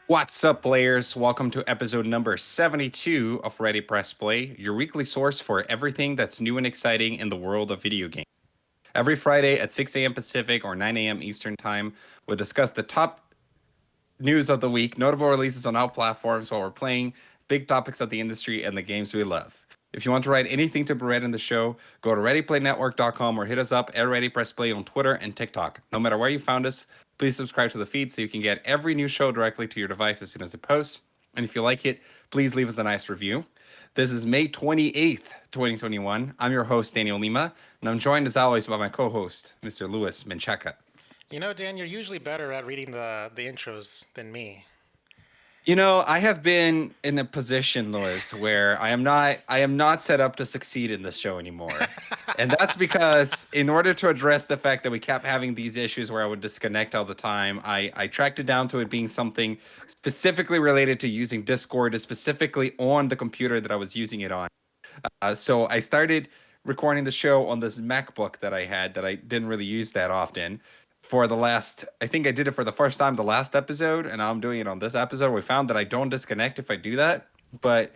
What's up, players? Welcome to episode number 72 of Ready Press Play, your weekly source for everything that's new and exciting in the world of video games. Every Friday at 6 a.m. Pacific or 9 a.m. Eastern Time, we'll discuss the top news of the week, notable releases on our platforms while we're playing, big topics of the industry, and the games we love. If you want to write anything to be read in the show, go to ReadyPlayNetwork.com or hit us up at ReadyPressPlay on Twitter and TikTok. No matter where you found us, please subscribe to the feed so you can get every new show directly to your device as soon as it posts. And if you like it, please leave us a nice review. This is May 28th, 2021. I'm your host, Daniel Lima, and I'm joined as always by my co-host, Mr. Louis Menchaca. You know, Dan, you're usually better at reading the intros than me. I have been in a position, Louis, where I am not set up to succeed in this show anymore. And that's because in order to address the fact that we kept having these issues where I would disconnect all the time, I tracked it down to it being something specifically related to using Discord, specifically on the computer that I was using it on. So I started recording the show on this MacBook that I had that I didn't really use that often. For the last, I think I did it for the first time the last episode, and I'm doing it on this episode. We found that I don't disconnect if I do that, but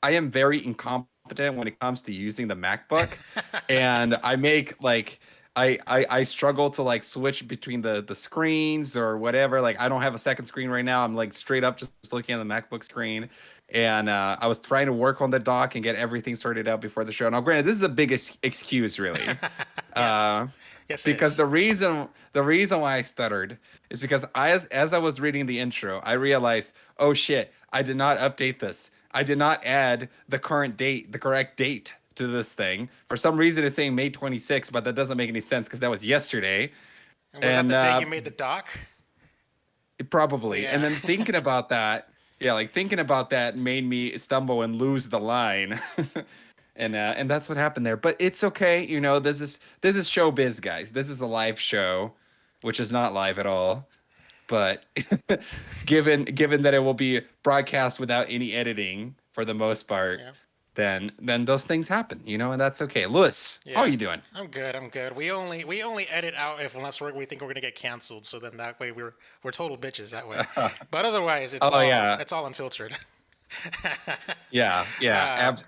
I am very incompetent when it comes to using the MacBook, and I make like I struggle to like switch between the screens or whatever. Like I don't have a second screen right now. I'm like straight up just looking at the MacBook screen, and I was trying to work on the dock and get everything sorted out before the show. Now, granted, this is a big excuse, really. Yes. Uh, Yes, it because is. the reason why I stuttered is because as I was reading the intro, I realized, oh shit, I did not update this. I did not add the correct date to this thing. For some reason, it's saying May 26th, but that doesn't make any sense because that was yesterday, And was that and the day you made the doc? probably. And Yeah. then thinking about that, yeah, like thinking about that made me stumble and lose the line. And that's what happened there. But it's okay, this is showbiz, guys. This is a live show, which is not live at all. But given that it will be broadcast without any editing for the most part, Yeah. then those things happen, and that's okay. Lewis, how are Yeah. you doing? I'm good. I'm good. We only edit out if unless we think we're gonna get canceled. So then that way we're total bitches that way. But otherwise, it's Oh all yeah, it's all unfiltered. yeah,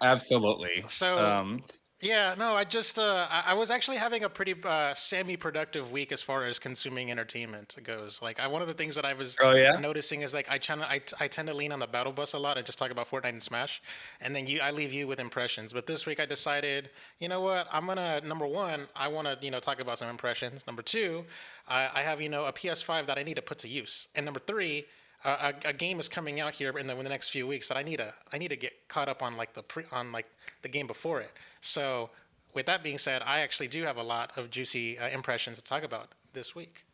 absolutely. So yeah, no, I was actually having a pretty semi-productive week as far as consuming entertainment goes. Like one of the things that I was Oh yeah. noticing is like I tend to lean on the battle bus a lot and just talk about Fortnite and Smash, and then I leave you with impressions. But this week I decided, you know what, I'm gonna number one, I want to talk about some impressions. Number two, I have a PS5 that I need to put to use, and number three, a game is coming out here in the next few weeks that I need to get caught up on like the game before it. So with that being said, I actually do have a lot of juicy impressions to talk about this week.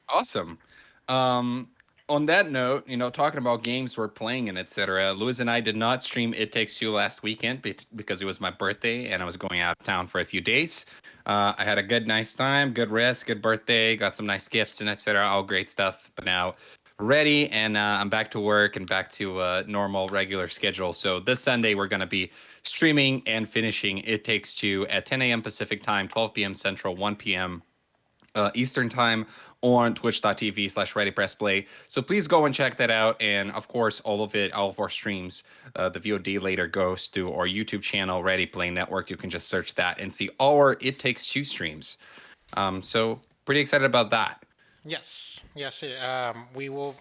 Awesome. Um, on that note, talking about games we're playing and etc. Louis and I did not stream It Takes Two last weekend because it was my birthday and I was going out of town for a few days. I had a good, nice time, good rest, good birthday, got some nice gifts and etc. All great stuff. But now ready and I'm back to work and back to normal, regular schedule. So this Sunday we're going to be streaming and finishing It Takes Two at 10 a.m. Pacific time, 12 p.m. Central, 1 p.m. Eastern time on twitch.tv/readypressplay. So please go and check that out. And of course, all of our streams, the VOD later goes to our YouTube channel, Ready Play Network. You can just search that and see our It Takes Two streams. So pretty excited about that. Yes, yes. We will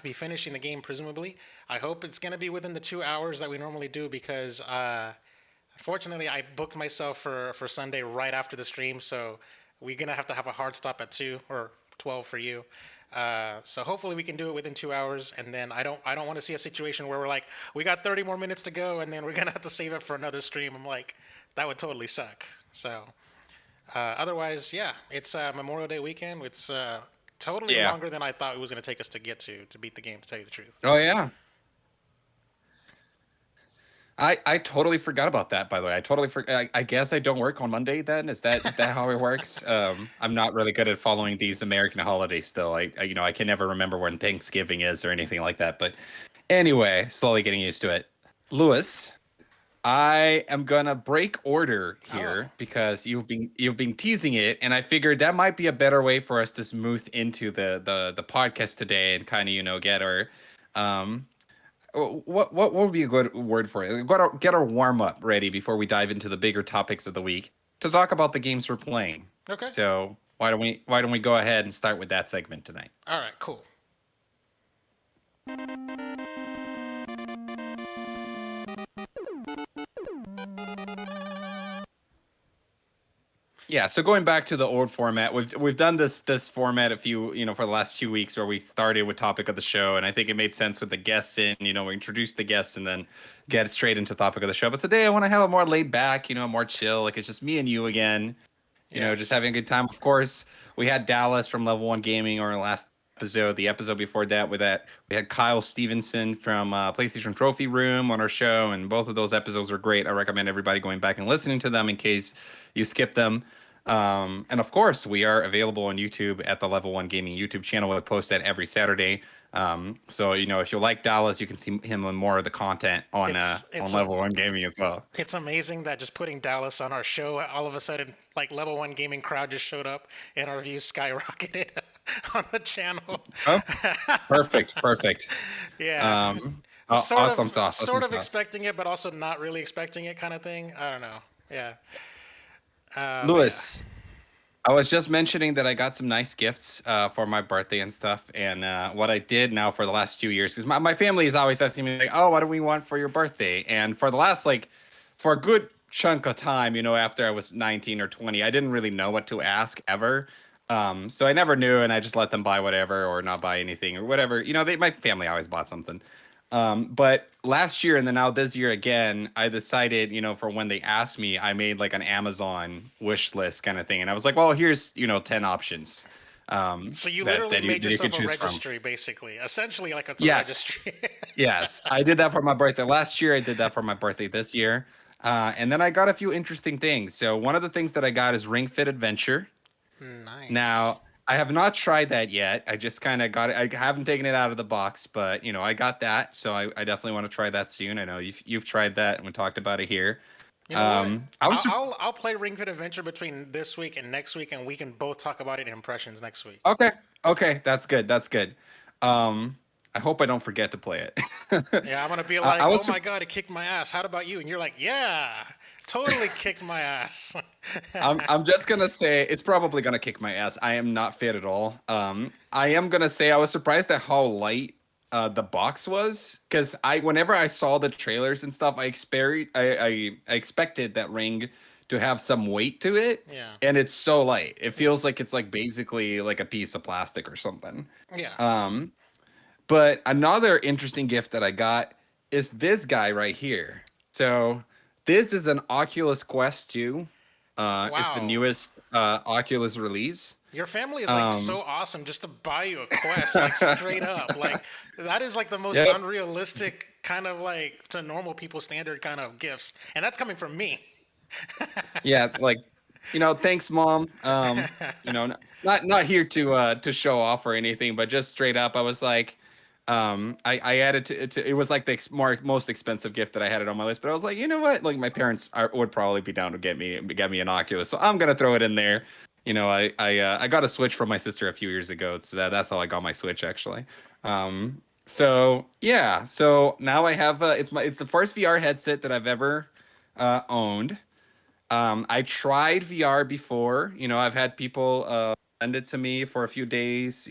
be finishing the game presumably. I hope it's going to be within the 2 hours that we normally do because unfortunately I booked myself for Sunday right after the stream, so we're gonna have to have a hard stop at 2 or 12 for you. So hopefully we can do it within 2 hours, and then I don't want to see a situation where we're like we got 30 more minutes to go, and then we're gonna have to save it for another stream. I'm like, that would totally suck. So otherwise, yeah, it's Memorial Day weekend. It's totally Yeah. longer than I thought it was gonna take us to get to beat the game. To tell you the truth. Oh yeah. I totally forgot about that, by the way. I totally forgot. I guess I don't work on Monday then. Is that how it works? I'm not really good at following these American holidays still. I can never remember when Thanksgiving is or anything like that. But anyway, slowly getting used to it. Lewis, I am gonna break order Oh, here because you've been teasing it, and I figured that might be a better way for us to smooth into the podcast today and kind of get our um what would be a good word for it? Get our warm up ready before we dive into the bigger topics of the week to talk about the games we're playing. okay. So why don't we go ahead and start with that segment tonight? All right, cool. Yeah, so going back to the old format, we've done this format a few, for the last 2 weeks where we started with topic of the show, and I think it made sense with the guests in, we introduce the guests and then get straight into topic of the show. But today I want to have a more laid back, more chill, like it's just me and you again, just Yes. having a good time. Of course, we had Dallas from Level One Gaming on our last episode. The episode before that, we had Kyle Stevenson from PlayStation Trophy Room on our show, and both of those episodes were great. I recommend everybody going back and listening to them in case you skipped them. And of course, we are available on YouTube at the Level One Gaming YouTube channel. We post that every Saturday. So if you like Dallas, you can see him on more of the content on It's Level One Gaming as well. it's amazing that just putting Dallas on our show, all of a sudden, like level one gaming crowd just showed up and our views skyrocketed on the channel. Oh, perfect, perfect. Yeah, Awesome sauce, awesome sort of sauce. expecting it, but also not really expecting it, kind of thing. I don't know. Yeah, but yeah, Lewis, I was just mentioning that I got some nice gifts for my birthday and stuff. And what I did now for the last 2 years, because my family is always asking me, like, oh, what do we want for your birthday? And for the last, like, for a good chunk of time, after I was 19 or 20, I didn't really know what to ask ever. So I never knew, and I just let them buy whatever or not buy anything or whatever. My family always bought something. But last year and then now this year again, I decided, for when they asked me, I made like an Amazon wish list kind of thing. And I was like, well, here's, 10 options so you that, literally that you made that you could yourself a choose from. registry, basically, essentially like it's a Yes. registry. Yes. I did that for my birthday last year. I did that for my birthday this year. And then I got a few interesting things. So one of the things that I got is Ring Fit Adventure. Nice. Now, I have not tried that yet. I just kind of got it. I haven't taken it out of the box, but I got that, so I definitely want to try that soon. I know you've tried that, and we talked about it here. You know what? I was I'll play Ring Fit Adventure between this week and next week, and we can both talk about it in impressions next week. okay. Okay, that's good. That's good. Um, I hope I don't forget to play it. Yeah, I'm gonna be I like, oh was my god, it kicked my ass. How about you? And you're like, yeah, totally kicked my ass. I'm just gonna say it's probably gonna kick my ass. I am not fit at all. I am gonna say I was surprised at how light the box was, because whenever I saw the trailers and stuff, I expected that ring to have some weight to it, Yeah, and it's so light. It feels like it's like basically like a piece of plastic or something. yeah. Um, but another interesting gift that I got is this guy right here. So this is an Oculus Quest 2. It's the Wow, newest Oculus release. your family is like Um, so awesome just to buy you a Quest, like straight up. Like that is like the most yep. unrealistic kind of like to normal people standard kind of gifts, and that's coming from me. Yeah, like thanks, mom. Not here to show off or anything, but just straight up, I was like, I added to it was like the most expensive gift that I had it on my list, but I was like, you know what? Like my parents would probably be down to get me an Oculus, so I'm gonna throw it in there. I got a Switch from my sister a few years ago, so that's how I got my Switch actually. So yeah, so now I have it's the first VR headset that I've ever owned. I tried VR before. I've had people send it to me for a few days.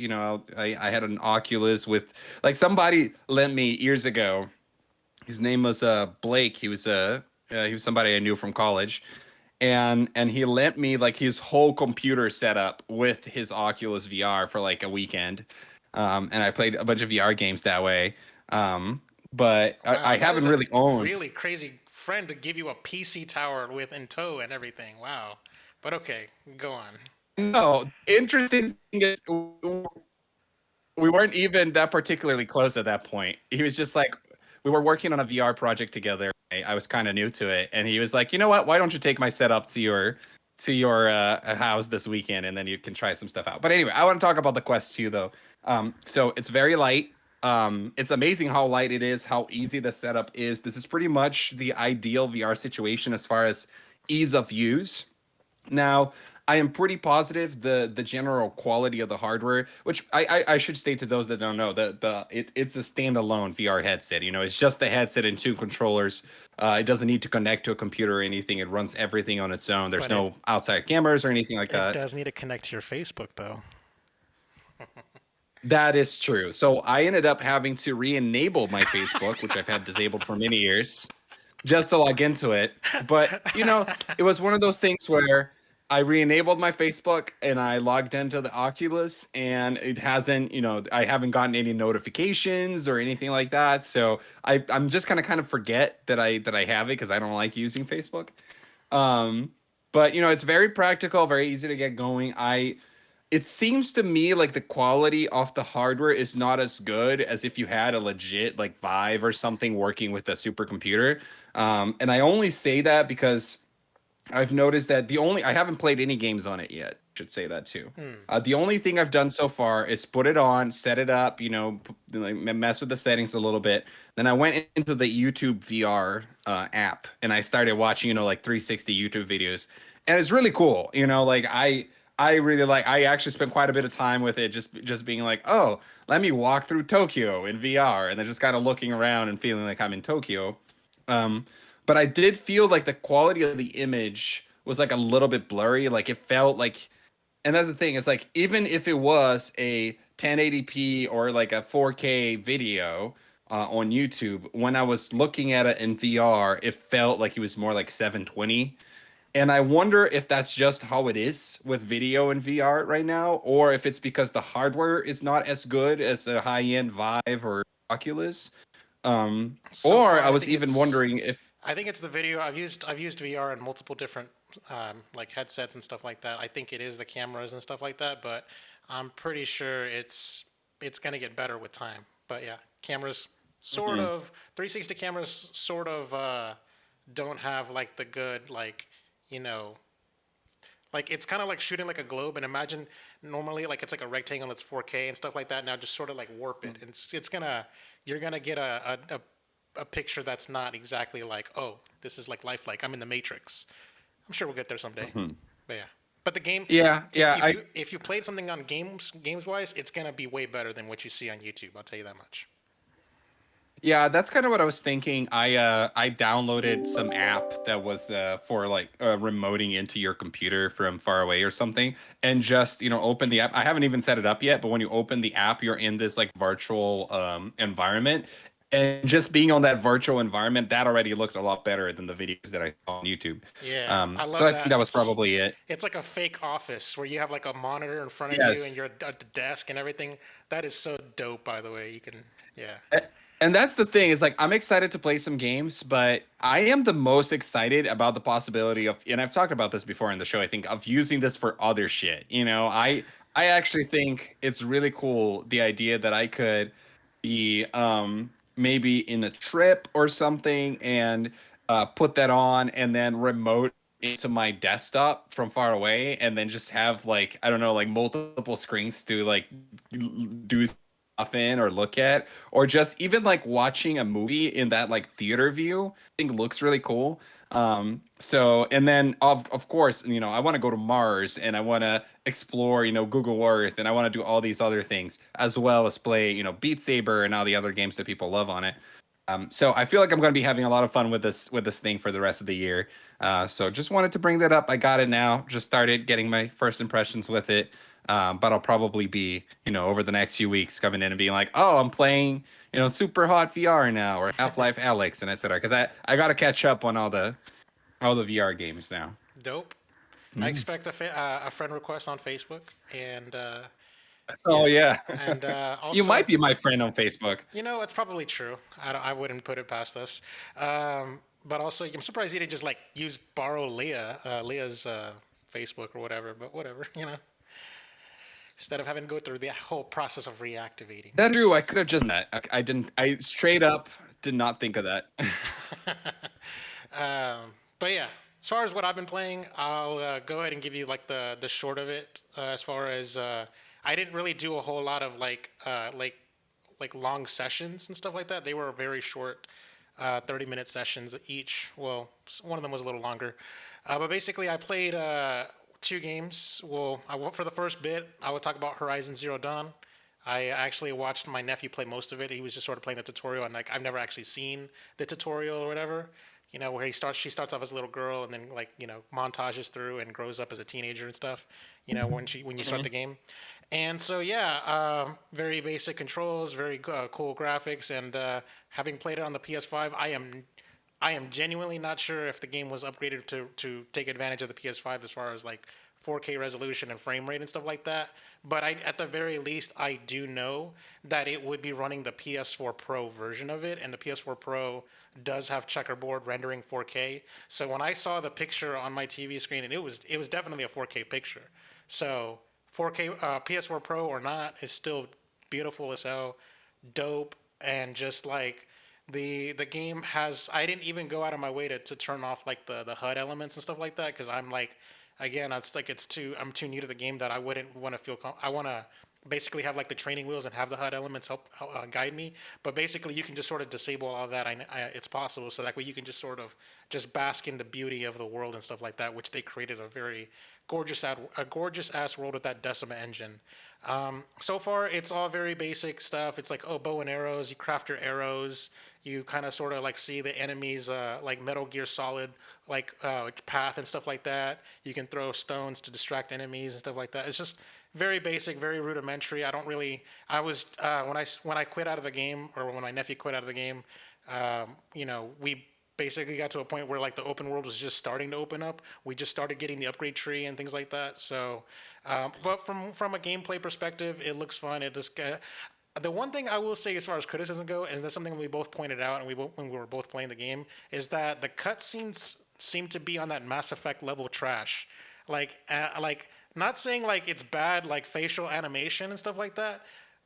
I had an Oculus with like somebody lent me years ago. His name was Blake. He was somebody I knew from college, and he lent me like his whole computer setup with his Oculus VR for like a weekend. And I played a bunch of VR games that way. But I Wow, that is haven't a really owned. really crazy friend to give you a PC tower with in tow and everything. Wow. But okay, go on. No, interesting thing is we weren't even that particularly close at that point. He was just like, we were working on a VR project together. I was kind of new to it, and he was like, you know what? Why don't you take my setup to your house this weekend, and then you can try some stuff out. But anyway, I want to talk about the Quest 2 though. So it's very light. It's amazing how light it is, how easy the setup is. This is pretty much the ideal VR situation as far as ease of use. Now, I am pretty positive the general quality of the hardware, which I should state to those that don't know, it's a standalone VR headset. You know, it's just the headset and two controllers. It doesn't need to connect to a computer or anything. It runs everything on its own. There's But it no outside cameras or anything like it that. does need to connect to your Facebook though. That is true. So I ended up having to re-enable my Facebook, which I've had disabled for many years, just to log into it. But it was one of those things where I re-enabled my Facebook and I logged into the Oculus, and it hasn't, I haven't gotten any notifications or anything like that. So I'm just kind of forget that I have it because I don't like using Facebook. Um, but it's very practical, very easy to get going. It seems to me like the quality of the hardware is not as good as if you had a legit like Vive or something working with a supercomputer. And I only say that because I've noticed that I haven't played any games on it yet. Should say that too. Hmm. The only thing I've done so far is put it on, set it up, like mess with the settings a little bit. Then I went into the YouTube VR app and I started watching, like 360 YouTube videos, and it's really cool. Like I really like. I actually spent quite a bit of time with it, just being like, oh, let me walk through Tokyo in VR, and then just kind of looking around and feeling like I'm in Tokyo. Um, but I did feel like the quality of the image was like a little bit blurry. Like it felt like, and that's the thing, is like even if it was a 1080p or like a 4K video on YouTube, when I was looking at it in VR, it felt like it was more like 720. And I wonder if that's just how it is with video and VR right now, or if it's because the hardware is not as good as a high-end Vive or Oculus. So Or far, I was even wondering if, I think it's the video. I've used VR in multiple different like headsets and stuff like that. I think it is the cameras and stuff like that, but I'm pretty sure it's gonna get better with time. But yeah, cameras sort Mhm, of 360 cameras sort of don't have like the good you know like it's kind of like shooting like a globe. And imagine normally like it's like a rectangle that's 4K and stuff like that. Now just sort of like warp it, and it's gonna you're gonna get a picture that's not exactly like, oh, this is like lifelike. I'm in the Matrix. I'm sure we'll get there someday. mhm. But yeah. But the game, Yeah, if, yeah, if I you if you played something on games wise, it's gonna be way better than what you see on YouTube. I'll tell you that much. Yeah, that's kind of what I was thinking. I downloaded some app that was for like remoting into your computer from far away or something, and just open the app. I haven't even set it up yet, but when you open the app, you're in this like virtual environment, and just being on that virtual environment, that already looked a lot better than the videos that I saw on YouTube. Yeah, I So love I think that. that was probably it. It's like a fake office where you have like a monitor in front of you and Yes. you're at the desk and everything. That is so dope, by the way. You can, yeah. A- And that's the thing, is like I'm excited to play some games, but I am the most excited about the possibility of, and I've talked about this before in the show, I think, of using this for other shit. I actually think it's really cool, the idea that I could be maybe in a trip or something, and put that on and then remote into my desktop from far away, and then just have like, I don't know, like multiple screens to like do stuff in or look at, or just even like watching a movie in that like theater view. I think looks really cool. So, and then of course, I want to go to Mars, and I want to explore, Google Earth, and I want to do all these other things, as well as play, Beat Saber and all the other games that people love on it. So I feel like I'm going to be having a lot of fun with this thing for the rest of the year. So just wanted to bring that up. I got it now. Just started getting my first impressions with it. But I'll probably be, over the next few weeks, coming in and being like, oh, I'm playing, Super Hot VR now, or Half-Life Alyx, and etc. Because I got to catch up on all the VR games now. Dope. I Mm. expect a friend request on Facebook. And Oh yeah. yeah, And you also, might be my friend on Facebook. it's probably true. I wouldn't put it past us. But also, I'm surprised you didn't just like borrow Leah's Facebook or whatever. But whatever, instead of having to go through the whole process of reactivating. That's true. I could have just done that. I didn't. I straight up did not think of that. But yeah, as far as what I've been playing, I'll go ahead and give you like the short of it. As far as I didn't really do a whole lot of like like long sessions and stuff like that. They were very short, 30-minute sessions each. Well, one of them was a little longer, but basically I played two games. Well, for the first bit, I would talk about Horizon Zero Dawn. I actually watched my nephew play most of it. He was just sort of playing the tutorial, and like I've never actually seen the tutorial or whatever. Where she starts off as a little girl, and then like montages through and grows up as a teenager and stuff. When you start Mhm. the game, and so yeah, very basic controls, very cool graphics, and having played it on the PS5, I am genuinely not sure if the game was upgraded to take advantage of the PS5 as far as like 4K resolution and frame rate and stuff like that. But at the very least, I do know that it would be running the PS4 Pro version of it, and the PS4 Pro does have checkerboard rendering 4K. So when I saw the picture on my TV screen, and it was definitely a 4K picture. So 4K PS4 Pro or not is still beautiful as hell, dope, and just like the game has. I didn't even go out of my way to turn off like the HUD elements and stuff like that because I'm like, again, it's like I'm too new to the game that I wouldn't want to feel. I want to basically have like the training wheels and have the HUD elements help guide me. But basically, you can just sort of disable all of that. It's possible, so that way you can just sort of just bask in the beauty of the world and stuff like that, which they created a very gorgeous ass world with that Decima engine. So far, it's all very basic stuff. It's like, oh, bow and arrows. You craft your arrows. You kind of sort of like see the enemies, like Metal Gear Solid, like path and stuff like that. You can throw stones to distract enemies and stuff like that. It's just very basic, very rudimentary. I don't really. I was when I quit out of the game, or when my nephew quit out of the game. We basically got to a point where like the open world was just starting to open up. We just started getting the upgrade tree and things like that. So, but from a gameplay perspective, it looks fun. It just the one thing I will say as far as criticism go is that something we both pointed out, and when we were both playing the game, is that the cutscenes seem to be on that Mass Effect level trash. Like not saying like it's bad like facial animation and stuff like that.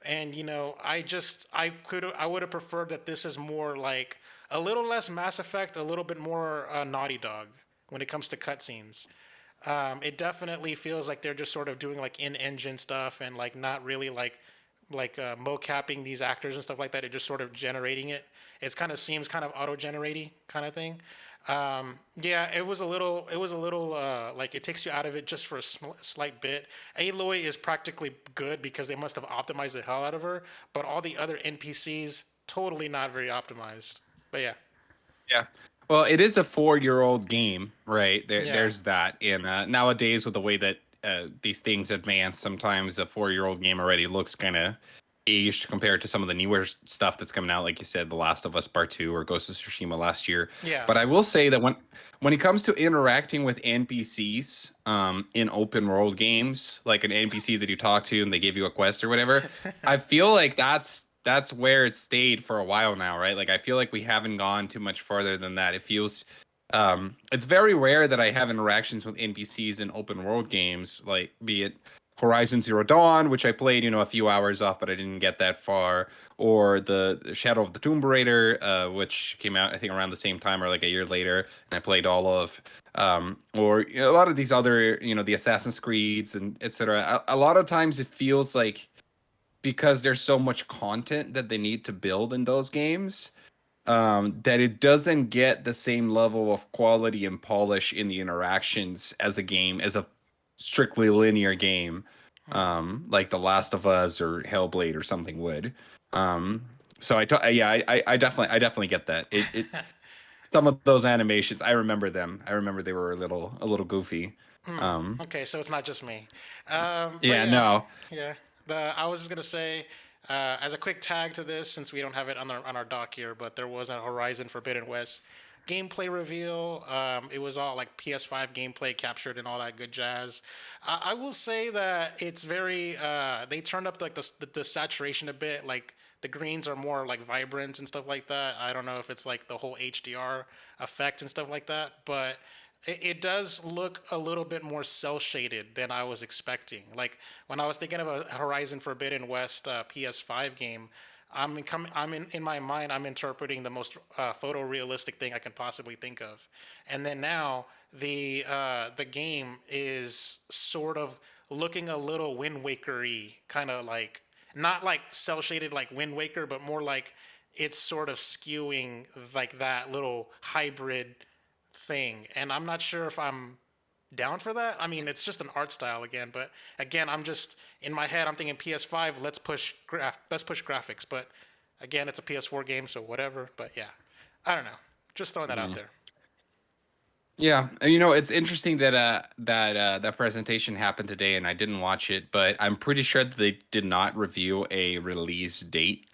And I would have preferred that this is more like a little less Mass Effect, a little bit more Naughty Dog when it comes to cutscenes. It definitely feels like they're just sort of doing like in-engine stuff and like not really like mocapping these actors and stuff like that. It just sort of generating it. It kind of seems kind of auto-generating kind of thing. Yeah, it was a little like it takes you out of it just for a slight bit. Aloy is practically good because they must have optimized the hell out of her, but all the other NPCs totally not very optimized. But yeah, Yeah. Well, it is a 4-year-old game, right? yeah, There's that. And nowadays, with the way that these things advance, sometimes a 4-year-old game already looks kind of aged compared to some of the newer stuff that's coming out, like you said, The Last of Us Part 2 or Ghost of Tsushima last year. yeah. But I will say that when it comes to interacting with NPCs in open world games, like an NPC that you talk to and they give you a quest or whatever, I feel like that's where it stayed for a while now, right? Like I feel like we haven't gone too much further than that. It feels it's very rare that I have interactions with NPCs in open world games, like be it Horizon Zero Dawn, which I played, a few hours off, but I didn't get that far, or the Shadow of the Tomb Raider, which came out I think around the same time or like a year later, and I played all of, or a lot of these other, the Assassin's Creeds and etc. A lot of times it feels like because there's so much content that they need to build in those games, that it doesn't get the same level of quality and polish in the interactions as a strictly linear game, Hmm. like The Last of Us or Hellblade or something would. Um, so yeah, I definitely get that. It some of those animations, I remember them. I remember they were a little goofy. Okay, so it's not just me. But Yeah, yeah, no. yeah. I was just gonna say, as a quick tag to this, since we don't have it on our doc here, but there was a Horizon Forbidden West gameplay reveal. It was all like PS5 gameplay captured and all that good jazz. I will say that it's very. They turned up like the saturation a bit. Like the greens are more like vibrant and stuff like that. I don't know if it's like the whole HDR effect and stuff like that, but it does look a little bit more cell shaded than I was expecting. Like when I was thinking of a Horizon Forbidden West PS5 game, in my mind, I'm interpreting the most photorealistic thing I can possibly think of, and then now the game is sort of looking a little Wind Waker-y, kind of like not like cell shaded like Wind Waker, but more like it's sort of skewing like that little hybrid thing. And I'm not sure if I'm down for that. I mean, it's just an art style again, but again, I'm just in my head. I'm thinking PS5. Let's push graphics. But again, it's a PS4 game, so whatever. But yeah, I don't know. Just throwing that out there. Yeah, and it's interesting that that presentation happened today, and I didn't watch it, but I'm pretty sure that they did not review a release date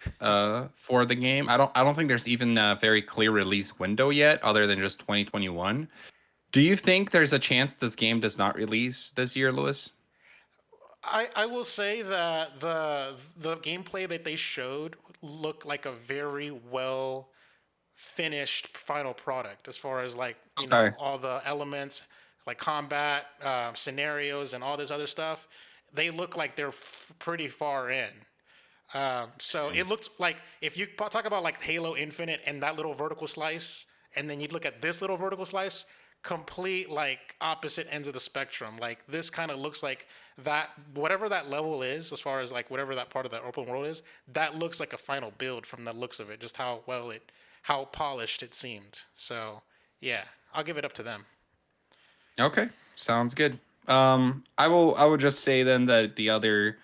for the game. I don't think there's even a very clear release window yet, other than just 2021. Do you think there's a chance this game does not release this year, Lewis? I will say that the gameplay that they showed looked like a very well finished final product as far as like Okay. all the elements like combat scenarios and all this other stuff. They look like they're pretty far in. So it looks like if you talk about like Halo Infinite and that little vertical slice, and then you look at this little vertical slice, complete like opposite ends of the spectrum. Like this kind of looks like that whatever that level is, as far as like whatever that part of the open world is, that looks like a final build from the looks of it. Just how polished it seemed. So yeah, I'll give it up to them. Okay, sounds good. I will just say then that the other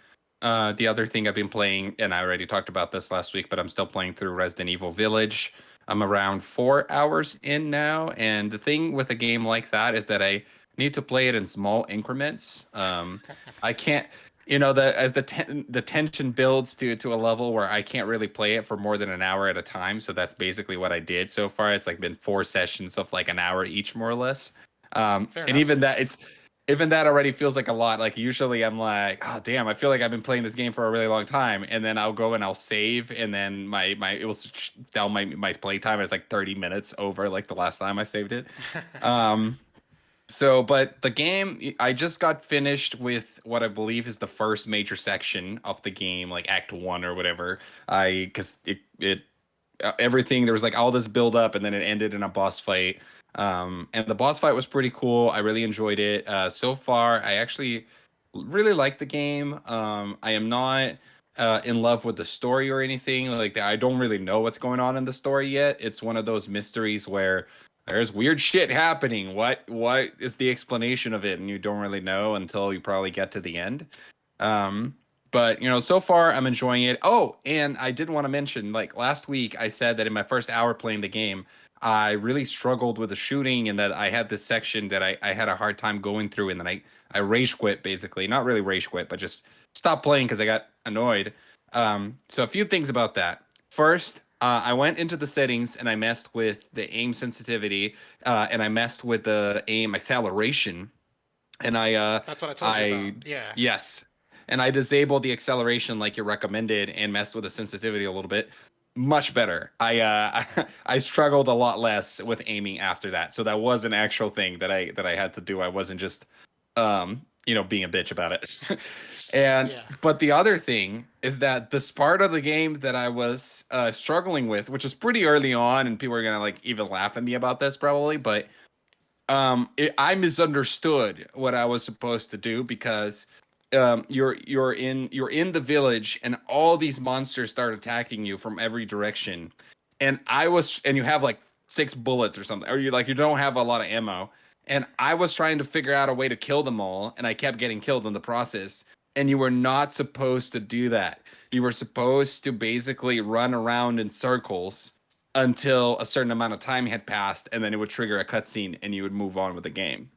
thing I've been playing, and I already talked about this last week, but I'm still playing through Resident Evil Village. I'm around 4 hours in now, and the thing with a game like that is that I need to play it in small increments. I can't, as the tension builds to a level where I can't really play it for more than an hour at a time. So that's basically what I did so far. It's like been 4 sessions of like an hour each, more or less. Fair And enough. even that already feels like a lot. Like usually I'm like, oh damn, I feel like I've been playing this game for a really long time, and then I'll go and I'll save, and then my it will down my play time is like 30 minutes over like the last time I saved it. Um, but the game, I just got finished with what I believe is the first major section of the game, like Act One or whatever. Because it everything there was like all this build up, and then it ended in a boss fight. And the boss fight was pretty cool. I really enjoyed it. So far, I actually really like the game. I am not in love with the story or anything like that. I don't really know what's going on in the story yet. It's one of those mysteries where there's weird shit happening. What is the explanation of it? And you don't really know until you probably get to the end. Um, but so far I'm enjoying it. Oh, and I did want to mention, like last week, I said that in my first hour playing the game, I really struggled with the shooting, and that I had this section that I had a hard time going through, and then I rage quit basically. Not really rage quit, but just stopped playing because I got annoyed. So a few things about that. First, I went into the settings and I messed with the aim sensitivity, and I messed with the aim acceleration, and That's what I told you about. I Yeah. yes, and I disabled the acceleration like you recommended and messed with the sensitivity a little bit. Much better. I struggled a lot less with aiming after that. So that was an actual thing that I had to do. I wasn't just being a bitch about it. And Yeah. but the other thing is that this part of the game that I was struggling with, which is pretty early on, and people are gonna like even laugh at me about this probably, but I misunderstood what I was supposed to do, because you're in the village, and all these monsters start attacking you from every direction, and you have like 6 bullets or something, or you don't have a lot of ammo, and I was trying to figure out a way to kill them all, and I kept getting killed in the process. And you were not supposed to do that. You were supposed to basically run around in circles until a certain amount of time had passed, and then it would trigger a cutscene, and you would move on with the game.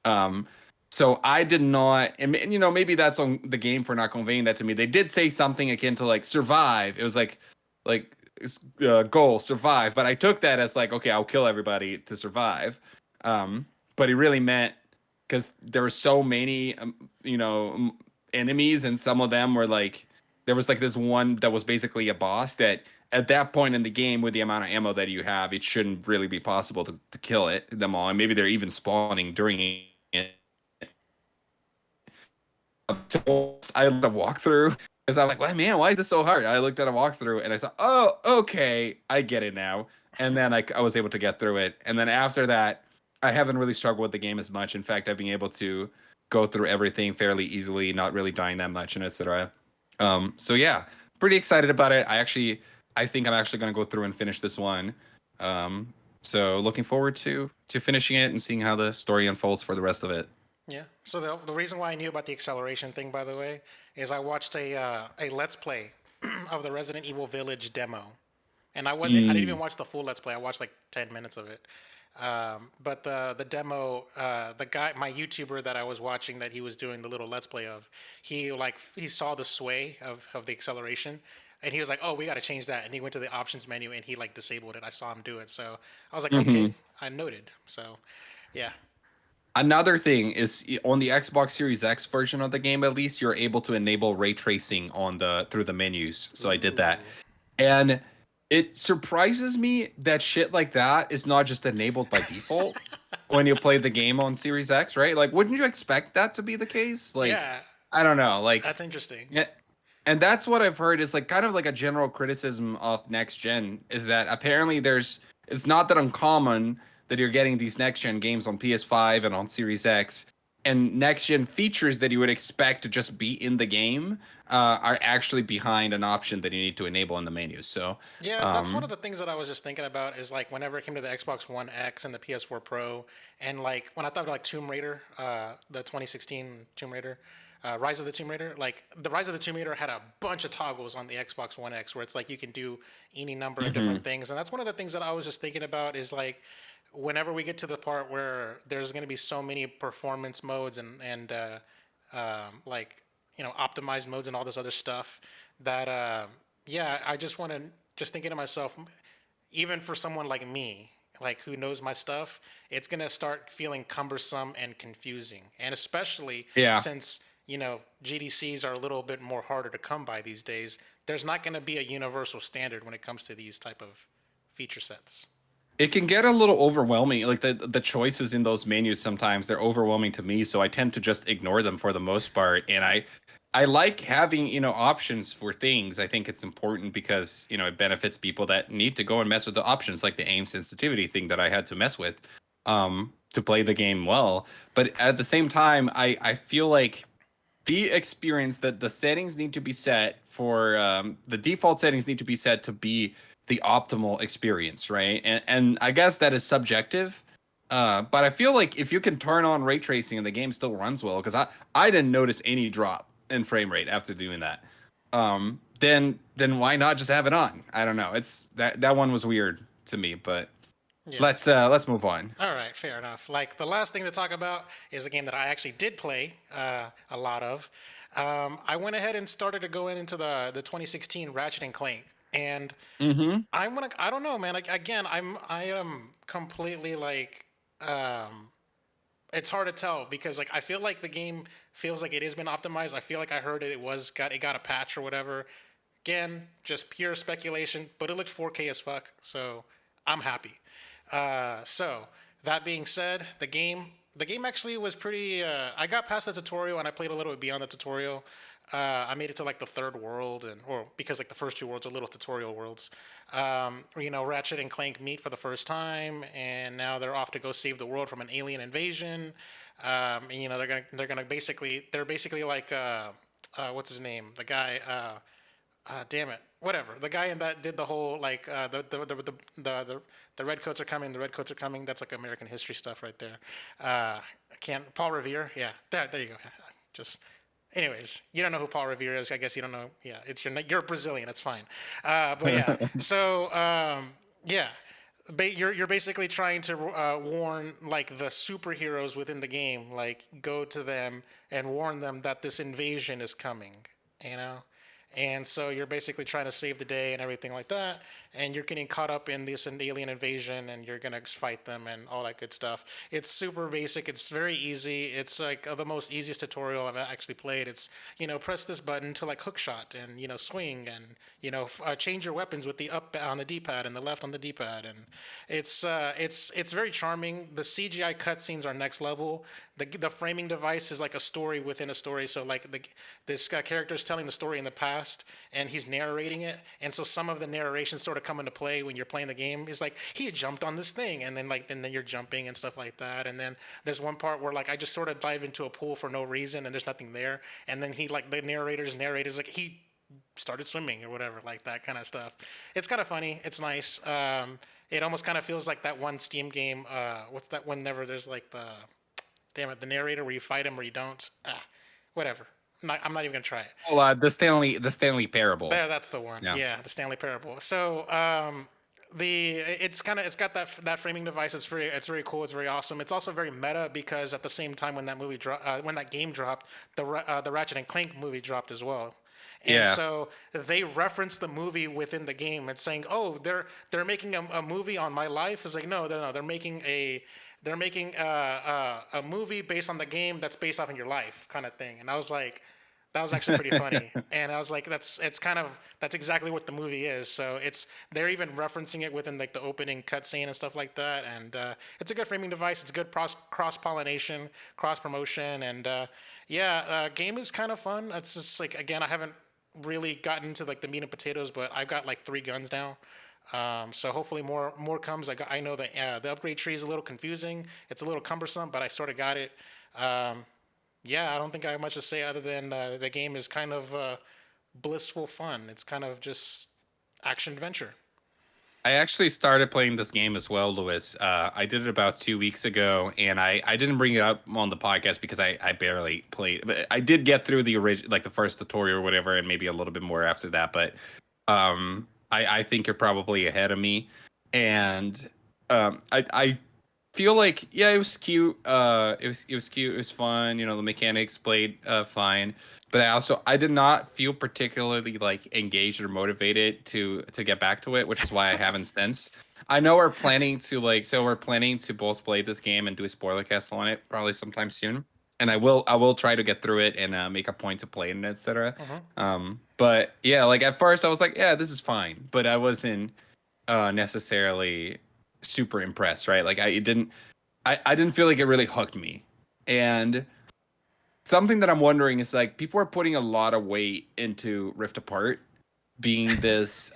Um, so I did not, and maybe that's on the game for not conveying that to me. They did say something akin to like survive. It was like goal survive, but I took that as like, okay, I'll kill everybody to survive. But it really meant, because there were so many, enemies, and some of them were like, there was like this one that was basically a boss that at that point in the game, with the amount of ammo that you have, it shouldn't really be possible to kill them all. And maybe they're even spawning during it. So I looked at a walkthrough, because I'm like, well, man, why is this so hard? I looked at a walkthrough and I saw, oh, okay, I get it now. And then I was able to get through it. And then after that, I haven't really struggled with the game as much. In fact, I've been able to go through everything fairly easily, not really dying that much, and etc. So yeah, pretty excited about it. I think I'm actually going to go through and finish this one. Um, so looking forward to finishing it and seeing how the story unfolds for the rest of it. Yeah. So the reason why I knew about the acceleration thing, by the way, is I watched a Let's Play of the Resident Evil Village demo, and I didn't even Mm. watch the full Let's Play. I watched like 10 minutes of it. But the demo, the guy, my YouTuber that I was watching, that he was doing the little Let's Play of, he saw the sway of the acceleration, and he was like, "Oh, we got to change that." And he went to the options menu and he like disabled it. I saw him do it, so I was like, Hmm. "Okay, I noted." So, yeah. Another thing is on the Xbox Series X version of the game, at least you're able to enable ray tracing on the through the menus. So I did that. Ooh. And it surprises me that shit like that is not just enabled by default when you play the game on Series X, right? Like, wouldn't you expect that to be the case? Like, Yeah, I don't know. Like, that's interesting. yeah, and that's what I've heard is like kind of like a general criticism of next gen is that apparently it's not that uncommon that you're getting these next gen games on PS5 and on Series X, and next gen features that you would expect to just be in the game are actually behind an option that you need to enable in the menu. So, Yeah, that's one of um, the things that I was just thinking about is like whenever it came to the Xbox One X and the PS4 Pro, and like when I thought of like Tomb Raider, the 2016 Tomb Raider, Rise of the Tomb Raider, like the Rise of the Tomb Raider had a bunch of toggles on the Xbox One X where it's like you can do any number of different mhm, things, and that's one of the things that I was just thinking about is like whenever we get to the part where there's going to be so many performance modes and like optimized modes and all this other stuff that yeah, I just want to just thinking to myself, even for someone like me, like who knows my stuff, it's gonna start feeling cumbersome and confusing, and especially yeah. since GDCs are a little bit more harder to come by these days. There's not gonna be a universal standard when it comes to these type of feature sets. It can get a little overwhelming. Like the choices in those menus sometimes they're overwhelming to me, so I tend to just ignore them for the most part. And I like having, options for things. I think it's important because, it benefits people that need to go and mess with the options, like the aim sensitivity thing that I had to mess with to play the game well. But at the same time, I feel like the experience that the settings need to be set for the default settings need to be set to be the optimal experience, right? And I guess that is subjective. But I feel like if you can turn on ray tracing and the game still runs well, because I didn't notice any drop in frame rate after doing that. Then why not just have it on? I don't know. It's that one was weird to me, but Yeah. let's move on. All right, fair enough. Like the last thing to talk about is a game that I actually did play a lot of. I went ahead and started to go into the 2016 Ratchet and Clank, and Mm-hmm. I don't know, man. Like again, I am completely like it's hard to tell because like I feel like the game feels like it has been optimized. I feel like I heard it got a patch or whatever. Again, just pure speculation, but it looked 4K as fuck, so I'm happy. So that being said, the game actually was pretty. I got past the tutorial and I played a little bit beyond the tutorial. I made it to like the third world, or because like the first two worlds are little tutorial worlds. Ratchet and Clank meet for the first time, and now they're off to go save the world from an alien invasion. And, they're basically like what's his name? The guy. Damn it. Whatever. The guy in that did the whole like the red coats are coming. The red coats are coming. That's like American history stuff right there. I can't. Paul Revere. Yeah. There you go. Just. Anyways, you don't know who Paul Revere is. I guess you don't know. Yeah, you're Brazilian. It's fine. But yeah. So yeah. You're basically trying to warn like the superheroes within the game, like go to them and warn them that this invasion is coming. You know, and so you're basically trying to save the day and everything like that. And you're getting caught up in this alien invasion and you're going to fight them and all that good stuff. It's super basic. It's very easy. It's like the most easiest tutorial I've actually played. It's, press this button to like hook shot and, swing and, change your weapons with the up on the D-pad and the left on the D-pad. And it's very charming. The CGI cutscenes are next level. the framing device is like a story within a story. So like this character is telling the story in the past, and he's narrating it, and so some of the narration sort of come into play when you're playing the game. It's like he jumped on this thing, and then then you're jumping and stuff like that. And then there's one part where like I just sort of dive into a pool for no reason, and there's nothing there, and then he like the narrator's narrator's like he started swimming or whatever, like that kind of stuff. It's kind of funny. It's nice. It almost kind of feels like that one Steam game. What's that one? Never. There's like damn it, the narrator where you fight him or you don't. Whatever. I'm not even gonna try it. Well, the Stanley Parable. There, that's the one. Yeah, the Stanley Parable. So it's got that framing device. It's very cool. It's very awesome. It's also very meta because at the same time when when that game dropped, the Ratchet and Clank movie dropped as well. And so they reference the movie within the game. It's saying, "Oh, they're making a movie on my life." It's like, no, they're making a movie based on the game that's based off in your life, kind of thing. And I was like, that was actually pretty funny. And I was like, that's exactly what the movie is. So they're even referencing it within like the opening cutscene and stuff like that. And it's a good framing device. It's good cross pollination, cross promotion, and game is kind of fun. It's just like, again, I haven't really gotten into like the meat and potatoes, but I've got like 3 guns now. So hopefully more comes. I know the upgrade tree is a little confusing. It's a little cumbersome, but I sort of got it. I don't think I have much to say other than the game is kind of blissful fun. It's kind of just action adventure. I actually started playing this game as well, Lewis. I did it about 2 weeks ago, and I didn't bring it up on the podcast because I barely played. But I did get through the original, like the first tutorial or whatever, and maybe a little bit more after that. But I think you're probably ahead of me, and I feel like it was cute. It was cute. It was fun. The mechanics played fine. But I did not feel particularly like engaged or motivated to get back to it, which is why I haven't since. I know we're planning to both play this game and do a spoiler cast on it probably sometime soon. And I will try to get through it and make a point to play it, etc. But yeah, like at first I was like, yeah, this is fine, but I wasn't necessarily super impressed, right? Like I didn't feel like it really hooked me. And something that I'm wondering is like people are putting a lot of weight into Rift Apart being this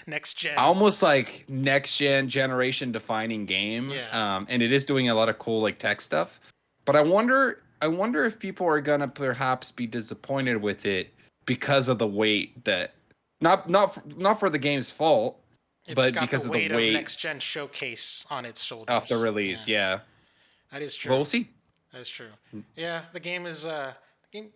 next gen, almost like next generation defining game. And it is doing a lot of cool like tech stuff. But I wonder if people are gonna perhaps be disappointed with it because of the weight that not for the game's fault, but because of the weight of next gen showcase on its shoulders of the release. Yeah. That is true. Well, we'll see. That is true. Yeah, the game is game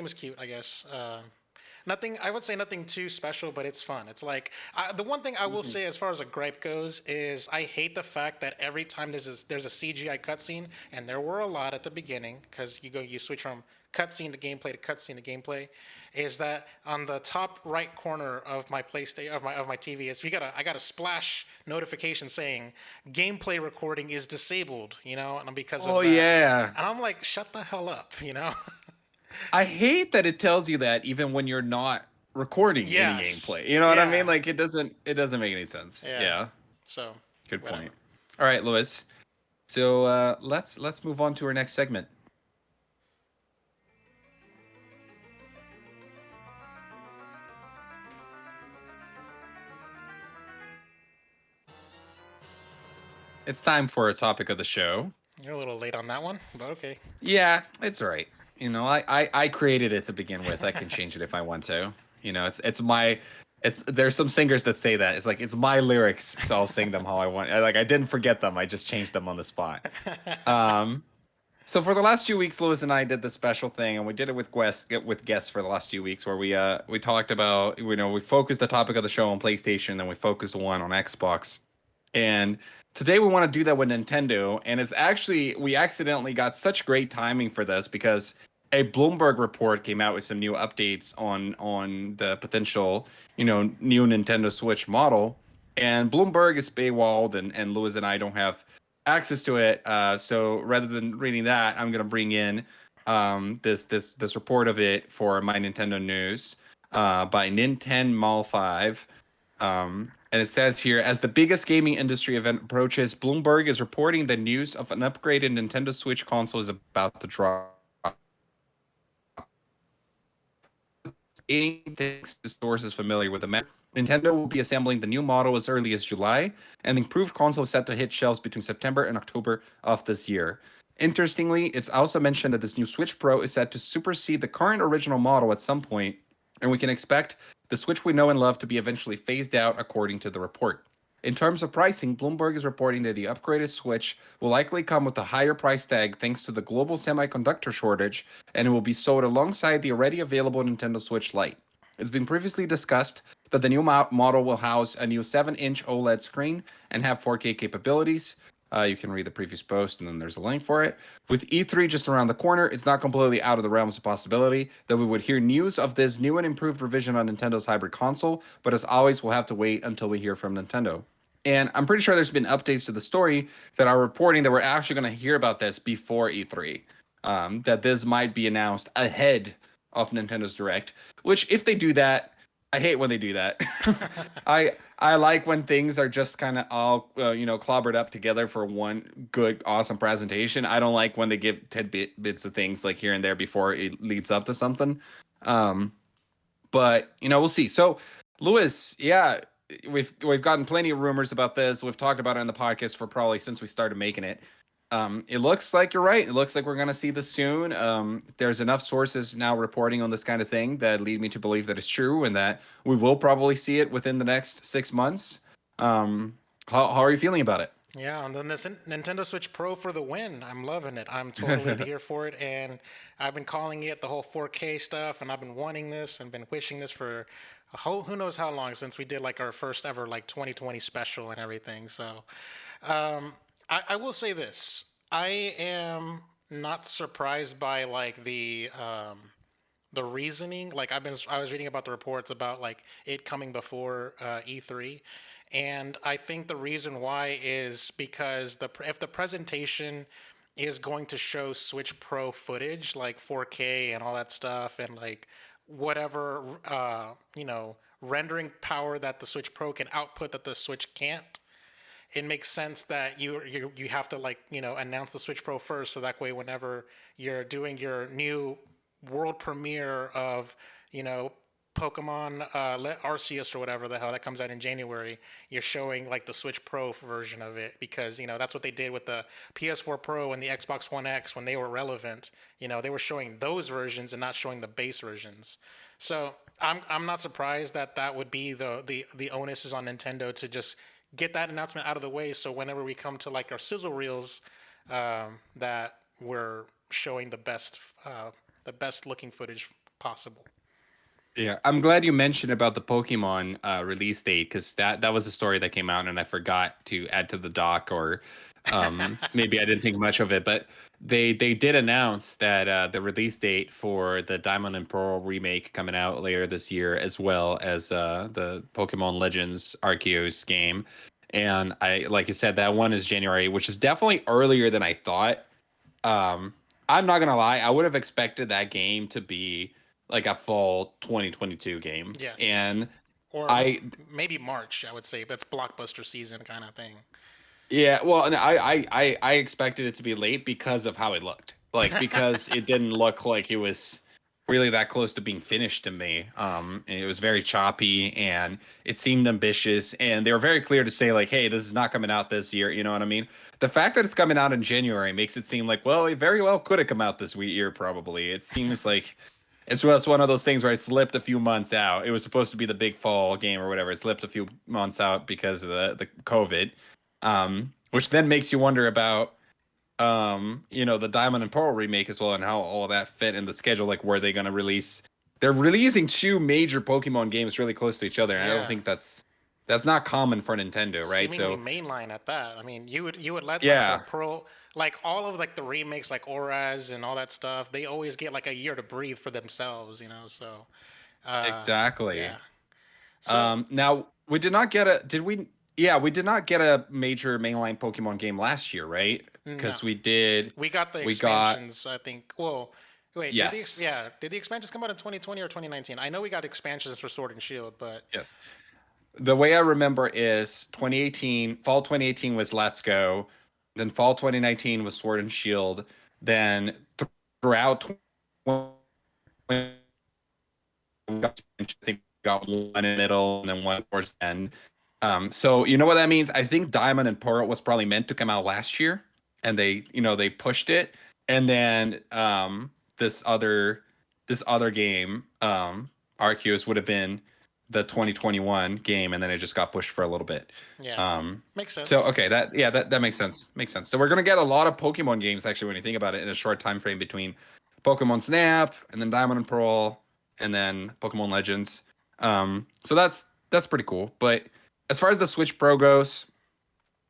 is cute, I guess. I would say nothing too special, but it's fun. It's like the one thing I will say as far as a gripe goes is I hate the fact that every time there's a CGI cutscene, and there were a lot at the beginning because you switch from cutscene to gameplay to cutscene to gameplay, is that on the top right corner of my PlayStation of my TV is I got a splash notification saying gameplay recording is disabled, and because of that. Yeah. And I'm like, shut the hell up, I hate that it tells you that even when you're not recording any gameplay. You know what I mean? Like it doesn't make any sense. Yeah. So good point. All right, Lewis. So let's move on to our next segment. It's time for a topic of the show. You're a little late on that one, but okay. Yeah, it's all right. I created it to begin with. I can change it if I want to. There's some singers that say that. It's like it's my lyrics, so I'll sing them how I want. I didn't forget them. I just changed them on the spot. So for the last 2 weeks, Lewis and I did this special thing, and we did it with guests for the last 2 weeks, where we talked about we focused the topic of the show on PlayStation, then we focused one on Xbox, and today we want to do that with Nintendo, and it's actually we accidentally got such great timing for this because a Bloomberg report came out with some new updates on the potential new Nintendo Switch model, and Bloomberg is paywalled, and Lewis and I don't have access to it. So rather than reading that, I'm gonna bring in this report of it for my Nintendo news by Ninten Mal 5. And it says here, as the biggest gaming industry event approaches, Bloomberg is reporting the news of an upgraded Nintendo Switch console is about to drop. Thanks to sources familiar with the matter, Nintendo will be assembling the new model as early as July, and the improved console is set to hit shelves between September and October of this year. Interestingly, it's also mentioned that this new Switch Pro is set to supersede the current original model at some point, and we can expect the Switch we know and love to be eventually phased out, according to the report. In terms of pricing, Bloomberg is reporting that the upgraded Switch will likely come with a higher price tag thanks to the global semiconductor shortage, and it will be sold alongside the already available Nintendo Switch Lite. It's been previously discussed that the new model will house a new 7-inch OLED screen and have 4K capabilities. You can read the previous post, and then there's a link for it. With E3 just around the corner, it's not completely out of the realms of possibility that we would hear news of this new and improved revision on Nintendo's hybrid console, but as always, we'll have to wait until we hear from Nintendo. And I'm pretty sure there's been updates to the story that are reporting that we're actually going to hear about this before E3. That this might be announced ahead of Nintendo's Direct. Which, if they do that, I hate when they do that. I like when things are just kind of all clobbered up together for one good, awesome presentation. I don't like when they give tidbits of things like here and there before it leads up to something. Um, but we'll see. So, Lewis, yeah, we've gotten plenty of rumors about this. We've talked about it on the podcast for probably since we started making it. It looks like you're right. It looks like we're going to see this soon. There's enough sources now reporting on this kind of thing that lead me to believe that it's true and that we will probably see it within the next 6 months. How are you feeling about it? Yeah, and then this Nintendo Switch Pro for the win. I'm loving it. I'm totally here for it, and I've been calling it the whole 4K stuff, and I've been wanting this and been wishing this for who knows how long since we did like our first ever like 2020 special and everything. So, I will say this: I am not surprised by like the reasoning. Like I was reading about the reports about like it coming before E3, and I think the reason why is because if the presentation is going to show Switch Pro footage like 4K and all that stuff and like whatever rendering power that the Switch Pro can output that the Switch can't, it makes sense that you have to like announce the Switch Pro first, so that way whenever you're doing your new world premiere of Pokemon Arceus or whatever the hell that comes out in January, you're showing like the Switch Pro version of it because that's what they did with the PS4 Pro and the Xbox One X when they were relevant. They were showing those versions and not showing the base versions. So I'm not surprised that that would be the onus is on Nintendo to just get that announcement out of the way. So whenever we come to like our sizzle reels, that we're showing the best looking footage possible. Yeah, I'm glad you mentioned about the Pokemon release date because that was a story that came out and I forgot to add to the doc or maybe I didn't think much of it, but they did announce that the release date for the Diamond and Pearl remake coming out later this year, as well as the Pokemon Legends Arceus game. And like you said, that one is January, which is definitely earlier than I thought. Um, I'm not gonna lie, I would have expected that game to be like a fall 2022 game. Yes, And or I maybe March. I would say that's blockbuster season kind of thing. yeah, well, and I expected it to be late because of how it looked. Like because it didn't look like it was really that close to being finished to me. And it was very choppy and it seemed ambitious and they were very clear to say like, "Hey, this is not coming out this year." You know what I mean? The fact that it's coming out in January makes it seem like, well, it very well could have come out this year probably. It seems like it's just one of those things where it slipped a few months out. It was supposed to be the big fall game or whatever. It slipped a few months out because of the COVID, which then makes you wonder about the Diamond and Pearl remake as well and how all that fit in the schedule. Like, were they going to release? They're releasing two major Pokemon games really close to each other, and I don't Yeah, think that's not common for Nintendo, right? seemingly So mainline at that. I mean, you would let like the yeah, Pearl, like all of like the remakes, like Auras and all that stuff. They always get like a year to breathe for themselves. So exactly. yeah. So Now we did not get a did we yeah, we did not get a major mainline Pokemon game last year, right? no, Because we got the we got expansions. I think. Well, wait, yes. did the expansions come out in 2020 or 2019? I know we got expansions for Sword and Shield, but Yes. the way I remember is 2018, fall 2018 was Let's Go, then fall 2019 was Sword and Shield, then throughout 20, I think got one in the middle and then one towards the end. So you know what that means? I think Diamond and Pearl was probably meant to come out last year, and they pushed it, and then this other this other game, Arceus would have been the 2021 game, and then it just got pushed for a little bit. Yeah, Um, makes so sense. okay, that makes sense. Makes sense. So we're gonna get a lot of Pokemon games actually when you think about it in a short time frame between Pokemon Snap and then Diamond and Pearl and then Pokemon Legends. So that's pretty cool. But as far as the Switch Pro goes,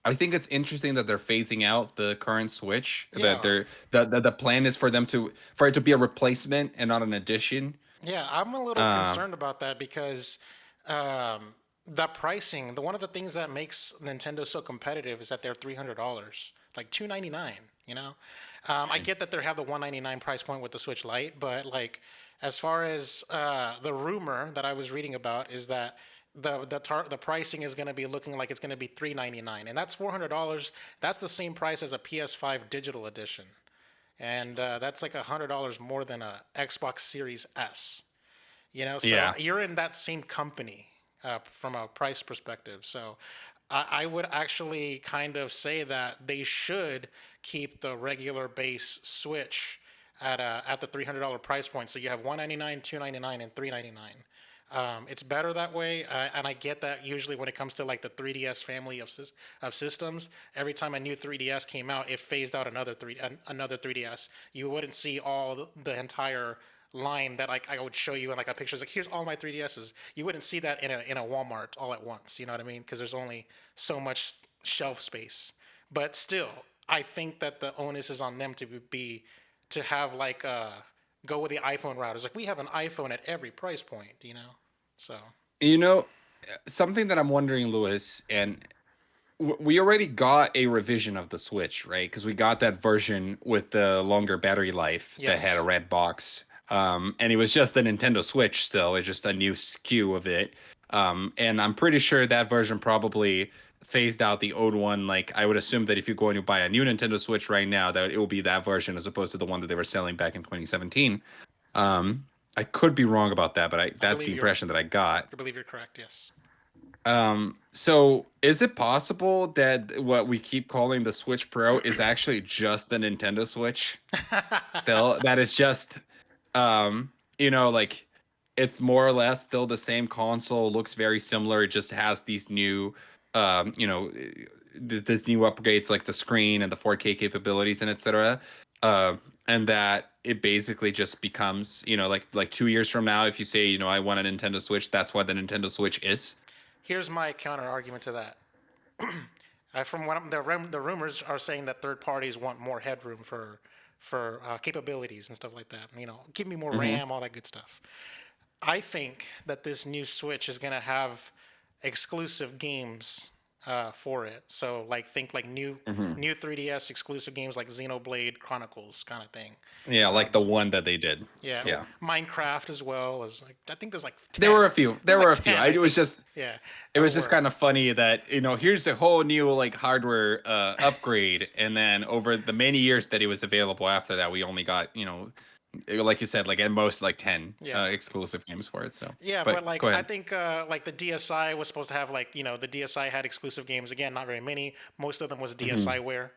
I think it's interesting that they're phasing out the current Switch. That Yeah, the plan is for it to be a replacement and not an addition. yeah, I'm a little Um, concerned about that because the pricing, one of the things that makes Nintendo so competitive is that they're $300, like $299. You know, I get that they have the $199 price point with the Switch Lite, but like as far as the rumor that I was reading about is that the pricing is going to be looking like it's going to be $399, and that's $400. That's the same price as a PS5 digital edition, and that's like $100 more than a Xbox Series S. You know, so yeah. you're in that same company from a price perspective. So I would actually kind of say that they should keep the regular base Switch at the $300 price point. So you have $199, $299, and $399. It's better that way, and I get that usually when it comes to like the 3DS family of systems, every time a new 3DS came out, it phased out another 3DS. You wouldn't see all the entire line that like I would show you in like a pictures like here's all my 3DSs. You wouldn't see that in a Walmart all at once. You know what I mean? Because there's only so much shelf space. But still, I think that the onus is on them to have like go with the iPhone route. It's like we have an iPhone at every price point, you know. So You know, something that I'm wondering, Lewis, and we already got a revision of the Switch, right? Because we got that version with the longer battery life that had a yes, red box. And it was just the Nintendo Switch still. It's just a new SKU of it. And I'm pretty sure that version probably phased out the old one. Like I would assume that if you're going to buy a new Nintendo Switch right now, that it will be that version as opposed to the one that they were selling back in 2017. Um, I could be wrong about that, but I that's the believe you're impression that I got. I believe you're correct. Yes. So is it possible that what we keep calling the Switch Pro is actually just the Nintendo Switch? Still, that is just, um, like it's more or less still the same console, looks very similar. It just has these new, um, you know, this new upgrades like the screen and the 4K capabilities and etc. And that it basically just becomes, like 2 years from now, if you say, I want a Nintendo Switch, that's what the Nintendo Switch is. Here's my counter argument to that. From what the rumors are saying that third parties want more headroom for capabilities and stuff like that. You know, give me more Hmm. RAM, all that good stuff. I think that this new Switch is gonna have exclusive games for it. So like think like Hmm. new 3DS exclusive games like Xenoblade Chronicles kind of thing. Yeah, like the one that they did. Yeah, Yeah. Minecraft as well as like I think there's like There were a 10. few. There's There were like a few. 10 I It was think. just Yeah, it that was just were. kind of funny that, here's a whole new like hardware upgrade, and then over the many years that it was available after that, we only got, like you said, like at most like 10 Yeah. exclusive games for it. So, Yeah, but but like go I ahead. think like the DSi was supposed to have like the DSi had exclusive games again, not very many. Most of them was Hmm. DSi ware.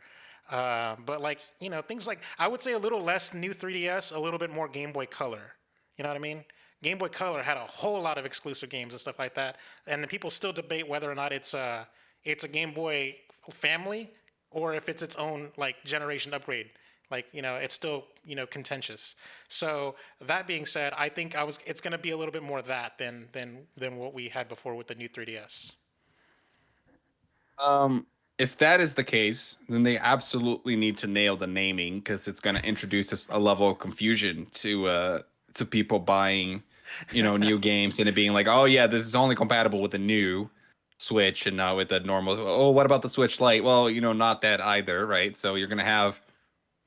But like things like I would say a little less new 3DS, a little bit more Game Boy Color. You know what I mean? Game Boy Color had a whole lot of exclusive games and stuff like that, and then people still debate whether or not it's a Game Boy family or if it's its own like generation upgrade. Like it's still contentious. So that being said, I think it's going to be a little bit more of that than what we had before with the new 3DS. If that is the case, then they absolutely need to nail the naming because it's going to introduce a level of confusion to people buying, new games and it being like, oh yeah, this is only compatible with the new Switch and not with the normal. Oh, what about the Switch Lite? Well, not that either, right? So you're going to have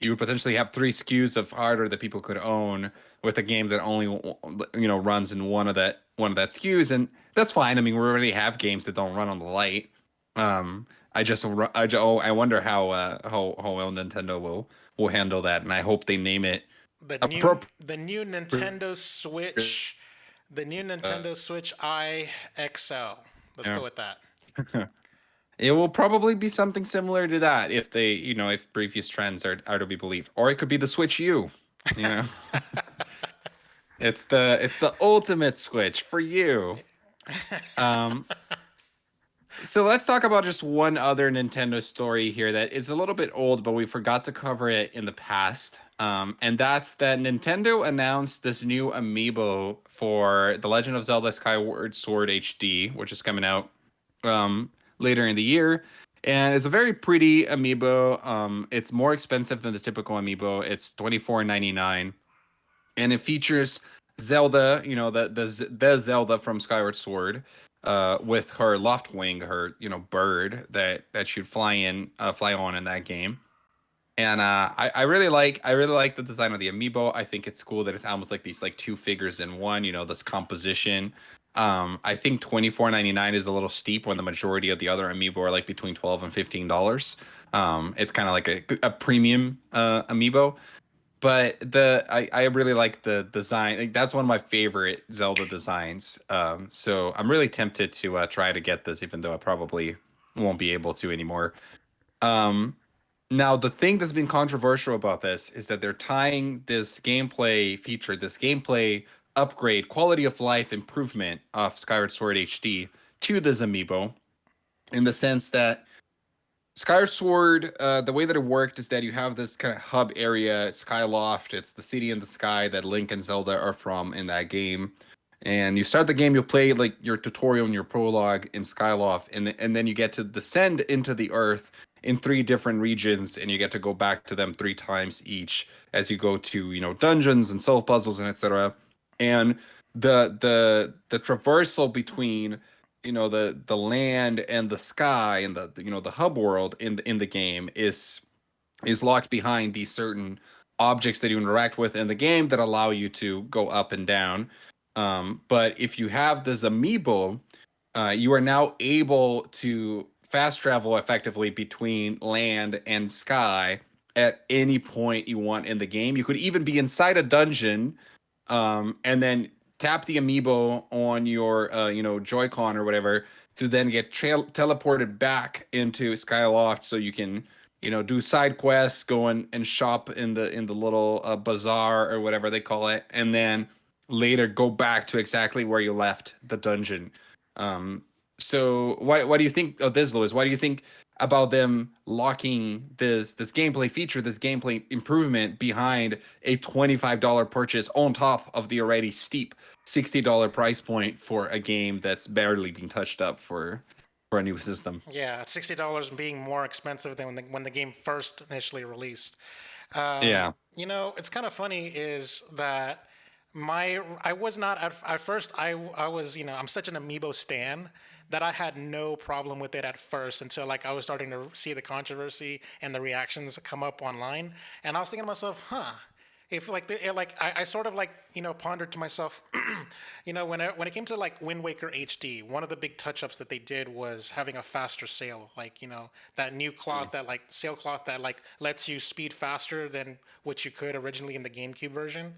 you would potentially have three SKUs of hardware that people could own with a game that only runs in one of that SKUs, and that's fine. I mean, we already have games that don't run on the light. I wonder how well Nintendo will handle that, and I hope they name it The new appropriate. the new Nintendo Switch, the new Nintendo Switch IXL. Let's go Yeah. with that. It will probably be something similar to that if if previous trends are to be believed, or it could be the Switch U. You know, it's the ultimate Switch for you. Um, so let's talk about just one other Nintendo story here that is a little bit old, but we forgot to cover it in the past. And that's that Nintendo announced this new amiibo for The Legend of Zelda Skyward Sword HD, which is coming out um, later in the year. And it's a very pretty amiibo. It's more expensive than the typical amiibo. It's $24.99, and it features Zelda, the Zelda from Skyward Sword, with her Loftwing, her bird that should fly on in that game. And I really like the design of the amiibo. I think it's cool that it's almost like these like two figures in one. This composition. I think $24.99 is a little steep when the majority of the other amiibo are like between $12 and $15. It's kind of like a premium amiibo. But I really like the design. Like, that's one of my favorite Zelda designs. So I'm really tempted to try to get this, even though I probably won't be able to anymore. Um, Now, the thing that's been controversial about this is that they're tying this gameplay feature, this gameplay upgrade, quality of life improvement of Skyward Sword HD to this amiibo, in the sense that Skyward Sword, the way that it worked is that you have this kind of hub area, Skyloft. It's the city in the sky that Link and Zelda are from in that game. And you start the game, you play like your tutorial and your prologue in Skyloft, and then you get to descend into the Earth in three different regions, and you get to go back to them three times each as you go to dungeons and solve puzzles and etc. And the traversal between the land and the sky and the hub world in the game is locked behind these certain objects that you interact with in the game that allow you to go up and down. But if you have this amiibo, you are now able to fast travel effectively between land and sky at any point you want in the game. You could even be inside a dungeon, and then tap the amiibo on your Joy-Con or whatever to then get teleported back into Skyloft, so you can do side quests, go and shop in the little bazaar or whatever they call it, and then later go back to exactly where you left the dungeon. Um, so what do you think of this, Louis? Why do you think about them locking this gameplay feature, this gameplay improvement behind a $25 purchase on top of the already steep $60 price point for a game that's barely being touched up for a new system? Yeah, $60 being more expensive than when the game first initially released. Yeah. It's kind of funny is that I was not at first. I was I'm such an amiibo stan that I had no problem with it at first until like I was starting to see the controversy and the reactions come up online, and I was thinking to myself, huh. If like I sort of like pondered to myself, when it came to like Wind Waker HD, one of the big touch ups that they did was having a faster sail, like that new cloth, that like sailcloth that like lets you speed faster than what you could originally in the GameCube version.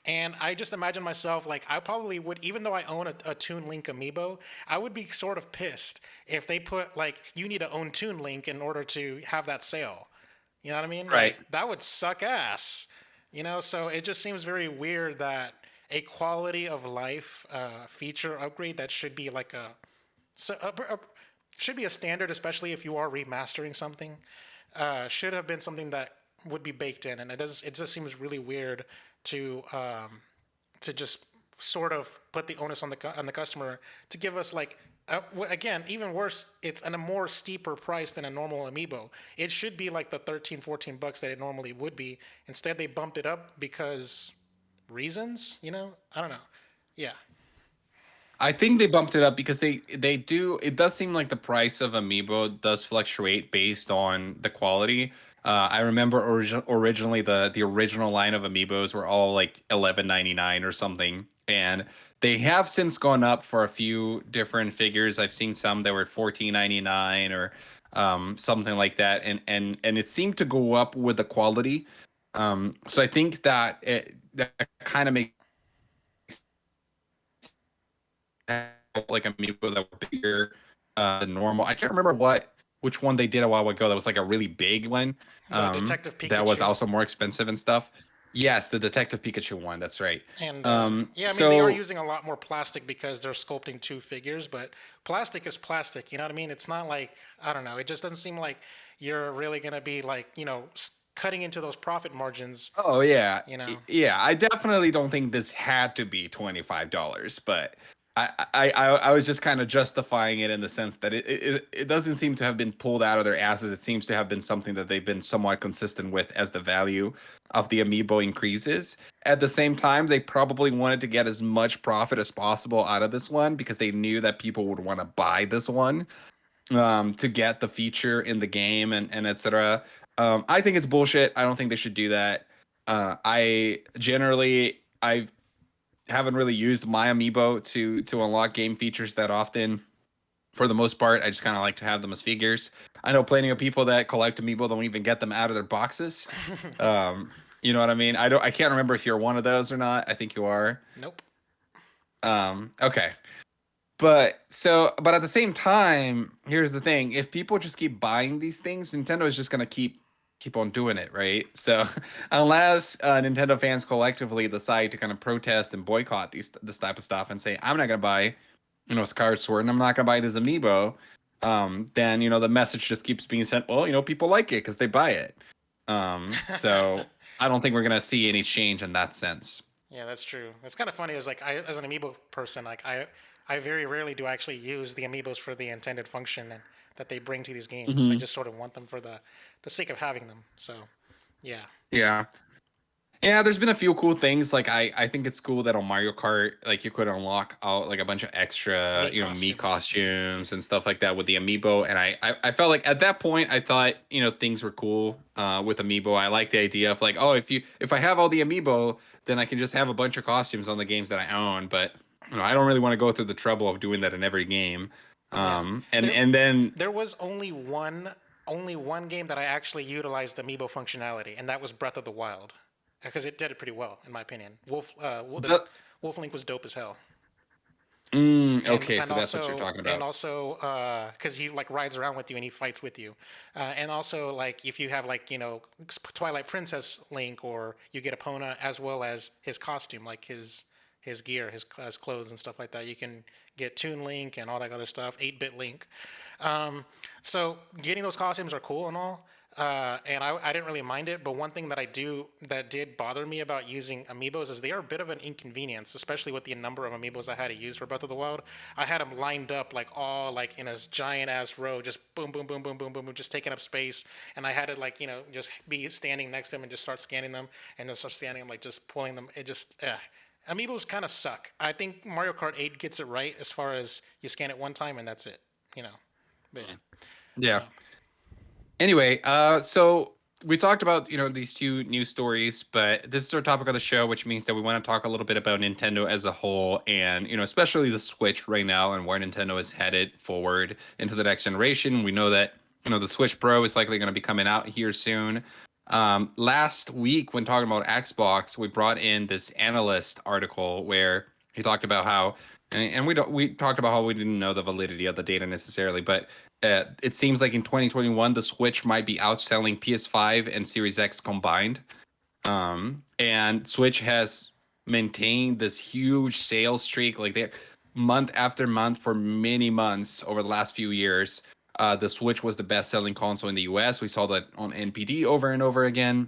And I just imagine myself like I probably would, even though I own a Toon Link amiibo, I would be sort of pissed if they put like you need to own Toon Link in order to have that sail. You know what I mean? Right. Like that would suck ass. So it just seems very weird that a quality of life feature upgrade that should be like should be a standard, especially if you are remastering something, should have been something that would be baked in, and it just seems really weird to just sort of put the onus on the customer to give us like again, even worse, it's at a more steeper price than a normal amiibo. It should be like the 13 $14 that it normally would be. Instead they bumped it up because reasons, I don't know. Yeah. I think they bumped it up because they do. It does seem like the price of amiibo does fluctuate based on the quality. I remember originally the original line of amiibos were all like 11.99 or something, and they have since gone up for a few different figures. I've seen some that were 14.99 or something like that, and it seemed to go up with the quality. So I think that kind of makes like amiibo that were bigger than normal. I can't remember which one they did a while ago. That was like a really big one. The Detective That was Pikachu. also more expensive and stuff. Yes, the Detective Pikachu one. That's right. And yeah, I mean they are So using a lot more plastic because they're sculpting two figures, but plastic is plastic. You know what I mean? It's not like I don't know. It just doesn't seem like you're really gonna be like cutting into those profit margins. oh yeah, You know? yeah. I definitely don't think this had to be $25, but I was just kind of justifying it in the sense that it doesn't seem to have been pulled out of their asses. It seems to have been something that they've been somewhat consistent with as the value of the amiibo increases. At the same time, they probably wanted to get as much profit as possible out of this one because they knew that people would want to buy this one to get the feature in the game and etc. I think it's bullshit. I don't think they should do that. I haven't really used my amiibo to unlock game features that often. For the most part, I just kind of like to have them as figures. I know plenty of people that collect amiibo don't even get them out of their boxes. Um, you know what I mean? I can't remember if you're one of those or not. I think you are. Nope. Okay. But at the same time, here's the thing: if people just keep buying these things, Nintendo is just gonna keep on doing it, right? So unless Nintendo fans collectively decide to kind of protest and boycott this type of stuff and say, I'm not gonna buy, Skyward Sword, and I'm not gonna buy this amiibo, then the message just keeps being sent. Well, people like it because they buy it. So I don't think we're gonna see any change in that sense. Yeah, that's true. It's kind of funny. As like I, as an amiibo person, like I very rarely do actually use the amiibos for the intended function and that they bring to these games. I Hmm. just sort of want them for the sake of having them. So, yeah, Yeah. Yeah, there's been a few cool things. Like I think it's cool that on Mario Kart, like you could unlock out like a bunch of extra, meat me costumes. costumes and stuff like that with the amiibo. And I felt like at that point I thought, things were cool with amiibo. I like the idea of like, oh, if I have all the amiibo, then I can just have a bunch of costumes on the games that I own. But I don't really want to go through the trouble of doing that in every game. Yeah, And there and then there was only one game that I actually utilized amiibo functionality, and that was Breath of the Wild, because it did it pretty well in my opinion. The the Wolf Link was dope as hell. and okay, and so that's what you're also talking and about. also because he like rides around with you and he fights with you, and also like if you have like Twilight Princess Link, or you get Epona as well as his costume, like his gear, his clothes and stuff like that. You can get Toon Link and all that other stuff, 8-bit Link. So getting those costumes are cool and all, and I didn't really mind it. But one thing that did bother me about using amiibos is they are a bit of an inconvenience, especially with the number of amiibos I had to use for Breath of the Wild. I had them lined up like all like in a giant ass row, just boom, boom, boom, boom, boom, boom, boom, just taking up space. And I had to like just be standing next to them and just start scanning them, and then start scanning them like just pulling them. It just amiibos kind of suck. I think Mario Kart 8 gets it right as far as you scan it one time and that's it. You know. But Yeah. yeah. Anyway, so we talked about these two news stories, but this is our topic of the show, which means that we want to talk a little bit about Nintendo as a whole, and especially the Switch right now and where Nintendo is headed forward into the next generation. We know that the Switch Pro is likely going to be coming out here soon. Last week, when talking about Xbox, we brought in this analyst article where he talked about how, and we talked about how we didn't know the validity of the data necessarily, but it seems like in 2021 the Switch might be outselling PS5 and Series X combined. And Switch has maintained this huge sales streak, like they month after month for many months over the last few years. The Switch was the best-selling console in the US. We saw that on NPD over and over again,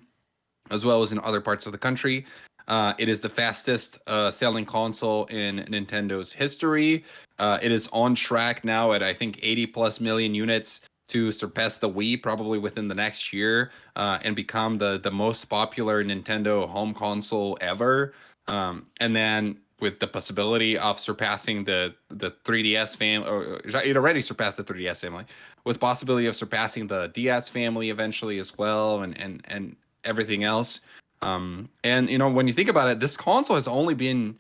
as well as in other parts of the country. It is the fastest selling console in Nintendo's history. It is on track now at I think 80 plus million units to surpass the Wii probably within the next year and become the most popular Nintendo home console ever. And then with the possibility of surpassing the 3DS family, or it already surpassed the 3DS family, with possibility of surpassing the DS family eventually as well, and everything else. And when you think about it, this console has only been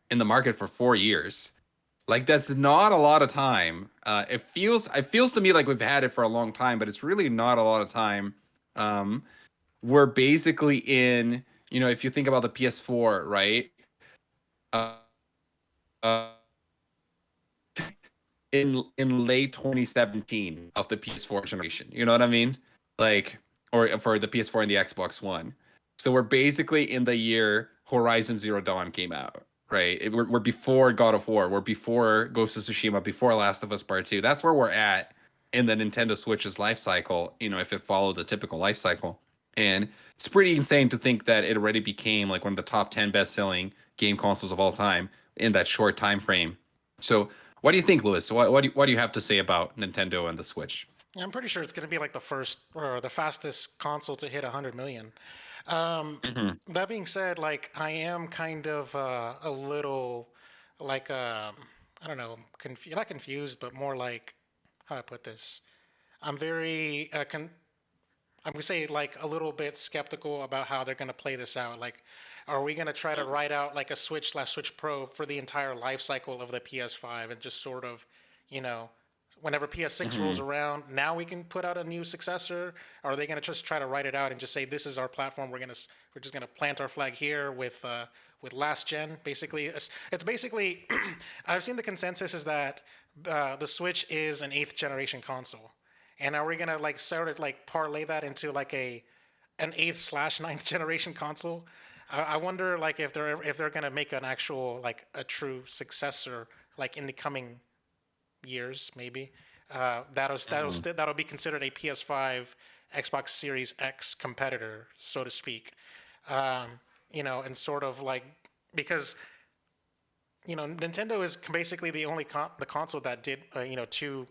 in the market for 4 years. Like that's not a lot of time. It feels to me like we've had it for a long time, but it's really not a lot of time. We're basically in, if you think about the PS4, right? Uh, uh, in late 2017 of the PS4 generation. You know what I mean? Like, or for the PS4 and the Xbox One. So we're basically in the year Horizon Zero Dawn came out, right? We're before God of War. We're before Ghost of Tsushima, before Last of Us Part 2. That's where we're at in the Nintendo Switch's life cycle, if it followed the typical life cycle. And it's pretty insane to think that it already became like one of the top 10 best-selling game consoles of all time in that short time frame. So what do you think, Lewis? What do you have to say about Nintendo and the Switch? I'm pretty sure it's going to be like the first or the fastest console to hit 100 million. Um, Hmm. that being said, like I am kind of a little like I don't know, not confused, but more like how do I put this? I'm very I'm gonna say like a little bit skeptical about how they're gonna play this out. Like, are we gonna try to write out like a Switch Pro for the entire life cycle of the PS5 and just sort of, you know, whenever PS6 rolls Hmm. around, now we can put out a new successor? Or are they gonna just try to write it out and just say this is our platform? We're just gonna plant our flag here with last gen. Basically, it's basically I've seen the consensus is that the Switch is an eighth generation console. And are we gonna like sort of like parlay that into like an eighth slash ninth generation console? I wonder like if they're gonna make an actual like a true successor like in the coming years maybe. Hmm. That'll be considered a PS5 Xbox Series X competitor, so to speak. Um, and sort of like because Nintendo is basically the only the console that did two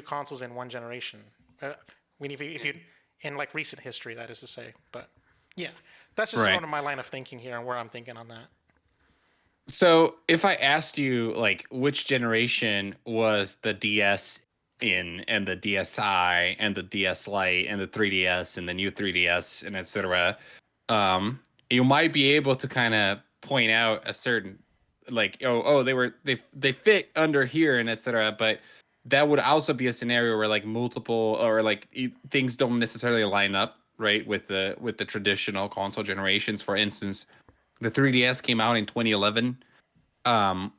consoles in one generation. When if you in like recent history, that is to say. But yeah, that's just Right. sort of my line of thinking here and where I'm thinking on that. So if I asked you like which generation was the DS in, and the DSi and the DS Lite and the 3DS and the new 3DS and etc., um, you might be able to kind of point out a certain, like, they fit under here and etc. But that would also be a scenario where like multiple, or like things don't necessarily line up, right, with the traditional console generations. For instance, the 3DS came out in 2011,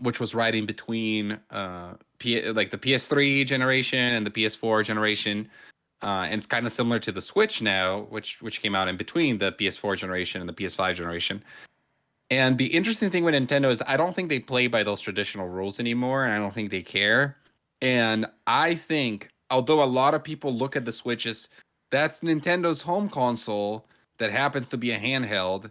which was right in between like the PS3 generation and the PS4 generation. And it's kind of similar to the Switch now, which came out in between the PS4 generation and the PS5 generation. And the interesting thing with Nintendo is I don't think they play by those traditional rules anymore, and I don't think they care. And I think, although a lot of people look at the Switch as that's Nintendo's home console that happens to be a handheld,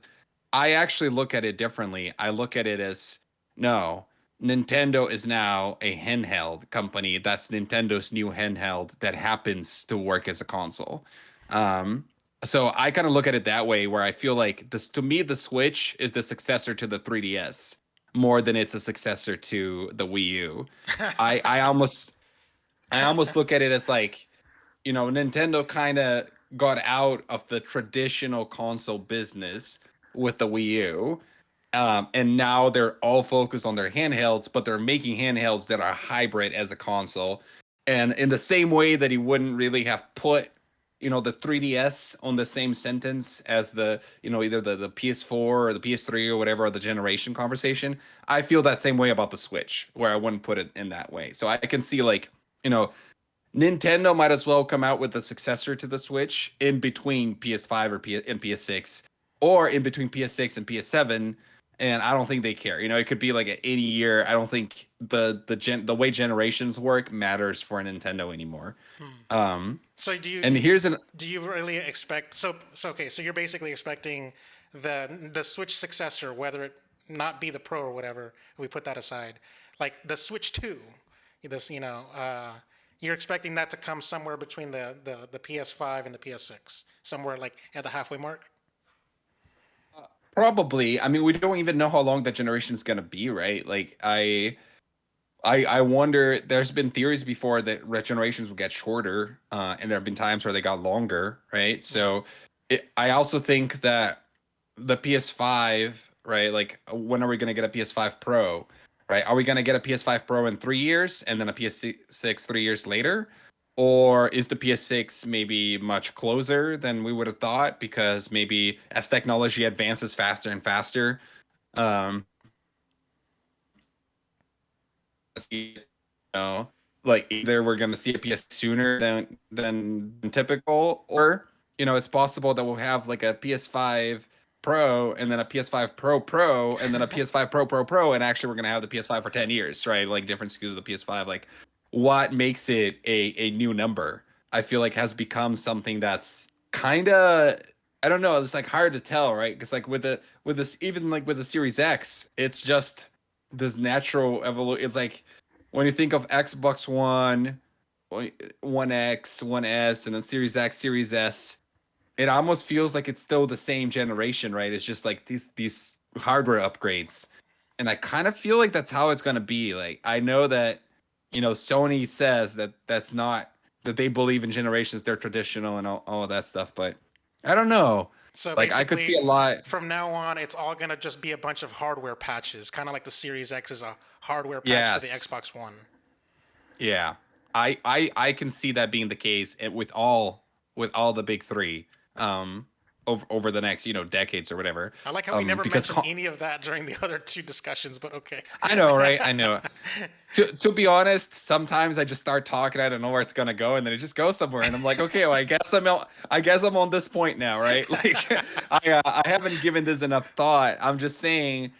I actually look at it differently. I look at it as no, Nintendo is now a handheld company. That's Nintendo's new handheld that happens to work as a console. Um, so I kind of look at it that way, where I feel like this, to me, the Switch is the successor to the 3DS more than it's a successor to the Wii U. I I almost I almost look at it as like, Nintendo kind of got out of the traditional console business with the Wii U. And now they're all focused on their handhelds, but they're making handhelds that are hybrid as a console. And in the same way that he wouldn't really have put, the 3DS on the same sentence as either the PS4 or the PS3 or whatever, or the generation conversation, I feel that same way about the Switch, where I wouldn't put it in that way. So I can see like, Nintendo might as well come out with a successor to the Switch in between PS5 and PS6, or in between PS6 and PS7, and I don't think they care. It could be like at any year. I don't think the way generations work matters for Nintendo anymore. Hmm. Um, So do you and do you, here's an do you really expect so okay, so you're basically expecting the Switch successor, whether it not be the Pro or whatever, we put that aside. Like the Switch 2, this you're expecting that to come somewhere between the PS5 and the PS6, somewhere like at the halfway mark. Probably. I mean, we don't even know how long that generation is going to be, right? Like, I wonder. There's been theories before that generations would get shorter, and there have been times where they got longer, right? Right. So, I also think that the PS5, right? Like, when are we going to get a PS5 Pro, right? Are we going to get a PS5 Pro in 3 years and then a PS6 3 years later? Or is the PS6 maybe much closer than we would have thought? Because maybe as technology advances faster and faster, um, you know, like either we're going to see a PS sooner than typical, or it's possible that we'll have like a PS5 Pro and then a PS5 Pro Pro and then a PS5 Pro Pro Pro, and actually we're going to have the PS5 for 10 years, right? Like different SKUs of the PS5. Like what makes it a new number? I feel like has become something that's kind of, I don't know, it's like hard to tell, right? Because like with this, even like with the Series X, it's just this natural evolution. It's like when you think of Xbox One, One X, One S, and then Series X, Series S, it almost feels like it's still the same generation, right? It's just like these hardware upgrades. And I kind of feel like that's how it's going to be. Like I know that Sony says that that's not that they believe in generations, they're traditional and all of that stuff, but I don't know. So Like I could see basically, a lot. from now on, it's all gonna just be a bunch of hardware patches, kind of like the Series X is a hardware patch to the Yes. Xbox One. Yeah. I can see that being the case with all the big three over the next, decades or whatever. I like how we never Because mentioned any of that during the other two discussions, but okay. I know, right? I know. To be honest, sometimes I just start talking, I don't know where it's gonna go, and then it just goes somewhere, and I'm like, okay, well, I guess I'm on this point now, right? Like, I haven't given this enough thought. I'm just saying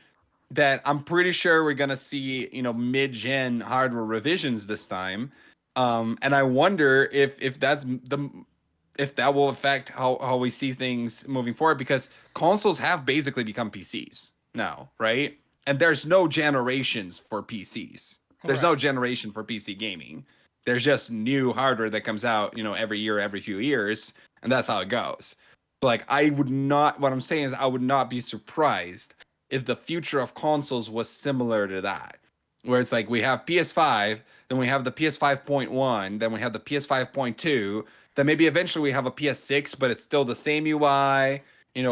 that I'm pretty sure we're gonna see, mid-gen hardware revisions this time. And I wonder if that will affect how we see things moving forward, because consoles have basically become PCs now, right? And there's no generations for PCs. There's no Right. generation for PC gaming. There's just new hardware that comes out, every year, every few years, and that's how it goes. Like I would not what I'm saying is I would not be surprised if the future of consoles was similar to that. Where it's like we have PS5, then we have the PS5.1, then we have the PS5.2, then maybe eventually we have a PS6, but it's still the same UI,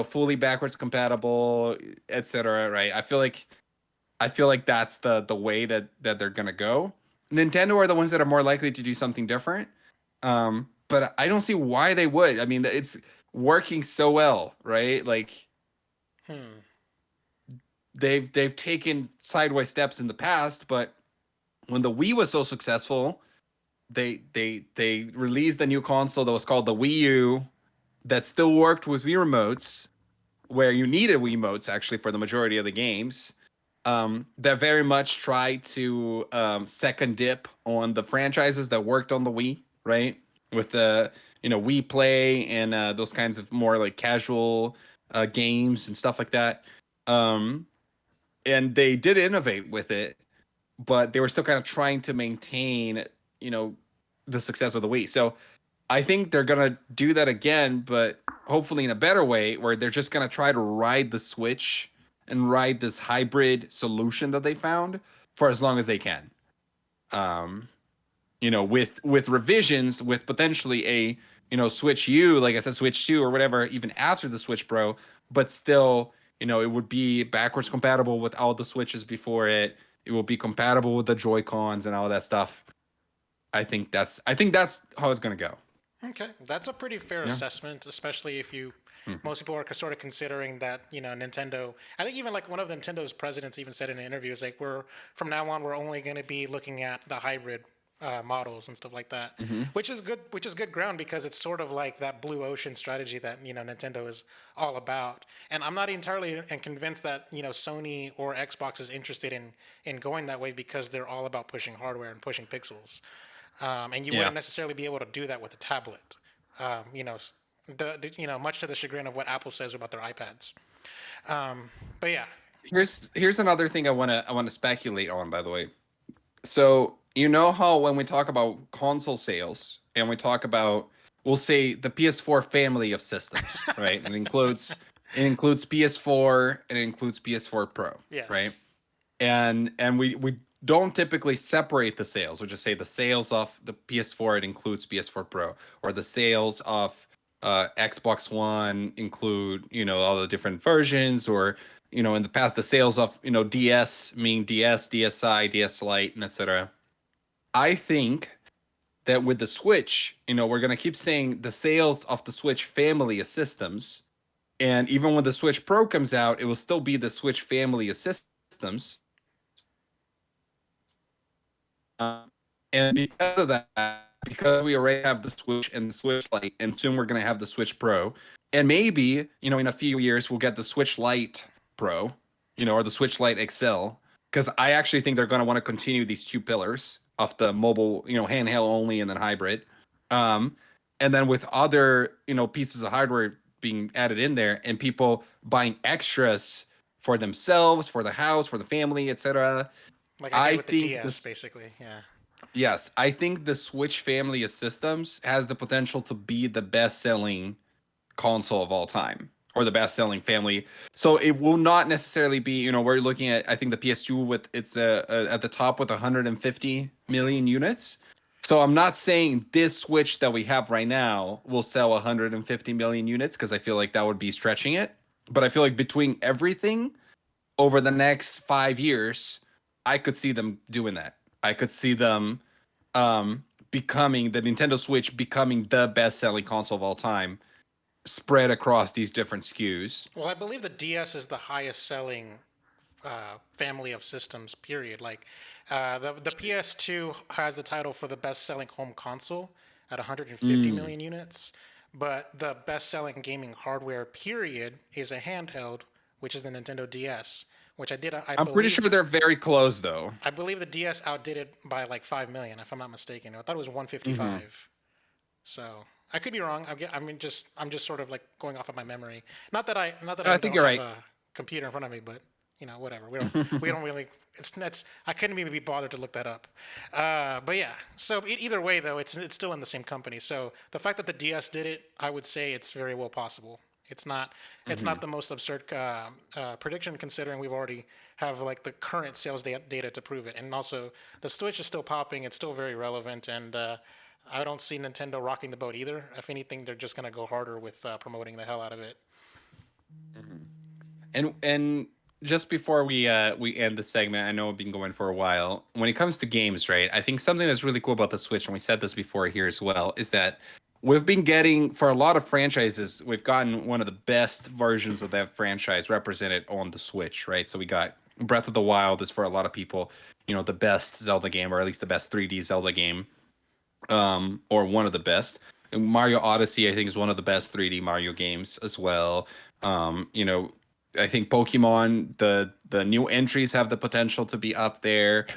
fully backwards compatible, etc. Right? I feel like that's the way that they're gonna go. Nintendo are the ones that are more likely to do something different. But I don't see why they would. I mean, it's working so well, right? Like Hmm. they've taken sideways steps in the past, but when the Wii was so successful, they released a new console that was called the Wii U that still worked with Wii remotes, where you needed Wii remotes actually for the majority of the games. That very much tried to second dip on the franchises that worked on the Wii, right? With the Wii Play and those kinds of more like casual games and stuff like that. Um, and they did innovate with it, but they were still kind of trying to maintain, you know, the success of the Wii. So I think they're gonna do that again, but hopefully in a better way, where they're just gonna try to ride the Switch and ride this hybrid solution that they found for as long as they can. Um, with revisions, with potentially a Switch U, like I said, Switch 2 or whatever, even after the Switch Pro, but still, it would be backwards compatible with all the Switches before it. It will be compatible with the Joy Cons and all that stuff. I think that's how it's gonna go. Okay, that's a pretty fair Yeah. assessment, especially if you. Hmm. Most people are sort of considering that Nintendo. I think even like one of Nintendo's presidents even said in an interview, is like we're from now on we're only going to be looking at the hybrid models and stuff like that, Hmm. which is good. Which is good ground because it's sort of like that blue ocean strategy that Nintendo is all about. And I'm not entirely convinced that Sony or Xbox is interested in going that way because they're all about pushing hardware and pushing pixels. And you Yeah. wouldn't necessarily be able to do that with a tablet. Much to the chagrin of what Apple says about their iPads. But yeah, Here's another thing I wanna speculate on, by the way. So you know how when we talk about console sales and we talk about, we'll say, the PS4 family of systems, right? It includes It includes PS4 and it includes PS4 Pro, right? Yes. And we don't typically separate the sales. We just say the sales of the PS4 it includes PS4 Pro, or the sales of Xbox One include all the different versions, or in the past the sales of DS mean DS, DSi, DS Lite, and etc. I think that with the Switch, we're gonna keep saying the sales of the Switch family of systems, and even when the Switch Pro comes out, it will still be the Switch family of systems. And because of that, because we already have the Switch and the Switch Lite, and soon we're going to have the Switch Pro, and maybe in a few years we'll get the Switch Lite Pro, or the Switch Lite XL, because I actually think they're going to want to continue these two pillars of the mobile, handheld only, and then hybrid. Um, and then with other, pieces of hardware being added in there, and people buying extras for themselves, for the house, for the family, etc. Like I did I with the think DS, this basically. Yeah. Yes, I think the Switch family of systems has the potential to be the best-selling console of all time, or the best-selling family. So it will not necessarily be, we're looking at, I think the PS2 with it's at the top with 150 million units. So I'm not saying this Switch that we have right now will sell 150 million units, because I feel like that would be stretching it. But I feel like between everything over the next 5 years, I could see them doing that. I could see them becoming the Nintendo Switch becoming the best-selling console of all time, spread across these different SKUs. Well, I believe the DS is the highest selling family of systems. Period. Like the PS2 has the title for the best selling home console at 150 Mm. million units, but the best selling gaming hardware period is a handheld, which is the Nintendo DS, which I I'm pretty believe sure they're very close, though. the DS outdid it by like 5 million, if I'm not mistaken. I thought it was Hmm. 155. So I could be wrong. I'm just sort of like going off of my memory. Not that I I think don't you're have right. a computer in front of me, but whatever. We don't really. It's I couldn't even be bothered to look that up. But yeah. So either way, though, it's still in the same company. So the fact that the DS did it, I would say it's very well possible. It's not. It's Hmm. not the most absurd prediction, considering we've already have like the current sales data to prove it, and also the Switch is still popping. It's still very relevant, and I don't see Nintendo rocking the boat either. If anything, they're just gonna go harder with promoting the hell out of it. And just before we end the segment, I know we've been going for a while. When it comes to games, right? I think something that's really cool about the Switch, and we said this before here as well, is that we've been getting, for a lot of franchises, we've gotten one of the best versions of that franchise represented on the Switch, right? So we got Breath of the Wild is for a lot of people, the best Zelda game, or at least the best 3D Zelda game, or one of the best. And Mario Odyssey, I think, is one of the best 3D Mario games as well. I think Pokemon, the new entries have the potential to be up there.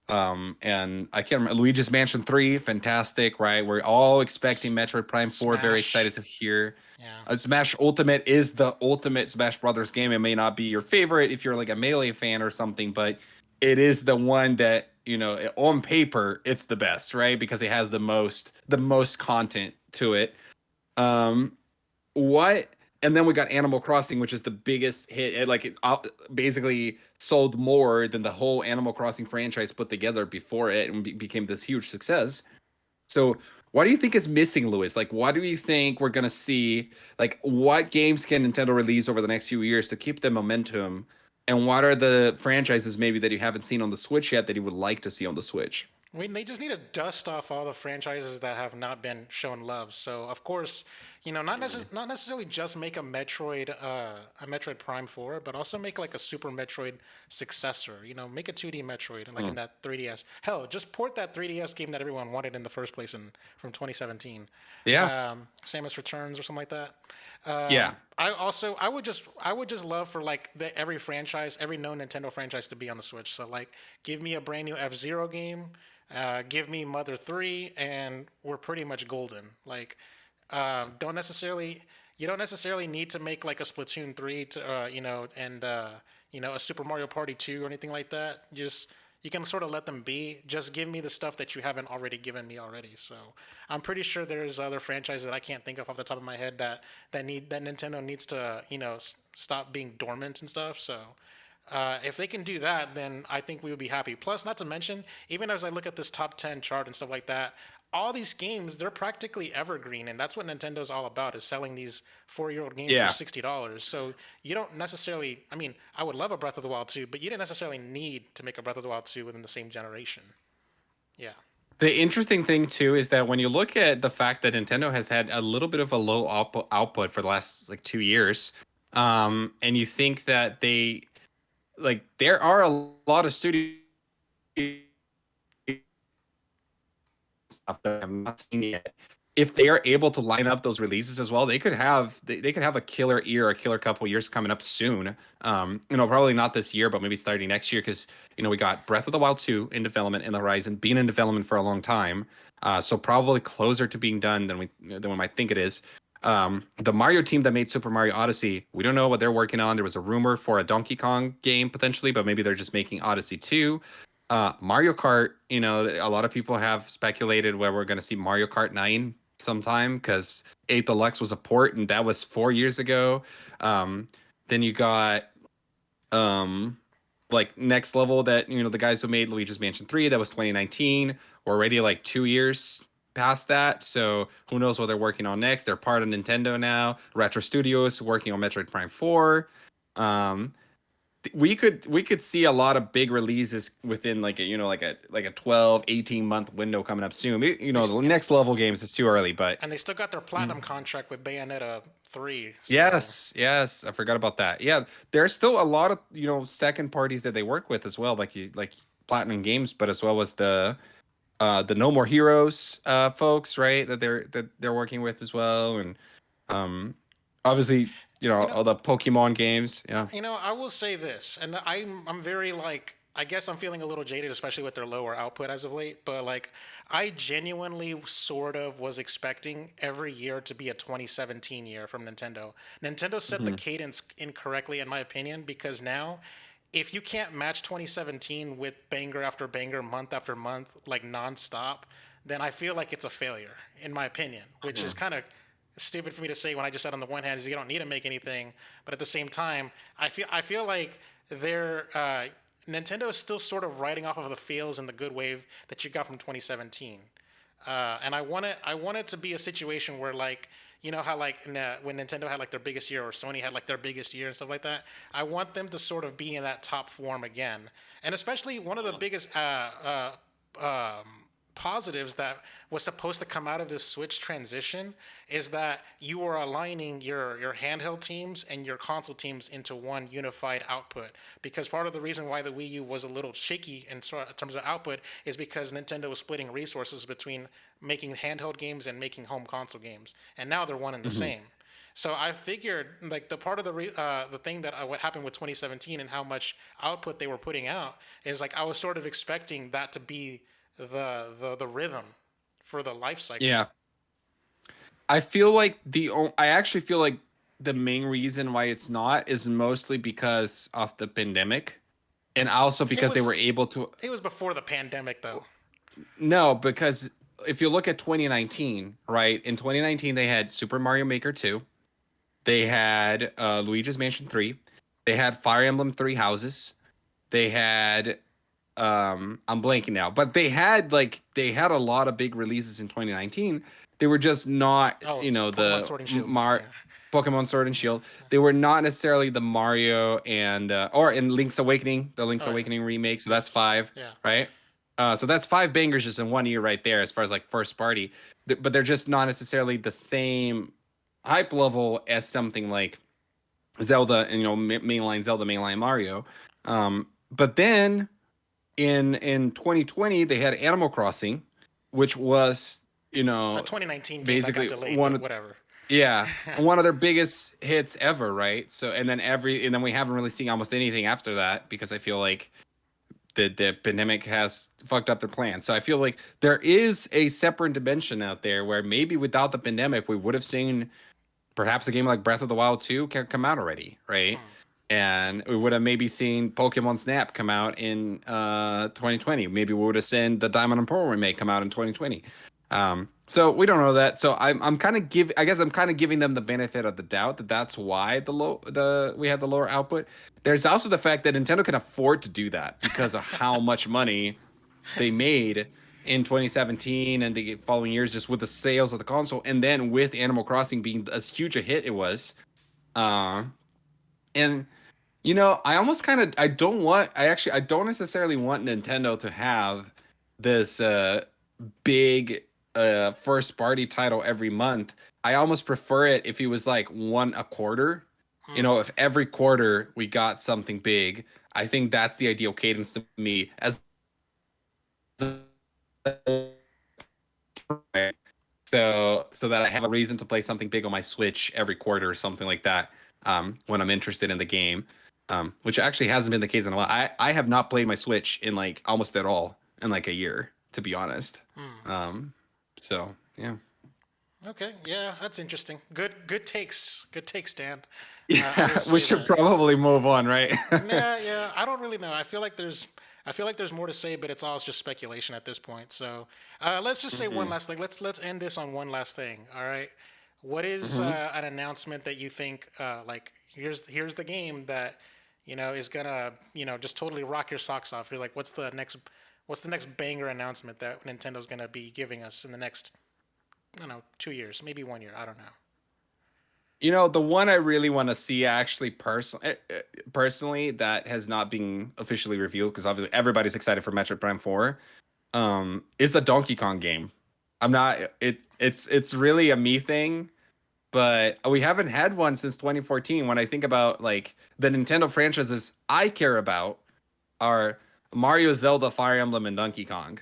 And I can't remember, Luigi's Mansion 3, fantastic, right? We're all expecting Metroid Prime 4, very Smash, excited to hear. yeah. Smash Ultimate is the ultimate Smash Brothers game. It may not be your favorite if you're like a Melee fan or something, but it is the one that, on paper, it's the best, right? Because it has the most content to it. Um, what and then we got Animal Crossing, which is the biggest hit. It basically sold more than the whole Animal Crossing franchise put together before it, and became this huge success. So what do you think is missing, Lewis? Like, what do you think we're gonna see? Like, what games can Nintendo release over the next few years to keep the momentum? And what are the franchises maybe that you haven't seen on the Switch yet that you would like to see on the Switch? I mean, they just need to dust off all the franchises that have not been shown love. So, of course, not necessarily just make a Metroid Prime 4, but also make like a Super Metroid successor. Make a 2D Metroid, like in Mm. that 3DS. Hell, just port that 3DS game that everyone wanted in the first place from 2017, Yeah, Samus Returns or something like that. yeah. I would just love for like every known Nintendo franchise to be on the Switch. So like, give me a brand new F-Zero game, give me Mother 3, and we're pretty much golden. Like, don't necessarily you don't necessarily need to make like a Splatoon 3 to and a Super Mario Party 2 or anything like that. Just You can sort of let them be. Just give me the stuff that you haven't already given me already. So I'm pretty sure there's other franchises that I can't think of off the top of my head that Nintendo needs to stop being dormant and stuff. So if they can do that, then I think we would be happy. Plus, not to mention, even as I look at this top 10 chart and stuff like that, all these games, they're practically evergreen. And that's what Nintendo's all about, is selling these 4-year-old games for Yeah. $60. So you don't necessarily, I mean, I would love a Breath of the Wild 2, but you didn't necessarily need to make a Breath of the Wild 2 within the same generation. Yeah. The interesting thing too is that when you look at the fact that Nintendo has had a little bit of a low output for the last like 2 years, and you think that there are a lot of studios stuff that I have not seen yet. If they are able to line up those releases as well, they could have a killer year, a killer couple years coming up soon. Probably not this year, but maybe starting next year, because we got Breath of the Wild 2 in development in the horizon, been in development for a long time. So probably closer to being done than we might think it is. The Mario team that made Super Mario Odyssey, we don't know what they're working on. There was a rumor for a Donkey Kong game potentially, but maybe they're just making Odyssey 2. Mario Kart, a lot of people have speculated where we're going to see Mario Kart 9 sometime, because 8 Deluxe was a port and that was 4 years ago. Then you got like Next Level, that the guys who made Luigi's Mansion 3, that was 2019. We're already like 2 years past that, so who knows what they're working on next. They're part of Nintendo now. Retro Studios working on Metroid Prime 4. We could see a lot of big releases within like a 12-18 month window coming up soon. The Next Level games is too early, but And they still got their platinum contract with Bayonetta 3. So. yes, I forgot about that. Yeah, there's still a lot of second parties that they work with as well, like Platinum Games, but as well as the No More Heroes folks, right? That they're working with as well, and obviously You know, all the Pokemon games. Yeah. I will say this, and I'm very like, I guess I'm feeling a little jaded, especially with their lower output as of late. But like, I genuinely sort of was expecting every year to be a 2017 year from Nintendo. Nintendo set the Mhm. cadence incorrectly, in my opinion, because now, if you can't match 2017 with banger after banger, month after month, like nonstop, then I feel like it's a failure, in my opinion, which is kind of stupid for me to say when I just said on the one hand is you don't need to make anything, but at the same time, I feel like they're Nintendo is still sort of riding off of the fails and the good wave that you got from 2017. And I want it to be a situation where, like, how like when Nintendo had like their biggest year, or Sony had like their biggest year and stuff like that. I want them to sort of be in that top form again, and especially one of the biggest positives that was supposed to come out of this Switch transition is that you are aligning your handheld teams and your console teams into one unified output. Because part of the reason why the Wii U was a little shaky in terms of output is because Nintendo was splitting resources between making handheld games and making home console games, and now they're one and the Mhm. same. So I figured, like, the part of the thing that what happened with 2017 and how much output they were putting out is, like, I was sort of expecting that to be the rhythm for the life cycle. Yeah. I actually feel like the main reason why it's not is mostly because of the pandemic, and also It because they was were able to. it was before the pandemic though. No, because if you look at 2019, right? In 2019 they had Super Mario Maker 2, they had Luigi's Mansion 3, they had Fire Emblem 3 Houses, they had I'm blanking now, but they had a lot of big releases in 2019. They were just not, Oh, Pokemon the Sword and Shield. Yeah. Pokemon Sword and Shield. They were not necessarily the Mario and or in Link's Awakening, the Link's Oh yeah. Awakening remake. So that's Yes. 5, Yeah. right? So that's 5 bangers just in one year right there, as far as like first party. But they're just not necessarily the same hype level as something like Zelda and mainline Zelda, mainline Mario. But then in 2020 they had Animal Crossing, which was A 2019 game that got basically delayed, but whatever. one of their biggest hits ever, right? So and then we haven't really seen almost anything after that, because I feel like the pandemic has fucked up their plans. So I feel like there is a separate dimension out there where maybe without the pandemic we would have seen perhaps a game like Breath of the Wild 2 come out already, right? and we would have maybe seen Pokemon Snap come out in 2020. Maybe we would have seen the Diamond and Pearl remake come out in 2020. So we don't know that. So I'm kind of I guess I'm kind of giving them the benefit of the doubt that that's why we had the lower output. There's also the fact that Nintendo can afford to do that because of how much money they made in 2017 and the following years, just with the sales of the console, and then with Animal Crossing being as huge a hit it was. Uh, and I almost kind of I don't necessarily want Nintendo to have this big first party title every month. I almost prefer it if it was like one a quarter. Hmm. If every quarter we got something big, I think that's the ideal cadence to me. As so that I have a reason to play something big on my Switch every quarter or something like that, when I'm interested in the game, which actually hasn't been the case in a while. I have not played my Switch in like almost at all in like a year, to be honest. Hmm. Um, so yeah. Okay, yeah, that's interesting. Good takes. Good takes, Dan. I will Yeah, we say should that. probably move on, right? Yeah, yeah. I don't really know. I feel like there's more to say, but it's all just speculation at this point. So let's just say one hmm last thing. Let's end this on one last thing. All right. What is hmm an announcement that you think like here's the game that is gonna just totally rock your socks off? You're like, what's the next banger announcement that Nintendo's gonna be giving us in the next, I don't know, 2 years, maybe 1 year. I don't know. The one I really want to see actually personally that has not been officially revealed because obviously everybody's excited for Metroid Prime 4, is a Donkey Kong game. I'm not it's really a me thing, but we haven't had one since 2014. When I think about like the Nintendo franchises I care about are Mario, Zelda, Fire Emblem, and Donkey Kong.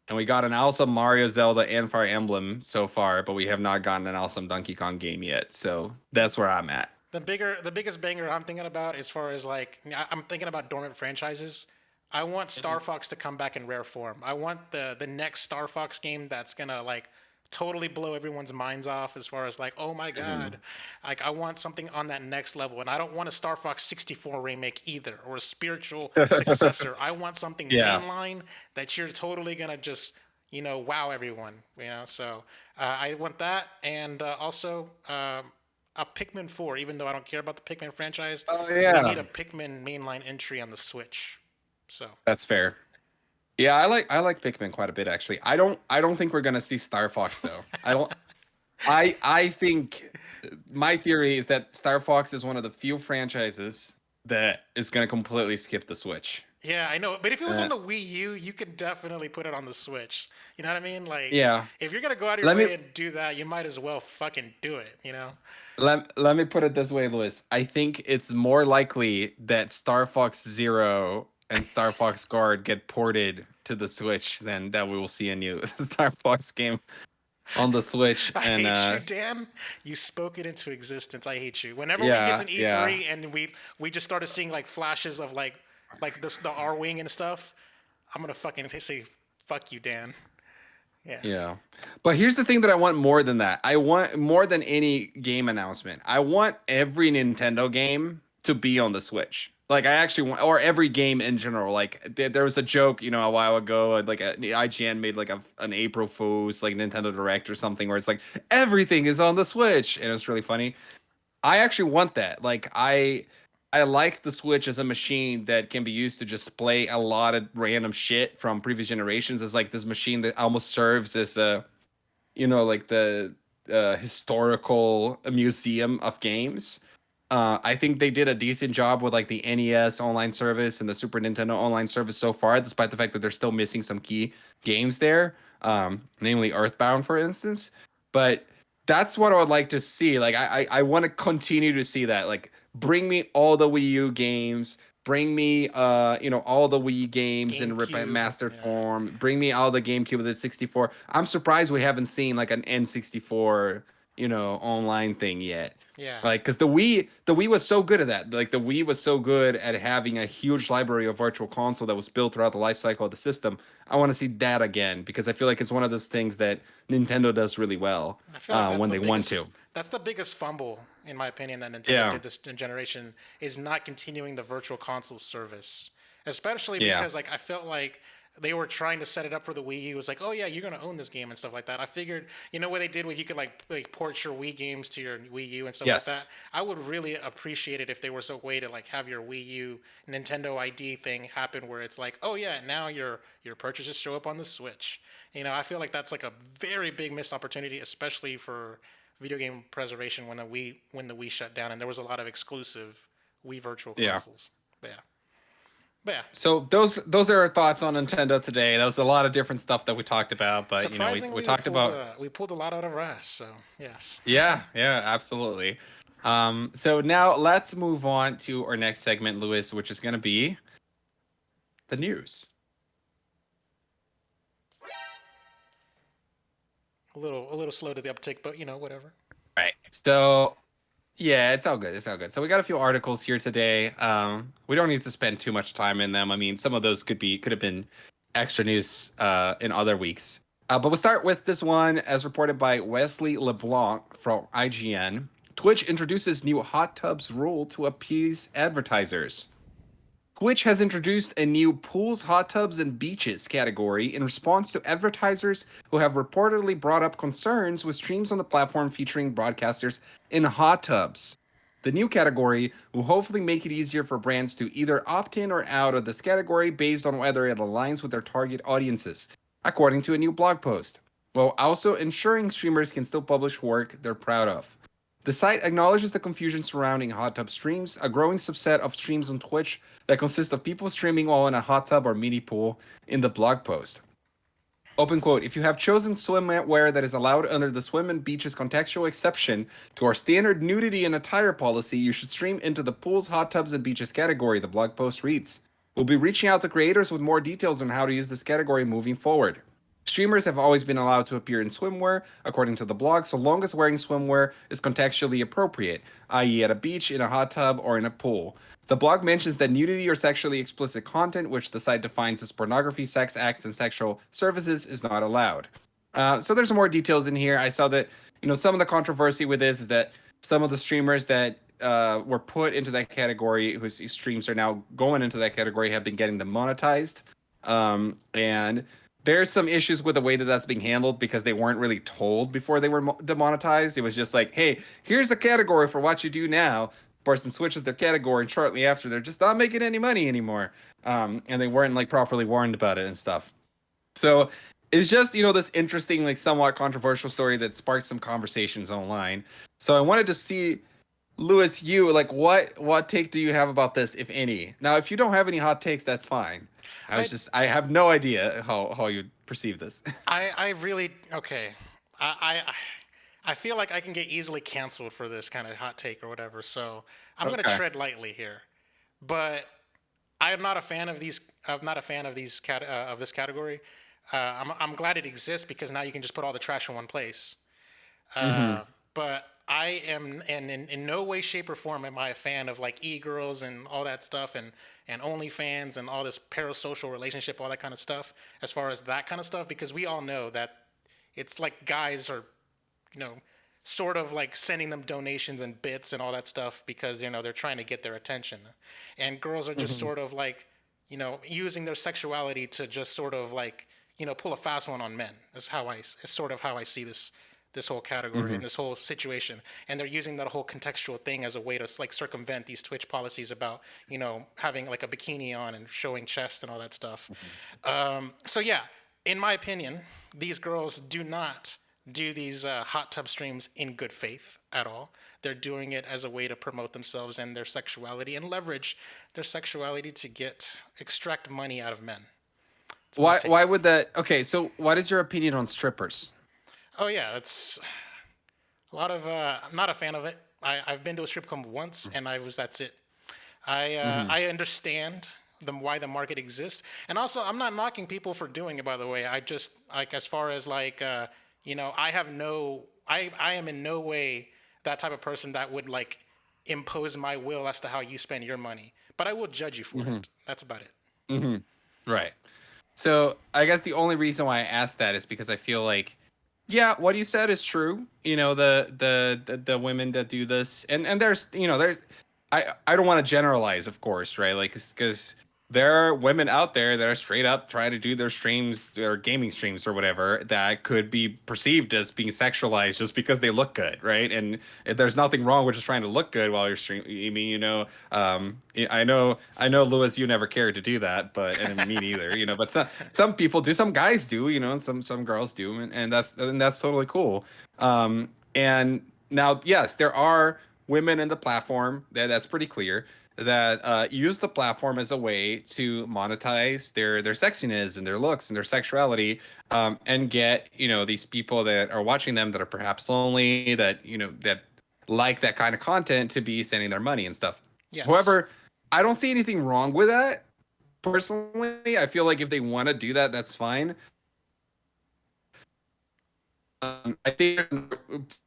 And we got an awesome Mario, Zelda, and Fire Emblem so far, but we have not gotten an awesome Donkey Kong game yet. So that's where I'm at. The biggest banger I'm thinking about, as far as like, I'm thinking about dormant franchises. I want Star Fox to come back in rare form. I want the next Star Fox game that's gonna like totally blow everyone's minds off, as far as like, oh my Mhm. god, like I want something on that next level, and I don't want a Star Fox 64 remake either, or a spiritual successor. I want something Yeah. mainline that you're totally gonna just wow everyone. So I want that, and also a Pikmin 4. Even though I don't care about the Pikmin franchise, Oh we need yeah. a Pikmin mainline entry on the Switch. So That's fair. Yeah, I like Pikmin quite a bit actually. I don't think we're gonna see Star Fox though. I think my theory is that Star Fox is one of the few franchises that is gonna completely skip the Switch. yeah, I know. But if it was on Uh, the Wii U, you could definitely put it on the Switch. You know what I mean? Like, yeah. if you're gonna go out of your Let me way and do that, you might as well fucking do it. let me put it this way, Louis. I think it's more likely that Star Fox Zero and Star Fox Guard get ported to the Switch than that we will see a new Star Fox game on the Switch. I And hate you, Dan. You spoke it into existence. I hate you. Whenever we get to yeah, an yeah. E3 and we just started seeing like flashes of like this, the R wing and stuff, I'm gonna fucking say fuck you, Dan. Yeah. Yeah. But here's the thing that I want more than that. I want more than any game announcement. I want every Nintendo game to be on the Switch. Like I actually want, or every game in general. Like there was a joke, a while ago, the IGN made like an April Fool's like Nintendo Direct or something where it's like everything is on the Switch, and it's really funny. I actually want that. Like I like the Switch as a machine that can be used to just play a lot of random shit from previous generations. As like this machine that almost serves as like the historical museum of games. I think they did a decent job with like the NES online service and the Super Nintendo online service so far, despite the fact that they're still missing some key games there, namely Earthbound, for instance. But that's what I would like to see. Like I want to continue to see that. Like bring me all the Wii U games. Bring me all the Wii games in GameCube. remastered Yeah. form. Bring me all the GameCube with the 64. I'm surprised we haven't seen like an N64 online thing yet. Yeah. Like, because the Wii was so good at that. Like, the Wii was so good at having a huge library of virtual console that was built throughout the life cycle of the system. I want to see that again because I feel like it's one of those things that Nintendo does really well I feel like that's when the they want biggest to. That's the biggest fumble, in my opinion, that Nintendo Yeah. did this generation, is not continuing the virtual console service. Especially Yeah. because like I felt like they were trying to set it up for the Wii U. It was like, oh yeah, you're gonna own this game and stuff like that. I figured, you know what they did where you could like port your Wii games to your Wii U and stuff like that. Yes. I would really appreciate it if there was a way to like have your Wii U Nintendo ID thing happen where it's like, oh yeah, now your purchases show up on the Switch. You know, I feel like that's like a very big missed opportunity, especially for video game preservation when the Wii shut down and there was a lot of exclusive Wii virtual Yeah. consoles. But yeah. But yeah. So those are our thoughts on Nintendo today. That was a lot of different stuff that we talked about, but we Surprisingly, talked about. we pulled a lot out of our ass. So yes. Yeah, yeah, absolutely. So now let's move on to our next segment, Lewis, which is going to be the news. A little slow to the uptick, but you know whatever. Right. So yeah, it's all good. It's all good. So we got a few articles here today. We don't need to spend too much time in them. I mean, some of those could have been extra news in other weeks. But we'll start with this one, as reported by Wesley LeBlanc from IGN. Twitch introduces new hot tubs rule to appease advertisers. Twitch has introduced a new pools, hot tubs, and beaches category in response to advertisers who have reportedly brought up concerns with streams on the platform featuring broadcasters in hot tubs. The new category will hopefully make it easier for brands to either opt in or out of this category based on whether it aligns with their target audiences, according to a new blog post, while also ensuring streamers can still publish work they're proud of. The site acknowledges the confusion surrounding hot tub streams, a growing subset of streams on Twitch that consist of people streaming while in a hot tub or mini pool in the blog post. Open quote, if you have chosen swimwear that is allowed under the swim and beaches contextual exception to our standard nudity and attire policy, you should stream into the pools, hot tubs, and beaches category, the blog post reads. We'll be reaching out to creators with more details on how to use this category moving forward. Streamers have always been allowed to appear in swimwear, according to the blog, so long as wearing swimwear is contextually appropriate, i.e., at a beach, in a hot tub, or in a pool. The blog mentions that nudity or sexually explicit content, which the site defines as pornography, sex acts, and sexual services, is not allowed. So there's some more details in here. I saw that, some of the controversy with this is that some of the streamers that were put into that category, whose streams are now going into that category, have been getting demonetized. And there's some issues with the way that that's being handled because they weren't really told before they were demonetized. It was just like, hey, here's a category for what you do now. Person switches their category, and shortly after, they're just not making any money anymore. And they weren't like properly warned about it and stuff. So it's just, this interesting, like somewhat controversial story that sparked some conversations online. So I wanted to see, Lewis, you like what take do you have about this, if any? Now, if you don't have any hot takes, that's fine. I have no idea how you perceive this. I really okay. I feel like I can get easily canceled for this kind of hot take or whatever. So I'm gonna tread lightly here, but I am not a fan of these. I'm not a fan of these of this category. I'm glad it exists because now you can just put all the trash in one place. But I am, and in no way, shape, or form am I a fan of like e-girls and all that stuff and OnlyFans and all this parasocial relationship, all that kind of stuff, as far as that kind of stuff, because we all know that it's like guys are, sort of like sending them donations and bits and all that stuff because, they're trying to get their attention. And girls are just sort of like, using their sexuality to just sort of like, pull a fast one on men. Is sort of how I see this whole category and this whole situation, and they're using that whole contextual thing as a way to like circumvent these Twitch policies about having like a bikini on and showing chest and all that stuff. So yeah, in my opinion, these girls do not do these hot tub streams in good faith at all. They're doing it as a way to promote themselves and their sexuality and leverage their sexuality to extract money out of men. Why would that? Okay, so what is your opinion on strippers? Oh yeah, that's a lot of. I'm not a fan of it. I've been to a strip club once, and that's it. I understand why the market exists, and also I'm not knocking people for doing it. By the way, I just like as far as like I am in no way that type of person that would like impose my will as to how you spend your money. But I will judge you for it. That's about it. Right. So I guess the only reason why I asked that is because I feel like Yeah, what you said is true. You know, the women that do this, and there's, you know, there's, I don't want to generalize, of course, right? Like, because there are women out there that are straight up trying to do their streams or gaming streams or whatever that could be perceived as being sexualized just because they look good, right? And there's nothing wrong with just trying to look good while you're streaming. I mean, you know, I know, Lewis, you never cared to do that, but and me neither, you know. But some people do, some guys do, you know, and some girls do, and that's totally cool. And now, yes, there are women in the platform that's pretty clear that use the platform as a way to monetize their sexiness and their looks and their sexuality, and get, you know, these people that are watching them that are perhaps lonely, that, you know, that like that kind of content to be sending their money and stuff. Yes. However, I don't see anything wrong with that. Personally, I feel like if they want to do that, that's fine. I think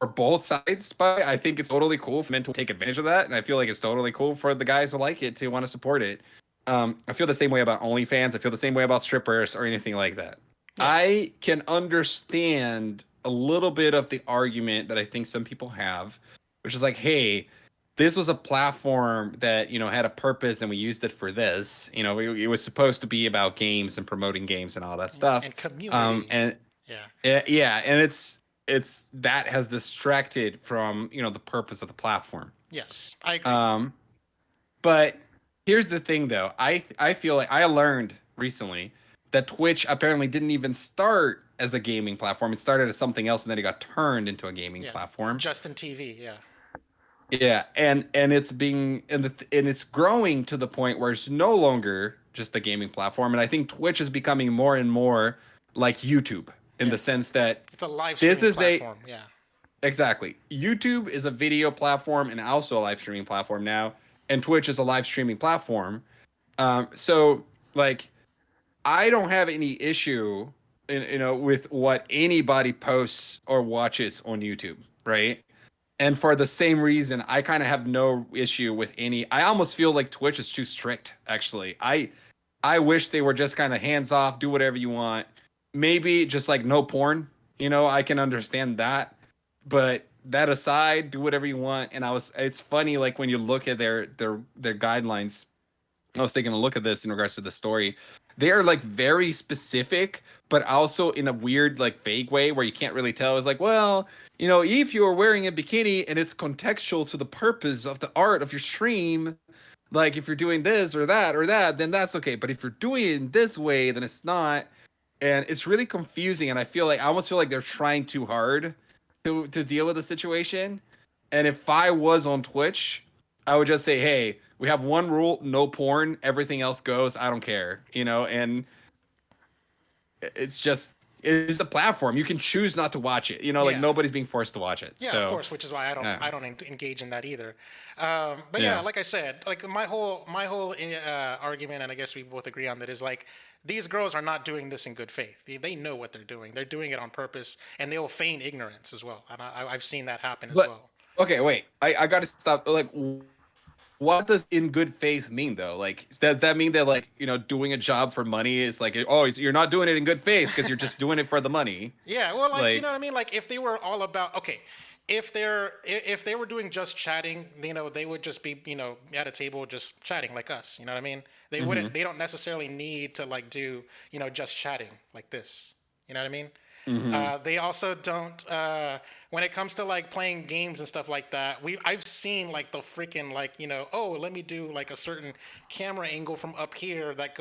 for both sides, but I think it's totally cool for men to take advantage of that, and I feel like it's totally cool for the guys who like it to want to support it. I feel the same way about OnlyFans. I feel the same way about strippers or anything like that. Yeah. I can understand a little bit of the argument that I think some people have, which is like, hey, this was a platform that, you know, had a purpose and we used it for this. You know, it was supposed to be about games and promoting games and all that stuff. And community. And Yeah. yeah, and it's that has distracted from, you know, the purpose of the platform. Yes, I agree. Um, but here's the thing, though. I feel like I learned recently that Twitch apparently didn't even start as a gaming platform. It started as something else, and then it got turned into a gaming Yeah. platform. Justin TV. Yeah. Yeah, and it's being and it's growing to the point where it's no longer just a gaming platform. And I think Twitch is becoming more and more like YouTube in Yeah. the sense that It's a live this streaming is a platform. Yeah. exactly. YouTube is a video platform and also a live streaming platform now, and Twitch is a live streaming platform. So like, I don't have any issue, you know, with what anybody posts or watches on YouTube, right? And for the same reason, I kind of have no issue with any. I almost feel like Twitch is too strict, actually. I wish they were just kind of hands off, do whatever you want. Maybe just like no porn, you know, I can understand that. But that aside, do whatever you want. And it's funny, like when you look at their guidelines, I was taking a look at this in regards to the story. They are like very specific, but also in a weird, like vague way where you can't really tell. It's like, well, you know, if you are wearing a bikini and it's contextual to the purpose of the art of your stream, like if you're doing this or that, then that's okay. But if you're doing it in this way, then it's not. And it's really confusing. And I almost feel like they're trying too hard to deal with the situation. And if I was on Twitch, I would just say, hey, we have one rule, no porn, everything else goes, I don't care, you know. And it's the platform, you can choose not to watch it, you know, like Yeah. nobody's being forced to watch it. Yeah, of So course, which is why yeah, I don't engage in that either. But yeah, yeah, like I said, like my whole argument, and I guess we both agree on that, is like these girls are not doing this in good faith. They know what they're doing. They're doing it on purpose, and they will feign ignorance as well. And I've seen that happen as but well. okay, wait, I gotta stop. Like, what does in good faith mean, though? Like, does that mean that, like, you know, doing a job for money is like, oh, you're not doing it in good faith because you're just doing it for the money? Yeah, well, like you know Like, what I mean. Like if they were all about okay, if they were doing just chatting, you know, they would just be at a table just chatting like us. You know what I mean? They mm-hmm, wouldn't. They don't necessarily need to like do just chatting like this. You know what I mean? mm-hmm. They also don't. When it comes to like playing games and stuff like that, I've seen like the freaking like oh, let me do like a certain camera angle from up here that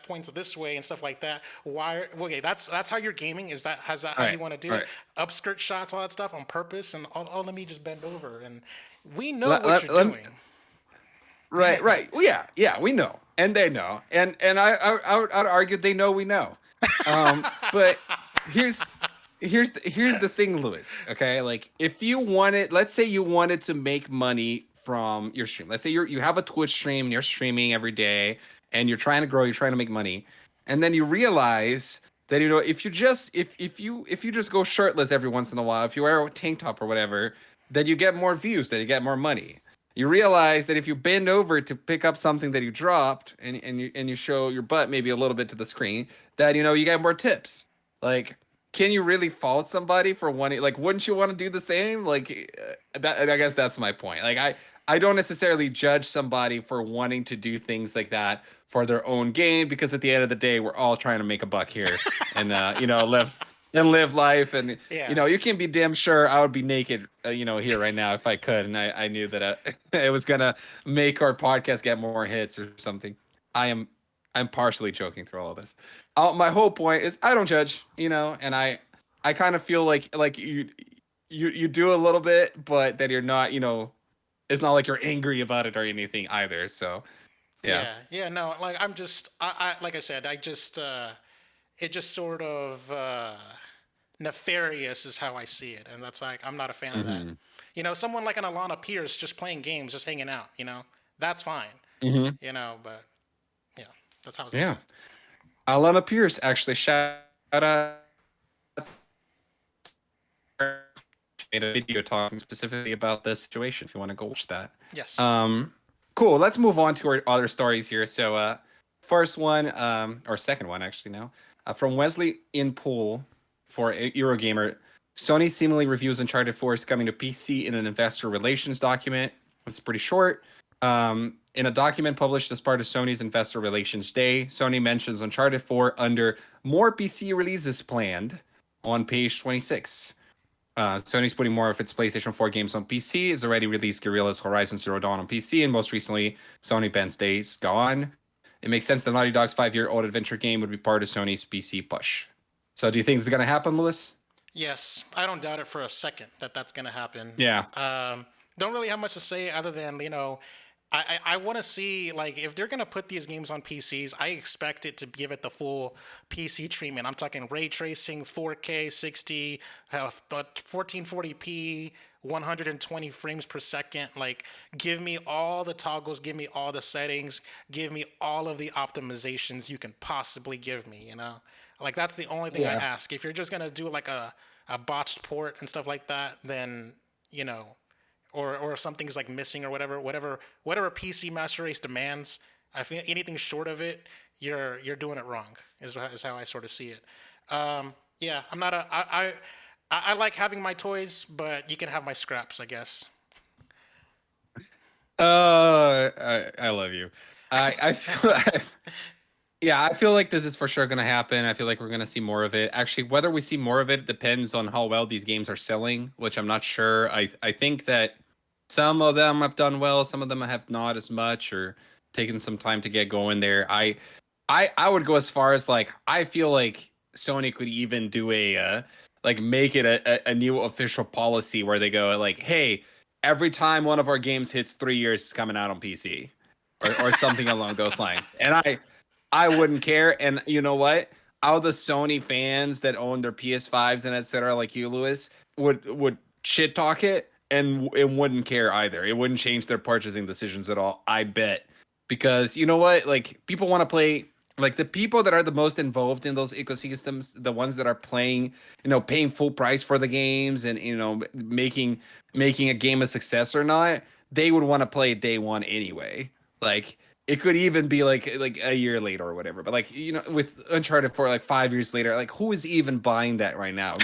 points this way and stuff like that. Why? Okay, that's how you're gaming. Is that All how right, you want to do all it? right. Upskirt shots, all that stuff on purpose, and oh, let me just bend over, and we know Let, what you're let, let, doing. right, right. Well, yeah, yeah, we know, and they know, and I'd argue they know we know. But here's here's the thing, Lewis. Okay, like if you wanted, let's say you wanted to make money from your stream. Let's say you have a Twitch stream and you're streaming every day, and you're trying to grow, you're trying to make money, and then you realize that if you just if you just go shirtless every once in a while, if you wear a tank top or whatever, then you get more views, then you get more money. You realize that if you bend over to pick up something that you dropped and you show your butt maybe a little bit to the screen, that you get more tips. Like, can you really fault somebody for wanting, like, wouldn't you want to do the same? Like, that, I guess that's my point. Like, I don't necessarily judge somebody for wanting to do things like that for their own gain, because at the end of the day, we're all trying to make a buck here and, live life. And, Yeah. you can be damn sure I would be naked, here right now if I could. And I knew that it was going to make our podcast get more hits or something. I am, I'm partially joking through all of this. My whole point is I don't judge, and I kind of feel like you do a little bit, but that you're not, it's not like you're angry about it or anything either. So yeah. Yeah, yeah, no, like I'm just, like I said, I just, it just sort of nefarious is how I see it, and that's like I'm not a fan of that. Hmm. Someone like an Alana Pierce just playing games, just hanging out, that's fine, Hmm. but yeah, that's how I was gonna Yeah. say. Alana Pierce actually shout out, made a video talking specifically about this situation. If you want to go watch that. Yes. Um, cool. Let's move on to our other stories here. So, first one, or second one actually now, from Wesley in Pool for Eurogamer. Sony seemingly reviews Uncharted 4 is coming to PC in an investor relations document. It's pretty short. In a document published as part of Sony's Investor Relations Day, Sony mentions Uncharted 4 under more PC releases planned on page 26. Sony's putting more of its PlayStation 4 games on PC. It's already released Guerrilla's Horizon Zero Dawn on PC, and most recently, Sony Ben's Days Gone. It makes sense that Naughty Dog's 5-year-old adventure game would be part of Sony's PC push. So do you think it's going to happen, Lewis? Yes, I don't doubt it for a second that that's gonna happen. Yeah. Don't really have much to say other than I want to see, like, if they're gonna put these games on PCs, I expect it to give it the full PC treatment. I'm talking ray tracing, 4K, 60, 1440p, 120 frames per second. Like, give me all the toggles, give me all the settings, give me all of the optimizations you can possibly give me. Like, that's the only thing I Yeah. ask. If you're just gonna do like a botched port and stuff like that, then or something's like missing or whatever PC Master Race demands. I think anything short of it, you're doing it wrong. Is how I sort of see it. Yeah, I'm not a I like having my toys, but you can have my scraps, I guess. I love you. I feel yeah, I feel like this is for sure going to happen. I feel like we're going to see more of it. Actually, whether we see more of it depends on how well these games are selling, which I'm not sure. I think that some of them have done well, some of them have not as much, or taken some time to get going there. I would go as far as, like, I feel like Sony could even do like, make it a new official policy where they go like, hey, every time one of our games hits 3 years, it's coming out on PC, or something along those lines. And I wouldn't care. And you know what? All the Sony fans that own their PS5s and etc., like you, Lewis, would shit talk it, and it wouldn't care either. It wouldn't change their purchasing decisions at all, I bet. Because you know what? Like, people want to play, like, the people that are the most involved in those ecosystems, the ones that are playing, paying full price for the games, and making a game a success or not, they would want to play it day one anyway. Like, it could even be like a year later or whatever. But, like, with Uncharted 4, like, 5 years later, like, who is even buying that right now?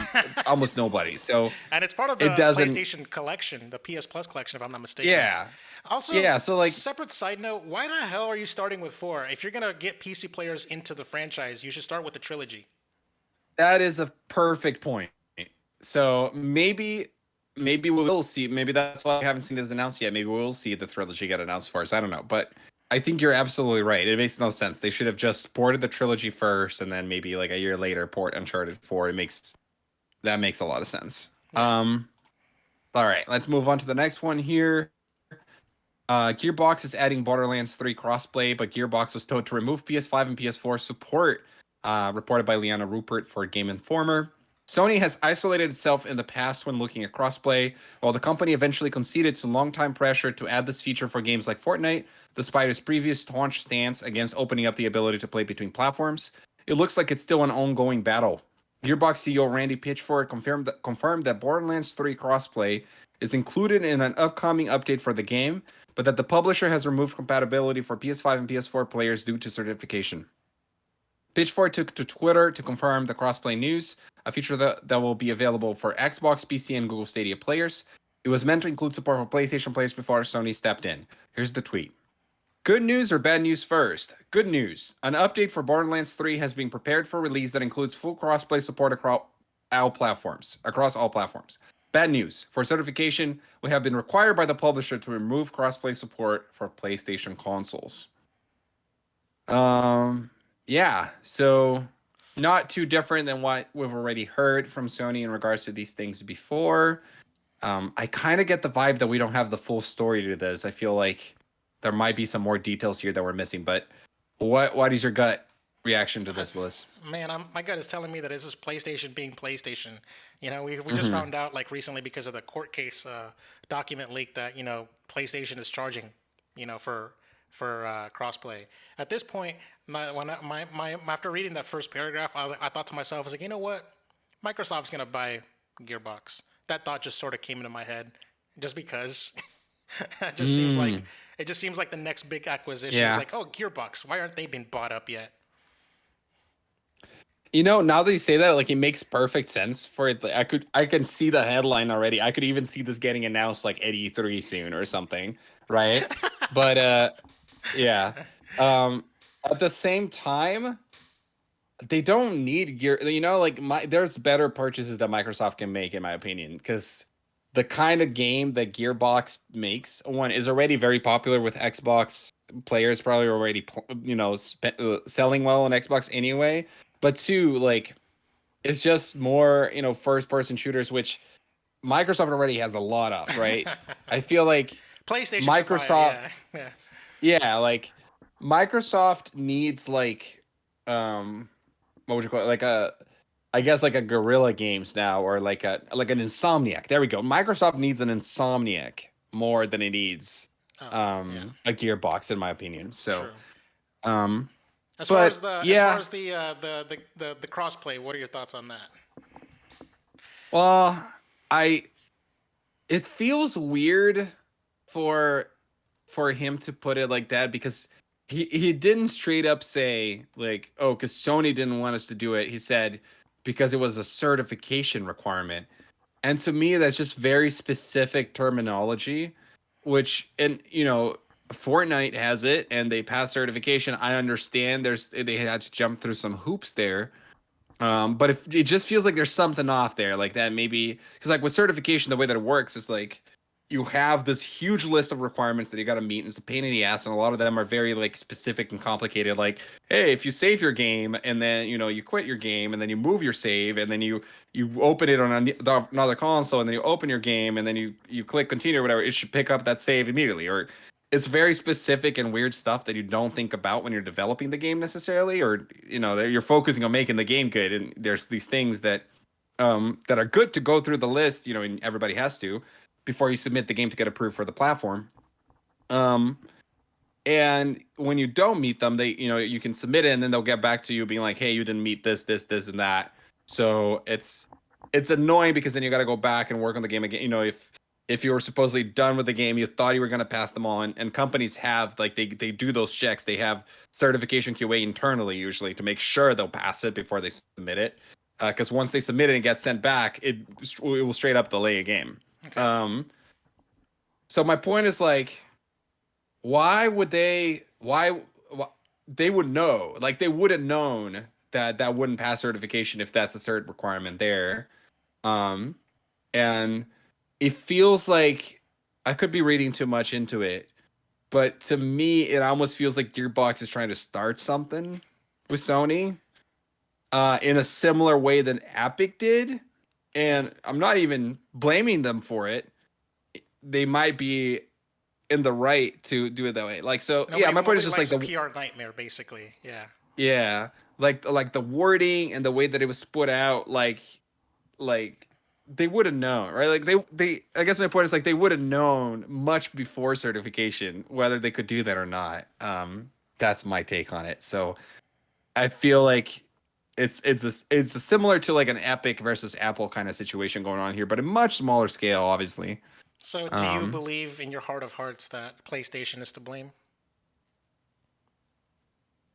Almost nobody. So And it's part of it the doesn't. PlayStation collection, the PS Plus collection, if I'm not mistaken. Yeah. Also, Yeah. So, like, separate side note, why the hell are you starting with 4? If you're gonna get PC players into the franchise, you should start with the trilogy. that is a perfect point. So maybe we will see. Maybe that's why I haven't seen this announced yet. Maybe we'll see the trilogy get announced first. I don't know, but I think you're absolutely right. It makes no sense. They should have just ported the trilogy first, and then maybe like a year later port Uncharted 4. That makes a lot of sense. Yeah. All right, let's move on to the next one here. Gearbox is adding Borderlands 3 crossplay, but Gearbox was told to remove PS5 and PS4 support, reported by Liana Rupert for Game Informer. Sony has isolated itself in the past when looking at crossplay, while the company eventually conceded to long-time pressure to add this feature for games like Fortnite, despite its previous staunch stance against opening up the ability to play between platforms. It looks like it's still an ongoing battle. Gearbox CEO Randy Pitchford confirmed that Borderlands 3 crossplay is included in an upcoming update for the game, but that the publisher has removed compatibility for PS5 and PS4 players due to certification. Pitchfork took to Twitter to confirm the crossplay news, a feature that will be available for Xbox, PC, and Google Stadia players. It was meant to include support for PlayStation players before Sony stepped in. Here's the tweet. Good news or bad news first? Good news. An update for Borderlands 3 has been prepared for release that includes full crossplay support across all platforms. Bad news. For certification, we have been required by the publisher to remove crossplay support for PlayStation consoles. Yeah, so not too different than what we've already heard from Sony in regards to these things before. I kind of get the vibe that we don't have the full story to this. I feel like there might be some more details here that we're missing, but what is your gut reaction to this, Liz? Man, my gut is telling me that this is PlayStation being PlayStation. You know, we just found out like recently because of the court case document leak that PlayStation is charging, for crossplay. At this point, after reading that first paragraph, I thought to myself, I was like, you know what, Microsoft's gonna buy Gearbox. That thought just sort of came into my head, just because. It just seems like the next big acquisition is like, oh, Gearbox. Why aren't they being bought up yet? Now that you say that, like, it makes perfect sense for it. Like, I can see the headline already. I could even see this getting announced like at E3 soon or something, right? But yeah. At the same time, they don't need gear. There's better purchases that Microsoft can make, in my opinion, because the kind of game that Gearbox makes, one, is already very popular with Xbox players, probably already selling well on Xbox anyway. But two, like, it's just more first person shooters, which Microsoft already has a lot of, right? I feel like PlayStation Microsoft, yeah. like Microsoft needs like what would you call it? I guess like a Guerrilla Games now, or like an Insomniac. There we go. Microsoft needs an Insomniac more than it needs a Gearbox, in my opinion. So, true. As but far as the yeah, as far as the crossplay, what are your thoughts on that? well, it feels weird for him to put it like that, because he didn't straight up say like, oh, because Sony didn't want us to do it. He said because it was a certification requirement. And to me, that's just very specific terminology, which, and Fortnite has it and they pass certification. I understand they had to jump through some hoops there. But if it just feels like there's something off there, like that, maybe because like with certification, the way that it works is like you have this huge list of requirements that you got to meet, and it's a pain in the ass, and a lot of them are very like specific and complicated. Like, hey, if you save your game and then you quit your game and then you move your save and then you open it on another console and then you open your game and then you click continue or whatever, it should pick up that save immediately. Or it's very specific and weird stuff that you don't think about when you're developing the game necessarily, or that you're focusing on making the game good. And there's these things that are good to go through the list, and everybody has to before you submit the game to get approved for the platform. And when you don't meet them, they you can submit it and then they'll get back to you being like, hey, you didn't meet this, and that. So it's annoying because then you got to go back and work on the game again. If you were supposedly done with the game, you thought you were going to pass them on, and companies have like they do those checks. They have certification QA internally usually to make sure they'll pass it before they submit it. Because once they submit it and get sent back, it will straight up delay a game. Okay. So my point is like, why they would know, like they would have known that wouldn't pass certification if that's a cert requirement there. And it feels like I could be reading too much into it, but to me, it almost feels like Gearbox is trying to start something with Sony in a similar way than Epic did. And I'm not even blaming them for it. They might be in the right to do it that way. Like, so my point is just like the PR nightmare, basically. Yeah. Like the wording and the way that it was put out, like they would have known, right? Like they I guess my point is like they would have known much before certification whether they could do that or not. That's my take on it. So I feel like it's similar to like an Epic versus Apple kind of situation going on here, but a much smaller scale, obviously. So do you believe in your heart of hearts that PlayStation is to blame?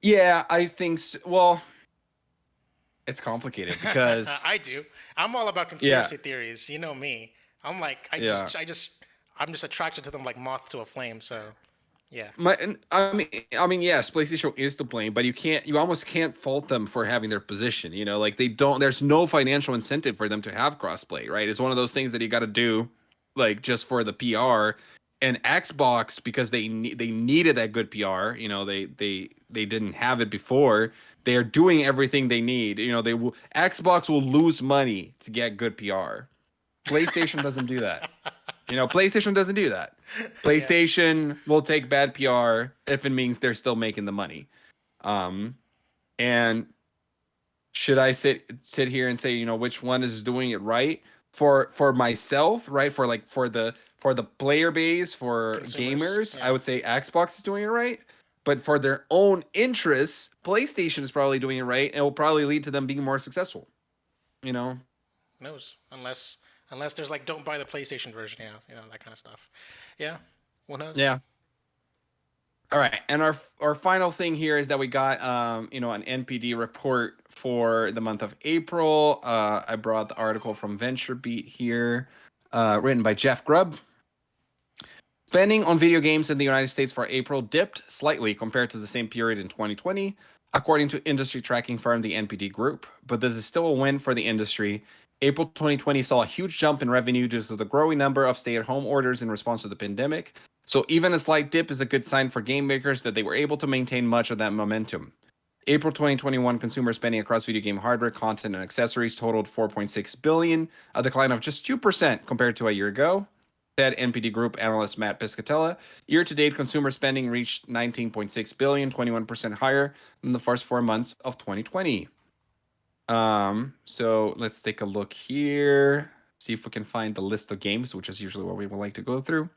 Yeah, I think so. Well, it's complicated because I do. I'm all about yeah, conspiracy theories. You know me. I'm like, yeah. I'm just attracted to them like moth to a flame. So, yeah. I mean, yes, PlayStation is to blame, but you almost can't fault them for having their position. Like they don't. There's no financial incentive for them to have crossplay, right? It's one of those things that you got to do, like just for the PR. And Xbox, because they needed that good PR. They didn't have it before. They are doing everything they need. Xbox will lose money to get good PR. PlayStation doesn't do that. PlayStation doesn't do that. Yeah. PlayStation will take bad PR if it means they're still making the money. Um, and should I sit here and say, which one is doing it right for myself, right? For the player base, for Consumers. gamers, I Yeah. would say Xbox is doing it right. But for their own interests, PlayStation is probably doing it right, and it will probably lead to them being more successful. You know? Who knows? Unless there's like, don't buy the PlayStation version. Yeah. That kind of stuff. Yeah. Who knows? Yeah. All right, and our final thing here is that we got an NPD report for the month of April. I brought the article from VentureBeat here, written by Jeff Grubb. Spending on video games in the United States for April dipped slightly compared to the same period in 2020, according to industry tracking firm the NPD Group. But this is still a win for the industry. April 2020 saw a huge jump in revenue due to the growing number of stay-at-home orders in response to the pandemic. So even a slight dip is a good sign for game makers that they were able to maintain much of that momentum. April 2021 consumer spending across video game hardware, content, and accessories totaled $4.6 billion, a decline of just 2% compared to a year ago. Said NPD Group analyst Matt Piscatella. Year-to-date consumer spending reached $19.6 billion, 21% higher than the first 4 months of 2020. So let's take a look here, see if we can find the list of games, which is usually what we would like to go through.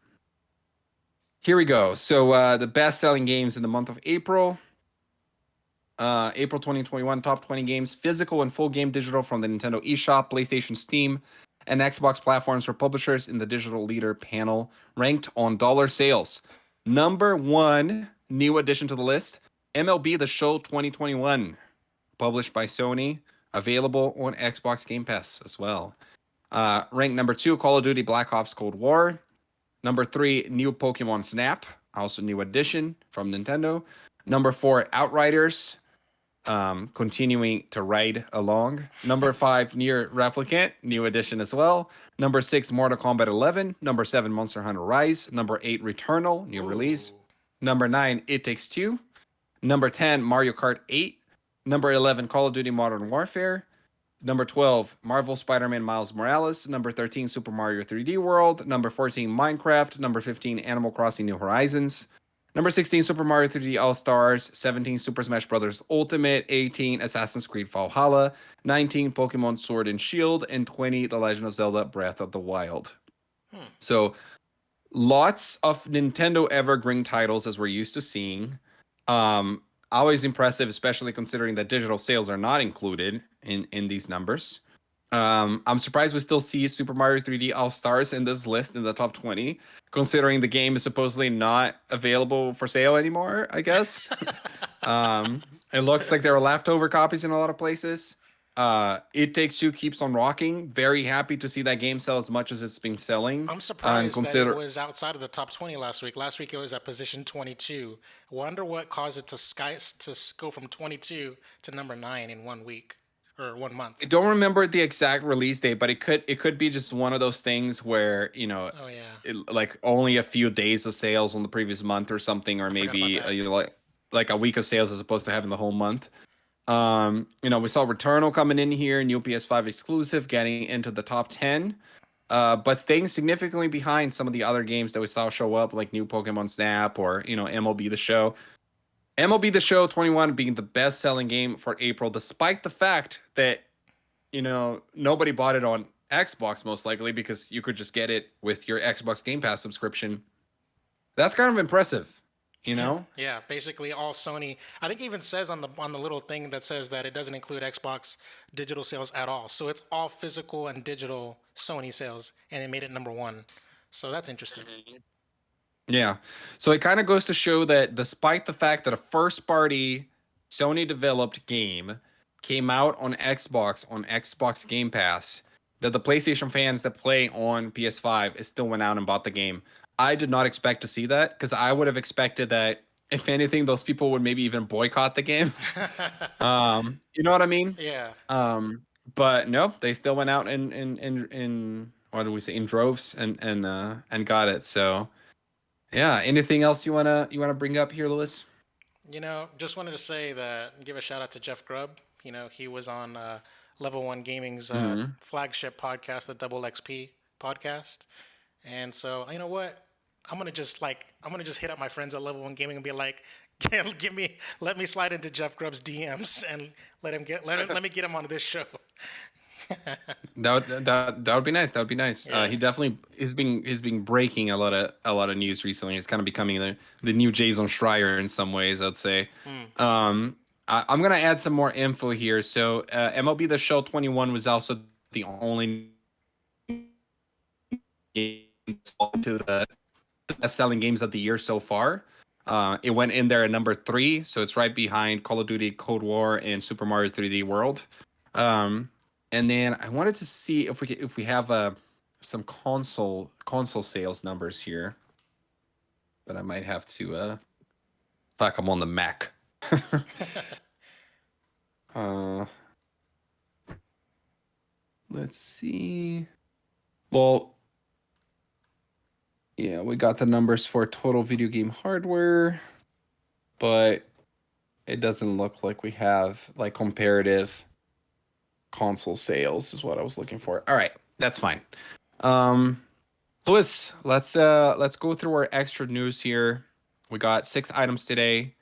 Here we go. So the best-selling games in the month of April. April 2021 top 20 games, physical and full game digital from the Nintendo eShop, PlayStation, Steam, and Xbox platforms for publishers in the digital leader panel, ranked on dollar sales. Number one, new addition to the list, MLB The Show 2021, published by Sony, available on Xbox Game Pass as well. Ranked number two, Call of Duty Black Ops Cold War. Number three, new Pokemon Snap, also new addition from Nintendo. Number four, Outriders, continuing to ride along. Number five, Nier Replicant, new edition as well. Number six, Mortal Kombat 11. Number seven, Monster Hunter Rise. Number eight, Returnal, new release. Number nine, It Takes Two. Number 10, Mario Kart 8. Number 11, Call of Duty Modern Warfare. Number 12, Marvel Spider-Man Miles Morales. Number 13, Super Mario 3D World. Number 14, Minecraft. Number 15, Animal Crossing New Horizons. Number 16, Super Mario 3D All-Stars. 17, Super Smash Bros. Ultimate. 18, Assassin's Creed Valhalla. 19, Pokemon Sword and Shield. And 20, The Legend of Zelda Breath of the Wild. So lots of Nintendo evergreen titles as we're used to seeing. Always impressive, especially considering that digital sales are not included in these numbers. I'm surprised we still see Super Mario 3D All-Stars in this list in the top 20, considering the game is supposedly not available for sale anymore, I guess. It looks like there are leftover copies in a lot of places. It Takes Two keeps on rocking. Very happy to see that game sell as much as it's been selling. I'm And surprised that it consider was outside of the top 20 last week. Last week it was at position 22. Wonder what caused it to go from 22 to number 9 in 1 week or 1 month. I don't remember the exact release date, but it could be just one of those things where Oh yeah, like only a few days of sales on the previous month or something, or I forgot about maybe that. like a week of sales as opposed to having the whole month. We saw Returnal coming in here, new PS5 exclusive, getting into the top 10, but staying significantly behind some of the other games that we saw show up, like new Pokemon Snap or MLB The Show. MLB The Show 21 being the best-selling game for April, despite the fact that nobody bought it on Xbox, most likely because you could just get it with your Xbox Game Pass subscription. That's kind of impressive, you know? Yeah, basically all Sony. I think it even says on the little thing that says that it doesn't include Xbox digital sales at all. So it's all physical and digital Sony sales, and it made it number 1. So that's interesting. Yeah. So it kind of goes to show that despite the fact that a first party Sony developed game came out on Xbox Game Pass, that the PlayStation fans that play on PS5 is still went out and bought the game. I did not expect to see that because I would have expected that if anything, those people would maybe even boycott the game. You know what I mean? Yeah. Um, but no, they still went out in what do we say in droves and got it. So yeah. Anything else you wanna bring up here, Lewis? Just wanted to say that give a shout out to Jeff Grubb. He was on Level One Gaming's Hmm. flagship podcast, the Double XP podcast. And so, you know what? I'm gonna just hit up my friends at Level One Gaming and be like, let me slide into Jeff Grubb's DMs and let me get him on this show. That would be nice. That would be nice. Yeah. He definitely is being breaking a lot of news recently. He's kind of becoming the new Jason Schreier in some ways, I'd say. Hmm. I'm gonna add some more info here. So MLB The Show 21 was also the only game to the best-selling games of the year so far. It went in there at number 3, so it's right behind Call of Duty Cold War and Super Mario 3D World. Um, and then I wanted to see if we have some console sales numbers here, but I might have to fuck. I'm on the Mac. uh, let's see. Well, yeah, we got the numbers for total video game hardware, but it doesn't look like we have like comparative console sales is what I was looking for. All right, that's fine. Um Louis, let's go through our extra news here. We got 6 items today.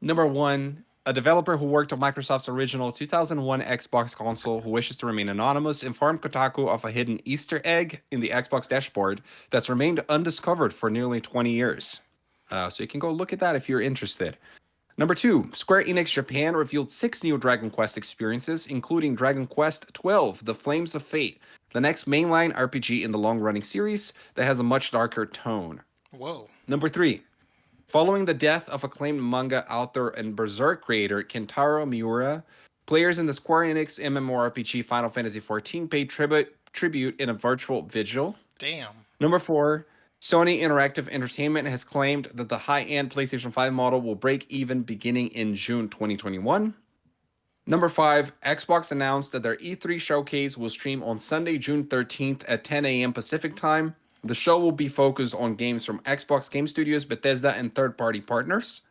Number 1, a developer who worked on Microsoft's original 2001 Xbox console who wishes to remain anonymous informed Kotaku of a hidden Easter egg in the Xbox dashboard that's remained undiscovered for nearly 20 years. So you can go look at that if you're interested. Number 2, Square Enix Japan revealed 6 new Dragon Quest experiences, including Dragon Quest XII, The Flames of Fate, the next mainline RPG in the long-running series that has a much darker tone. Whoa. Number 3, following the death of acclaimed manga author and Berserk creator Kentaro Miura, players in the Square Enix MMORPG Final Fantasy XIV paid tribute in a virtual vigil. Damn. Number 4, Sony Interactive Entertainment has claimed that the high-end PlayStation 5 model will break even beginning in June 2021. Number 5, Xbox announced that their E3 showcase will stream on Sunday, June 13th at 10 a.m. Pacific time. The show will be focused on games from Xbox Game Studios, Bethesda, and third-party partners.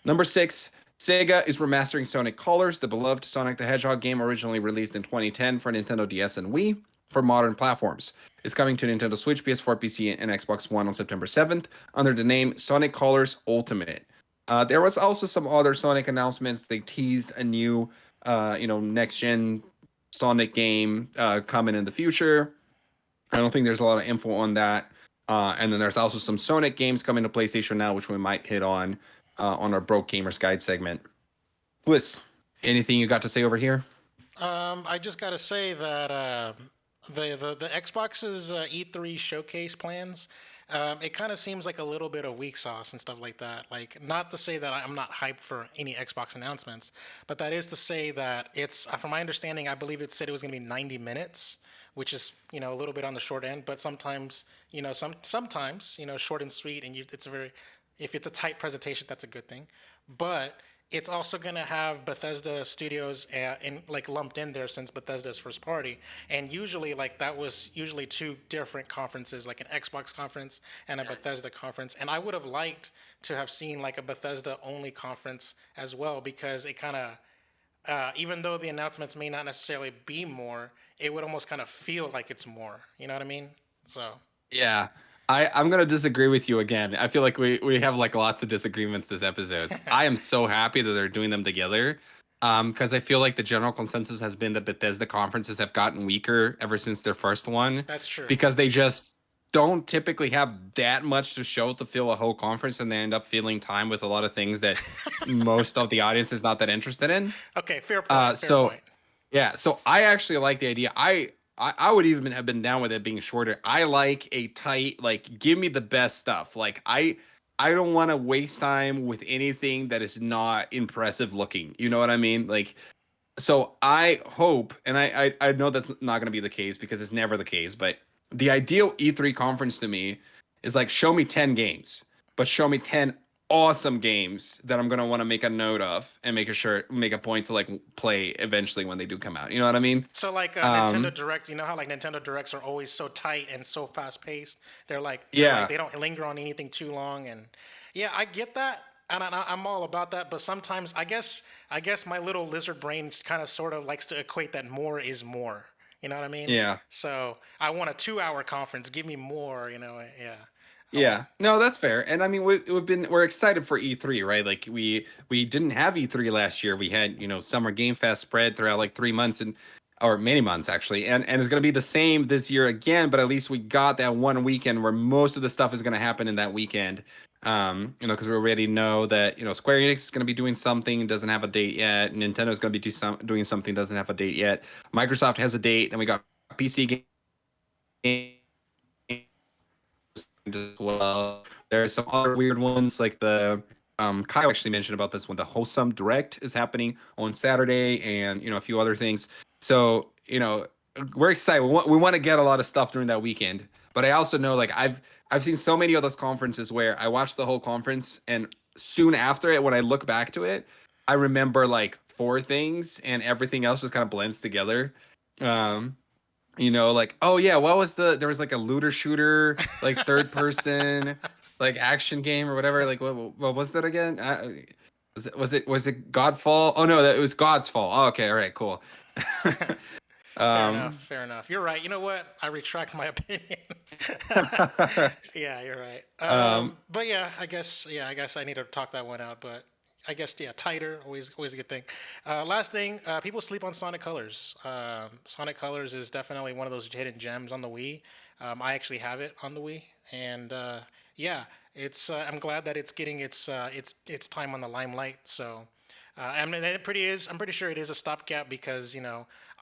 Number 6, Sega is remastering Sonic Colors, the beloved Sonic the Hedgehog game originally released in 2010 for Nintendo DS and Wii, for modern platforms. It's coming to Nintendo Switch, PS4, PC, and Xbox One on September 7th under the name Sonic Colors Ultimate. There was also some other Sonic announcements. They teased a new, next-gen Sonic game coming in the future. I don't think there's a lot of info on that. And then there's also some Sonic games coming to PlayStation now, which we might hit on our Broke Gamers Guide segment. Bliss, anything you got to say over here? I just gotta say that the Xbox's E3 showcase plans, it kind of seems like a little bit of weak sauce and stuff like that. Like, not to say that I'm not hyped for any Xbox announcements, but that is to say that it's, from my understanding, I believe it said it was gonna be 90 minutes, which is a little bit on the short end. But sometimes sometimes short and sweet, and it's a very, if it's a tight presentation, that's a good thing. But it's also going to have Bethesda Studios in like lumped in there since Bethesda's first party, and usually like that was usually two different conferences, like an Xbox conference and a Bethesda conference. And I would have liked to have seen like a Bethesda only conference as well, because it kind of even though the announcements may not necessarily be more, it would almost kind of feel like it's more. You know what I mean? So Yeah. I'm gonna disagree with you again. I feel like we have like lots of disagreements this episode. I am so happy that they're doing them together. Because I feel like the general consensus has been that Bethesda conferences have gotten weaker ever since their first one. that's true. Because they just don't typically have that much to show to fill a whole conference, and they end up filling time with a lot of things that most of the audience is not that interested in. Okay, fair point. Fair So point. yeah, so I actually like the idea. I would even have been down with it being shorter. I like a tight, like, give me the best stuff. Like I don't want to waste time with anything that is not impressive looking. You know what I mean? Like So I hope, and I know that's not going to be the case because it's never the case, but the ideal E3 conference to me is like show me 10 games, but show me 10 awesome games that I'm going to want to make a note of and make a point to like play eventually when they do come out. You know what I mean? So like Nintendo Um, Direct, you know how like Nintendo Directs are always so tight and so fast paced. They're like yeah. they don't linger on anything too long, and yeah, I get that, and I'm all about that. But sometimes I guess my little lizard brain kind of sort of likes to equate that more is more. You know what I mean? Yeah. So I want a 2 hour conference. Give me more. Yeah. I want. Yeah, no, that's fair. And I mean, we're excited for E3, right? Like we didn't have E3 last year. We had, Summer Game Fest spread throughout like 3 months or many months actually. And it's going to be the same this year again, but at least we got that one weekend where most of the stuff is going to happen in that weekend. Because we already know that, Square Enix is going to be doing something, doesn't have a date yet. Nintendo is going to be doing something, doesn't have a date yet. Microsoft has a date, and we got PC games as well. There are some other weird ones like the Kyle actually mentioned about this one. The Wholesome Direct is happening on Saturday, and a few other things. So we're excited. We want to get a lot of stuff during that weekend. But I also know like I've seen so many of those conferences where I watched the whole conference, and soon after it, when I look back to it, I remember like four things, and everything else just kind of blends together. Um, like, oh yeah, there was like a looter shooter, like third person, like action game or whatever. Like what was that again? Was it Godfall? Oh no, that it was God's Fall. Oh, okay, all right, cool. Fair enough. um Fair enough. You're right. You know what? I retract my opinion. Yeah, you're right. um But yeah, I guess. Yeah, I guess I need to talk that one out. But I guess yeah, tighter always a good thing. Last thing, people sleep on Sonic Colors. Sonic Colors is definitely one of those hidden gems on the Wii. I actually have it on the Wii, and yeah, it's. I'm glad that it's getting its time on the limelight. So I mean, I'm pretty sure it is a stopgap because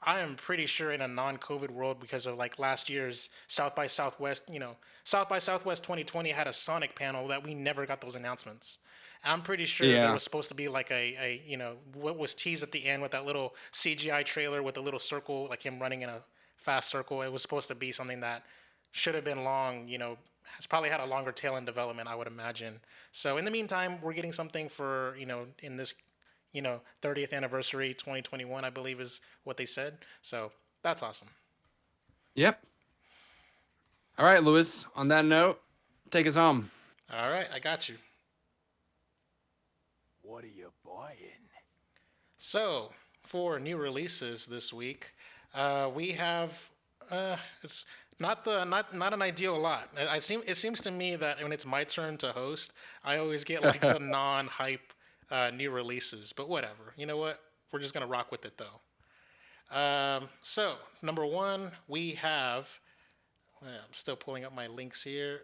I am pretty sure in a non-COVID world because of like last year's South by Southwest. South by Southwest 2020 had a Sonic panel that we never got those announcements. I'm pretty sure there yeah. was supposed to be like what was teased at the end with that little CGI trailer with the little circle, like him running in a fast circle. It was supposed to be something that should have been long. Has probably had a longer tail in development, I would imagine. So in the meantime, we're getting something for in this 30th anniversary 2021, I believe is what they said. So that's awesome. Yep. All right, Lewis, on that note, take us home. All right, I got you. What are you buying? So for new releases this week, we have it's not an ideal lot. It seems to me that when it's my turn to host, I always get like the non-hype new releases. But whatever. You know what? We're just gonna rock with it though. So number one, we have. Well, I'm still pulling up my links here.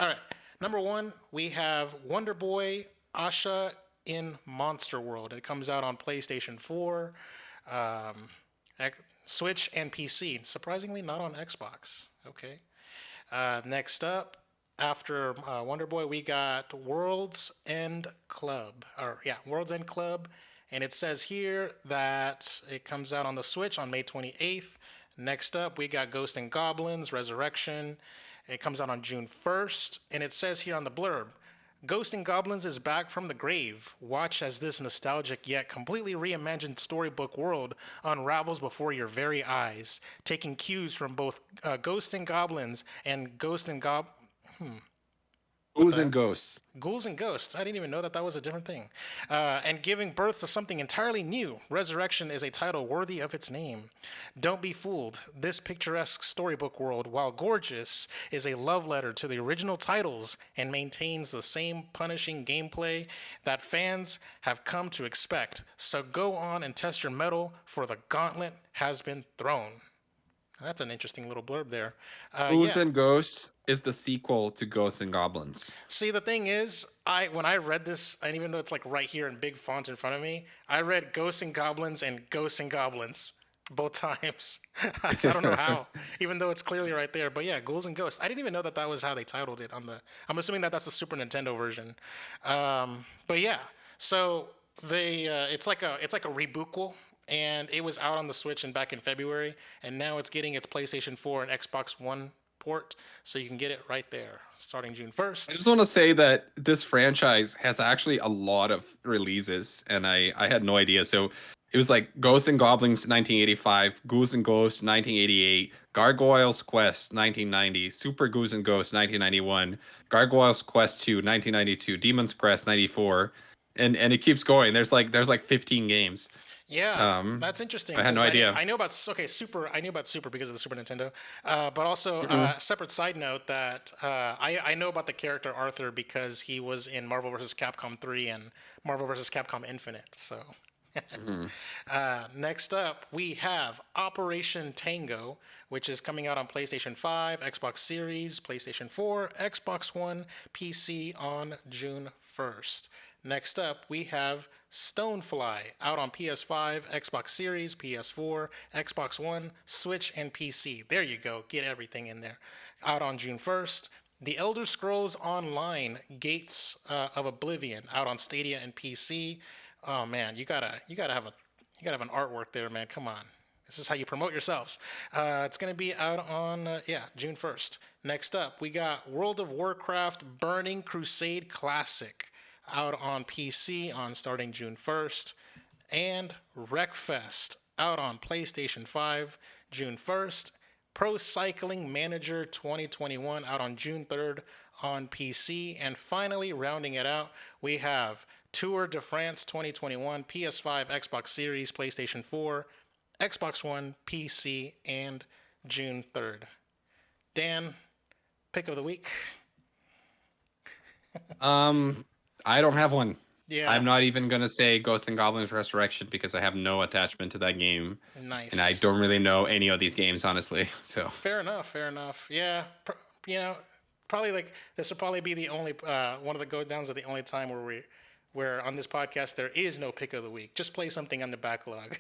All right. Number one, we have Wonder Boy Asha in Monster World. It comes out on PlayStation 4, um, Switch, and PC. Surprisingly, not on Xbox. Okay. Next up, after Wonder Boy, we got World's End Club. World's End Club. And it says here that it comes out on the Switch on May 28th. Next up, we got Ghosts and Goblins Resurrection. It comes out on June 1st. And it says here on the blurb, Ghosts and Goblins is back from the grave. Watch as this nostalgic yet completely reimagined storybook world unravels before your very eyes, taking cues from both Ghosts and Goblins and Ghosts and Gob. What Ghouls the and heck? ghosts. Ghouls and Ghosts. I didn't even know that that was a different thing. And giving birth to something entirely new. Resurrection is a title worthy of its name. Don't be fooled. This picturesque storybook world, while gorgeous, is a love letter to the original titles and maintains the same punishing gameplay that fans have come to expect. So go on and test your mettle, for the gauntlet has been thrown. That's an interesting little blurb there. Ghouls Yeah. and Ghosts is the sequel to Ghosts and Goblins. See, the thing is, when I read this, and even though it's like right here in big font in front of me, I read Ghosts and Goblins and Ghosts and Goblins both times. So I don't know how, even though it's clearly right there. But yeah, Ghouls and Ghosts. I didn't even know that that was how they titled it on the. I'm assuming that that's the Super Nintendo version. But yeah, so They it's like a rebootquel, and it was out on the Switch and back in February, and now it's getting its PlayStation 4 and Xbox One port, so you can get it right there starting June I 1st. just want to say that this franchise has actually a lot of releases, and I had no idea. So it was like Ghosts and Goblins 1985, Goose and Ghosts 1988, Gargoyles Quest 1990, Super Goose and Ghosts 1991, Gargoyles Quest 2 1992, Demon's Crest 94, and it keeps going. There's like 15 games. Yeah, that's interesting I had no because I didn't. idea. I knew about Super. I knew about Super because of the Super Nintendo. But also, Mhm. separate side note that I know about the character Arthur because he was in Marvel vs. Capcom 3 and Marvel vs. Capcom Infinite. So Mhm. next up, we have Operation Tango, which is coming out on PlayStation 5, Xbox Series, PlayStation 4, Xbox One, PC on June 1st. Next up, we have Stonefly, out on PS5, Xbox Series, PS4, Xbox One, Switch, and PC. There you go, get everything in there. Out on June 1st. The Elder Scrolls Online, Gates of Oblivion, out on Stadia and PC. Oh man, you gotta have an artwork there, man. Come on. This is how you promote yourselves. It's going to be out on, June 1st. Next up, we got World of Warcraft Burning Crusade Classic out on PC on starting June 1st. And Wreckfest out on PlayStation 5 June 1st. Pro Cycling Manager 2021 out on June 3rd on PC. And finally, rounding it out, we have Tour de France 2021, PS5, Xbox Series, PlayStation 4, Xbox One, PC, and June 3rd. Dan, pick of the week. Um, I don't have one. Yeah, I'm not even gonna say Ghosts and Goblins Resurrection because I have no attachment to that game, and I nice. don't really know any of these games, honestly. So Fair enough. Fair enough. Yeah, you know, probably like this will probably be the only one of the go downs of the only time where on this podcast there is no pick of the week. Just play something on the backlog.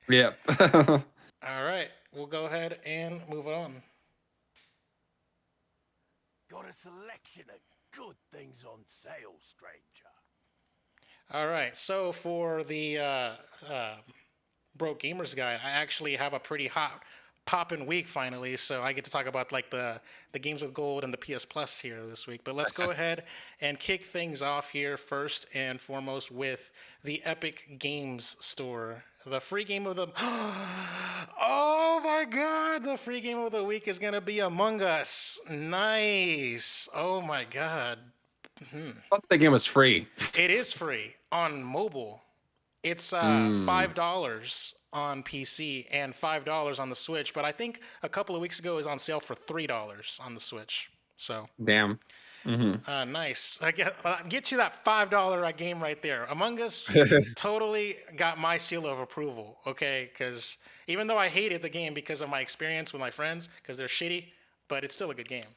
yeah. All right, we'll go ahead and move on. Got a selection of good things on sale, stranger. All right, so for the Broke Gamers Guide, I actually have a pretty hot poppin' week finally, so I get to talk about like the games with gold and the PS Plus here this week. But let's go ahead and kick things off here first and foremost with the Epic Games Store. The free game of the Oh my god, the free game of the week is gonna be Among Us. Nice. Oh my god. I thought the game was free. It is free on mobile. It's Mm, $5 on PC and $5 on the Switch, but I think a couple of weeks ago it was on sale for $3 on the Switch. So damn. Hmm. nice. Get you that $5 game right there. Among Us totally got my seal of approval. Okay, because even though I hated the game because of my experience with my friends, because they're shitty, but it's still a good game.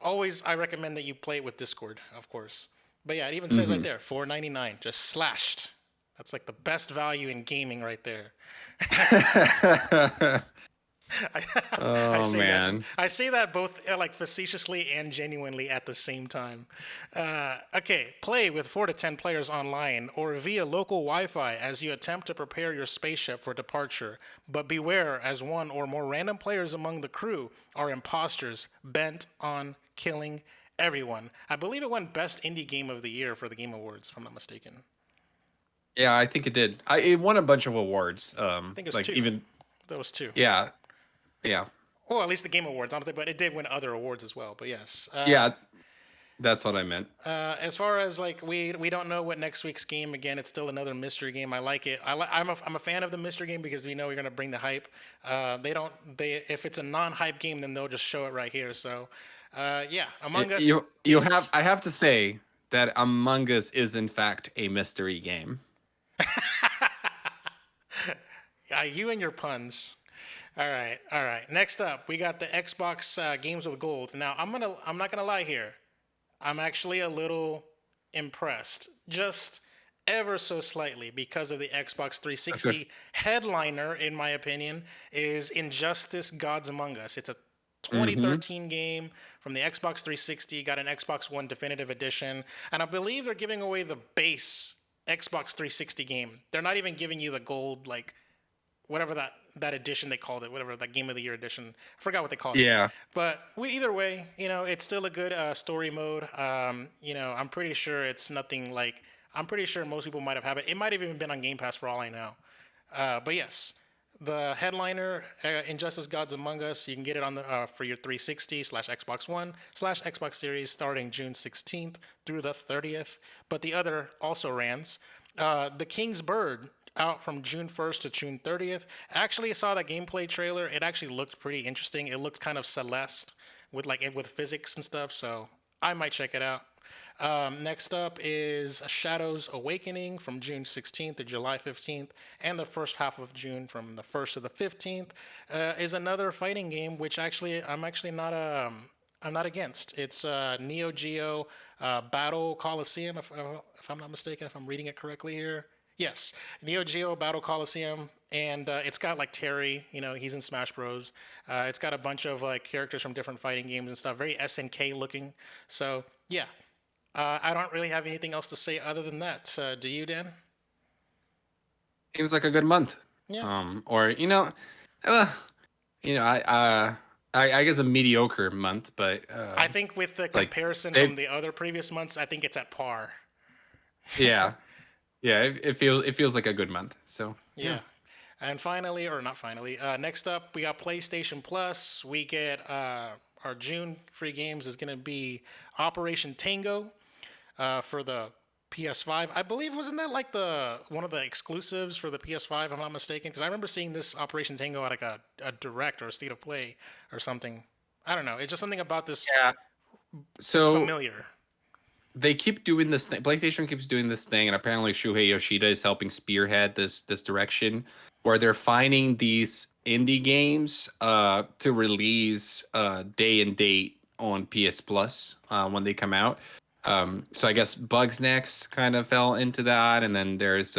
Always, I recommend that you play it with Discord, of course. But yeah, it even says right there, $4.99, just slashed. That's like the best value in gaming right there. I Oh say that. man. I say that both like facetiously and genuinely at the same time. Okay, play with 4 to 10 players online or via local Wi-Fi as you attempt to prepare your spaceship for departure. But beware, as one or more random players among the crew are imposters bent on killing everyone. I believe it won Best Indie Game of the Year for the Game Awards, if I'm not mistaken. Yeah, I think it did. It won a bunch of awards. I think it was Like two. even That was two. yeah, yeah, Well, at least the Game Awards, honestly, but it did win other awards as well. But yes. yeah. That's what I meant. As far as like we don't know what next week's game again. It's still another mystery game. I like it. I'm a fan of the mystery game because we know we're gonna bring the hype. They if it's a non-hype game then they'll just show it right here. So yeah, Among Us. You have I have to say that Among Us is in fact a mystery game. You and your puns. All right, all right. Next up, we got the Xbox games with gold. Now I'm not gonna lie here. I'm actually a little impressed, just ever so slightly, because of the Xbox 360 headliner, in my opinion, is Injustice: Gods Among Us. Mm-hmm. 2013 game from the Xbox 360. Got an Xbox One Definitive Edition, and I believe they're giving away the base Xbox 360 game. They're not even giving you the gold, like whatever that edition they called it, whatever that Game of the Year edition. I forgot what they called it. Yeah. But either way, it's still a good story mode. I'm pretty sure it's nothing like. I'm pretty sure most people might have had it. It might have even been on Game Pass for all I know. But yes, the headliner, Injustice: Gods Among Us, you can get it on the for your 360/Xbox One/Xbox Series starting June 16th through the 30th. But the other also rans, The King's Bird, out from June 1st to June 30th. Actually, I saw that gameplay trailer. It actually looked pretty interesting. It looked kind of Celeste with physics and stuff. So I might check it out. Next up is Shadows Awakening from June 16th to July 15th, and the first half of June from the 1st to the 15th is another fighting game, which I'm actually not I'm not against. It's Neo Geo Battle Coliseum, if I'm not mistaken, if I'm reading it correctly here. Yes, Neo Geo Battle Coliseum, and it's got like Terry, he's in Smash Bros. It's got a bunch of like characters from different fighting games and stuff, very SNK looking. So yeah, I don't really have anything else to say other than that. Do you, Dan? Seems like a good month. Yeah. Or I guess a mediocre month, but I think with the like comparison they from the other previous months, I think it's at par. yeah. Yeah, it feels like a good month. So yeah. Yeah. And finally, or not finally, next up, we got PlayStation Plus. We get our June free games is going to be Operation Tango for the PS5. I believe, wasn't that like one of the exclusives for the PS5, if I'm not mistaken? Because I remember seeing this Operation Tango at like a direct or a state of play or something. I don't know. It's just something about this Yeah. is So familiar. they keep doing this thing. PlayStation keeps doing this thing, and apparently Shuhei Yoshida is helping spearhead this direction, where they're finding these indie games to release day and date on PS Plus when they come out. So I guess Bugs Next kind of fell into that, and then there's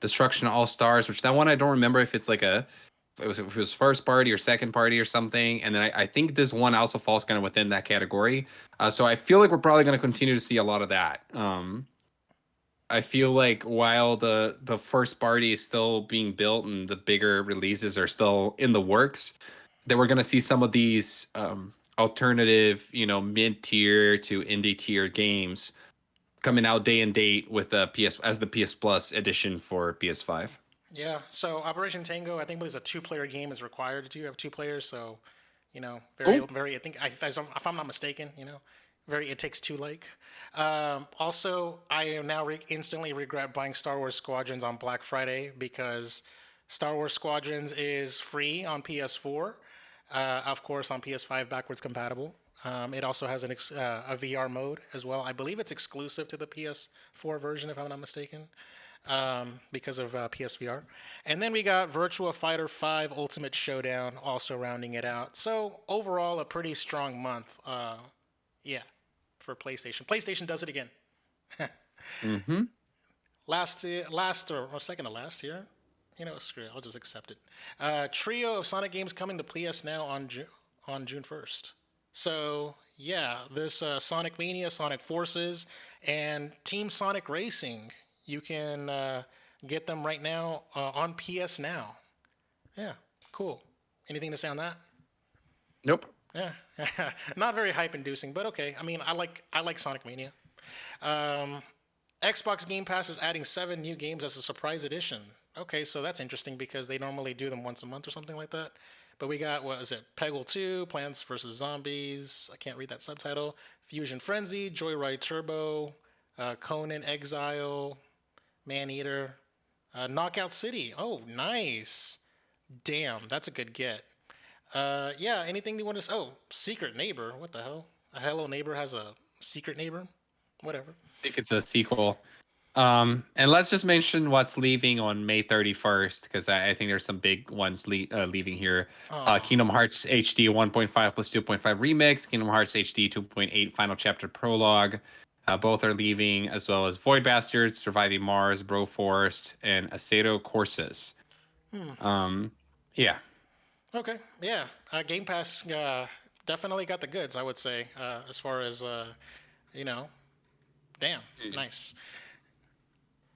Destruction All Stars, which that one I don't remember if it was first party or second party or something. And then I think this one also falls kind of within that category. So I feel like we're probably going to continue to see a lot of that. I feel like while the first party is still being built and the bigger releases are still in the works, that we're going to see some of these alternative, mid tier to indie tier games coming out day and date with the PS Plus edition for PS5. Yeah. So Operation Tango, I think it's a two-player game is required to have two players. So, very, Cool. very. I think, if I'm not mistaken, very It Takes Two like. Also, I now instantly regret buying Star Wars Squadrons on Black Friday because Star Wars Squadrons is free on PS4. Of course, on PS5 backwards compatible. It also has a VR mode as well. I believe it's exclusive to the PS4 version, if I'm not mistaken, because of PSVR. And then we got Virtua Fighter 5 Ultimate Showdown also rounding it out. So overall, a pretty strong month. Yeah, for PlayStation. PlayStation does it again. Mm-hmm. Last or second to last here. Screw it. I'll just accept it. Trio of Sonic games coming to PS Now on June 1st. So yeah, this Sonic Mania, Sonic Forces, and Team Sonic Racing. You can get them right now on PS Now. Yeah, cool. Anything to say on that? Nope. Yeah, not very hype-inducing, but okay. I mean, I like Sonic Mania. Xbox Game Pass is adding 7 new games as a surprise edition. Okay, so that's interesting because they normally do them once a month or something like that. But we got, what is it? Peggle 2, Plants vs. Zombies. I can't read that subtitle. Fusion Frenzy, Joyride Turbo, Conan Exile, Maneater, Knockout City. Oh, nice. Damn, that's a good get. Yeah, anything you want to? Oh, Secret Neighbor. What the hell? A Hello Neighbor has a secret neighbor. Whatever. I think it's a sequel. And let's just mention what's leaving on May 31st, because I think there's some big ones leaving here. Oh, Kingdom Hearts HD 1.5 plus 2.5 Remix, Kingdom Hearts HD 2.8 Final Chapter Prologue. Both are leaving, as well as Void Bastards, Surviving Mars, Broforce, and Aceto Courses. Yeah. okay. Yeah. Game Pass definitely got the goods, I would say, as far as, you know, damn, nice.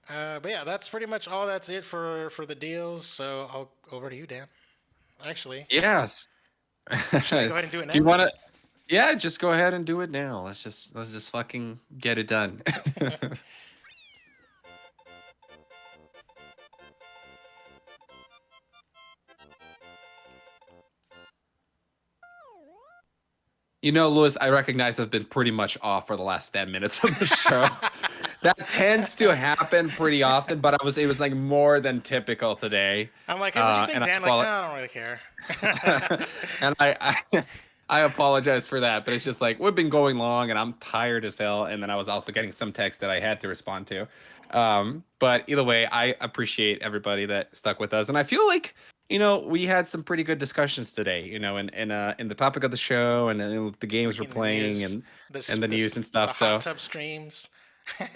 But yeah, that's pretty much all. That's it for the deals. So I'll over to you, Dan. Actually, Yes. should I Do go ahead and do it you now? want to? Yeah, just go ahead and do it now. Let's just fucking get it done. Lewis, I recognize I've been pretty much off for the last 10 minutes of the show. That tends to happen pretty often, but it was like more than typical today. I'm like, hey, what do you think, And I Dan? Like, no, I don't really care. and I apologize for that, but it's just like we've been going long and I'm tired as hell. And then I was also getting some text that I had to respond to. But either way, I appreciate everybody that stuck with us. And I feel like, we had some pretty good discussions today, in the topic of the show and in the games we're Freaking the playing news, and the news and stuff. the hot So tub streams.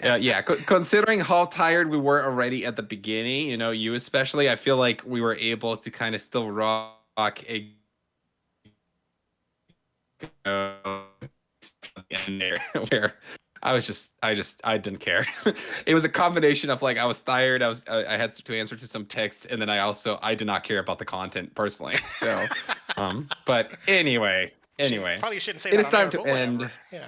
yeah, considering how tired we were already at the beginning, you especially, I feel like we were able to kind of still rock a in there where I didn't care. It was a combination of like I was tired, I had to answer to some text, and then I did not care about the content personally. So, but anyway, Probably shouldn't say it that is on time air, to but end. whatever. Yeah.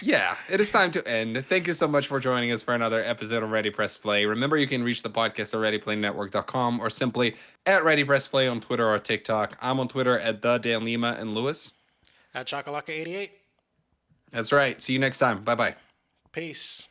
Yeah, it is time to end. Thank you so much for joining us for another episode of Ready Press Play. Remember, you can reach the podcast at ReadyPlayNetwork.com or simply at Ready Press Play on Twitter or TikTok. I'm on Twitter at the Dan Lima and Lewis. At Chakalaka88. That's right. See you next time. Bye bye. Peace.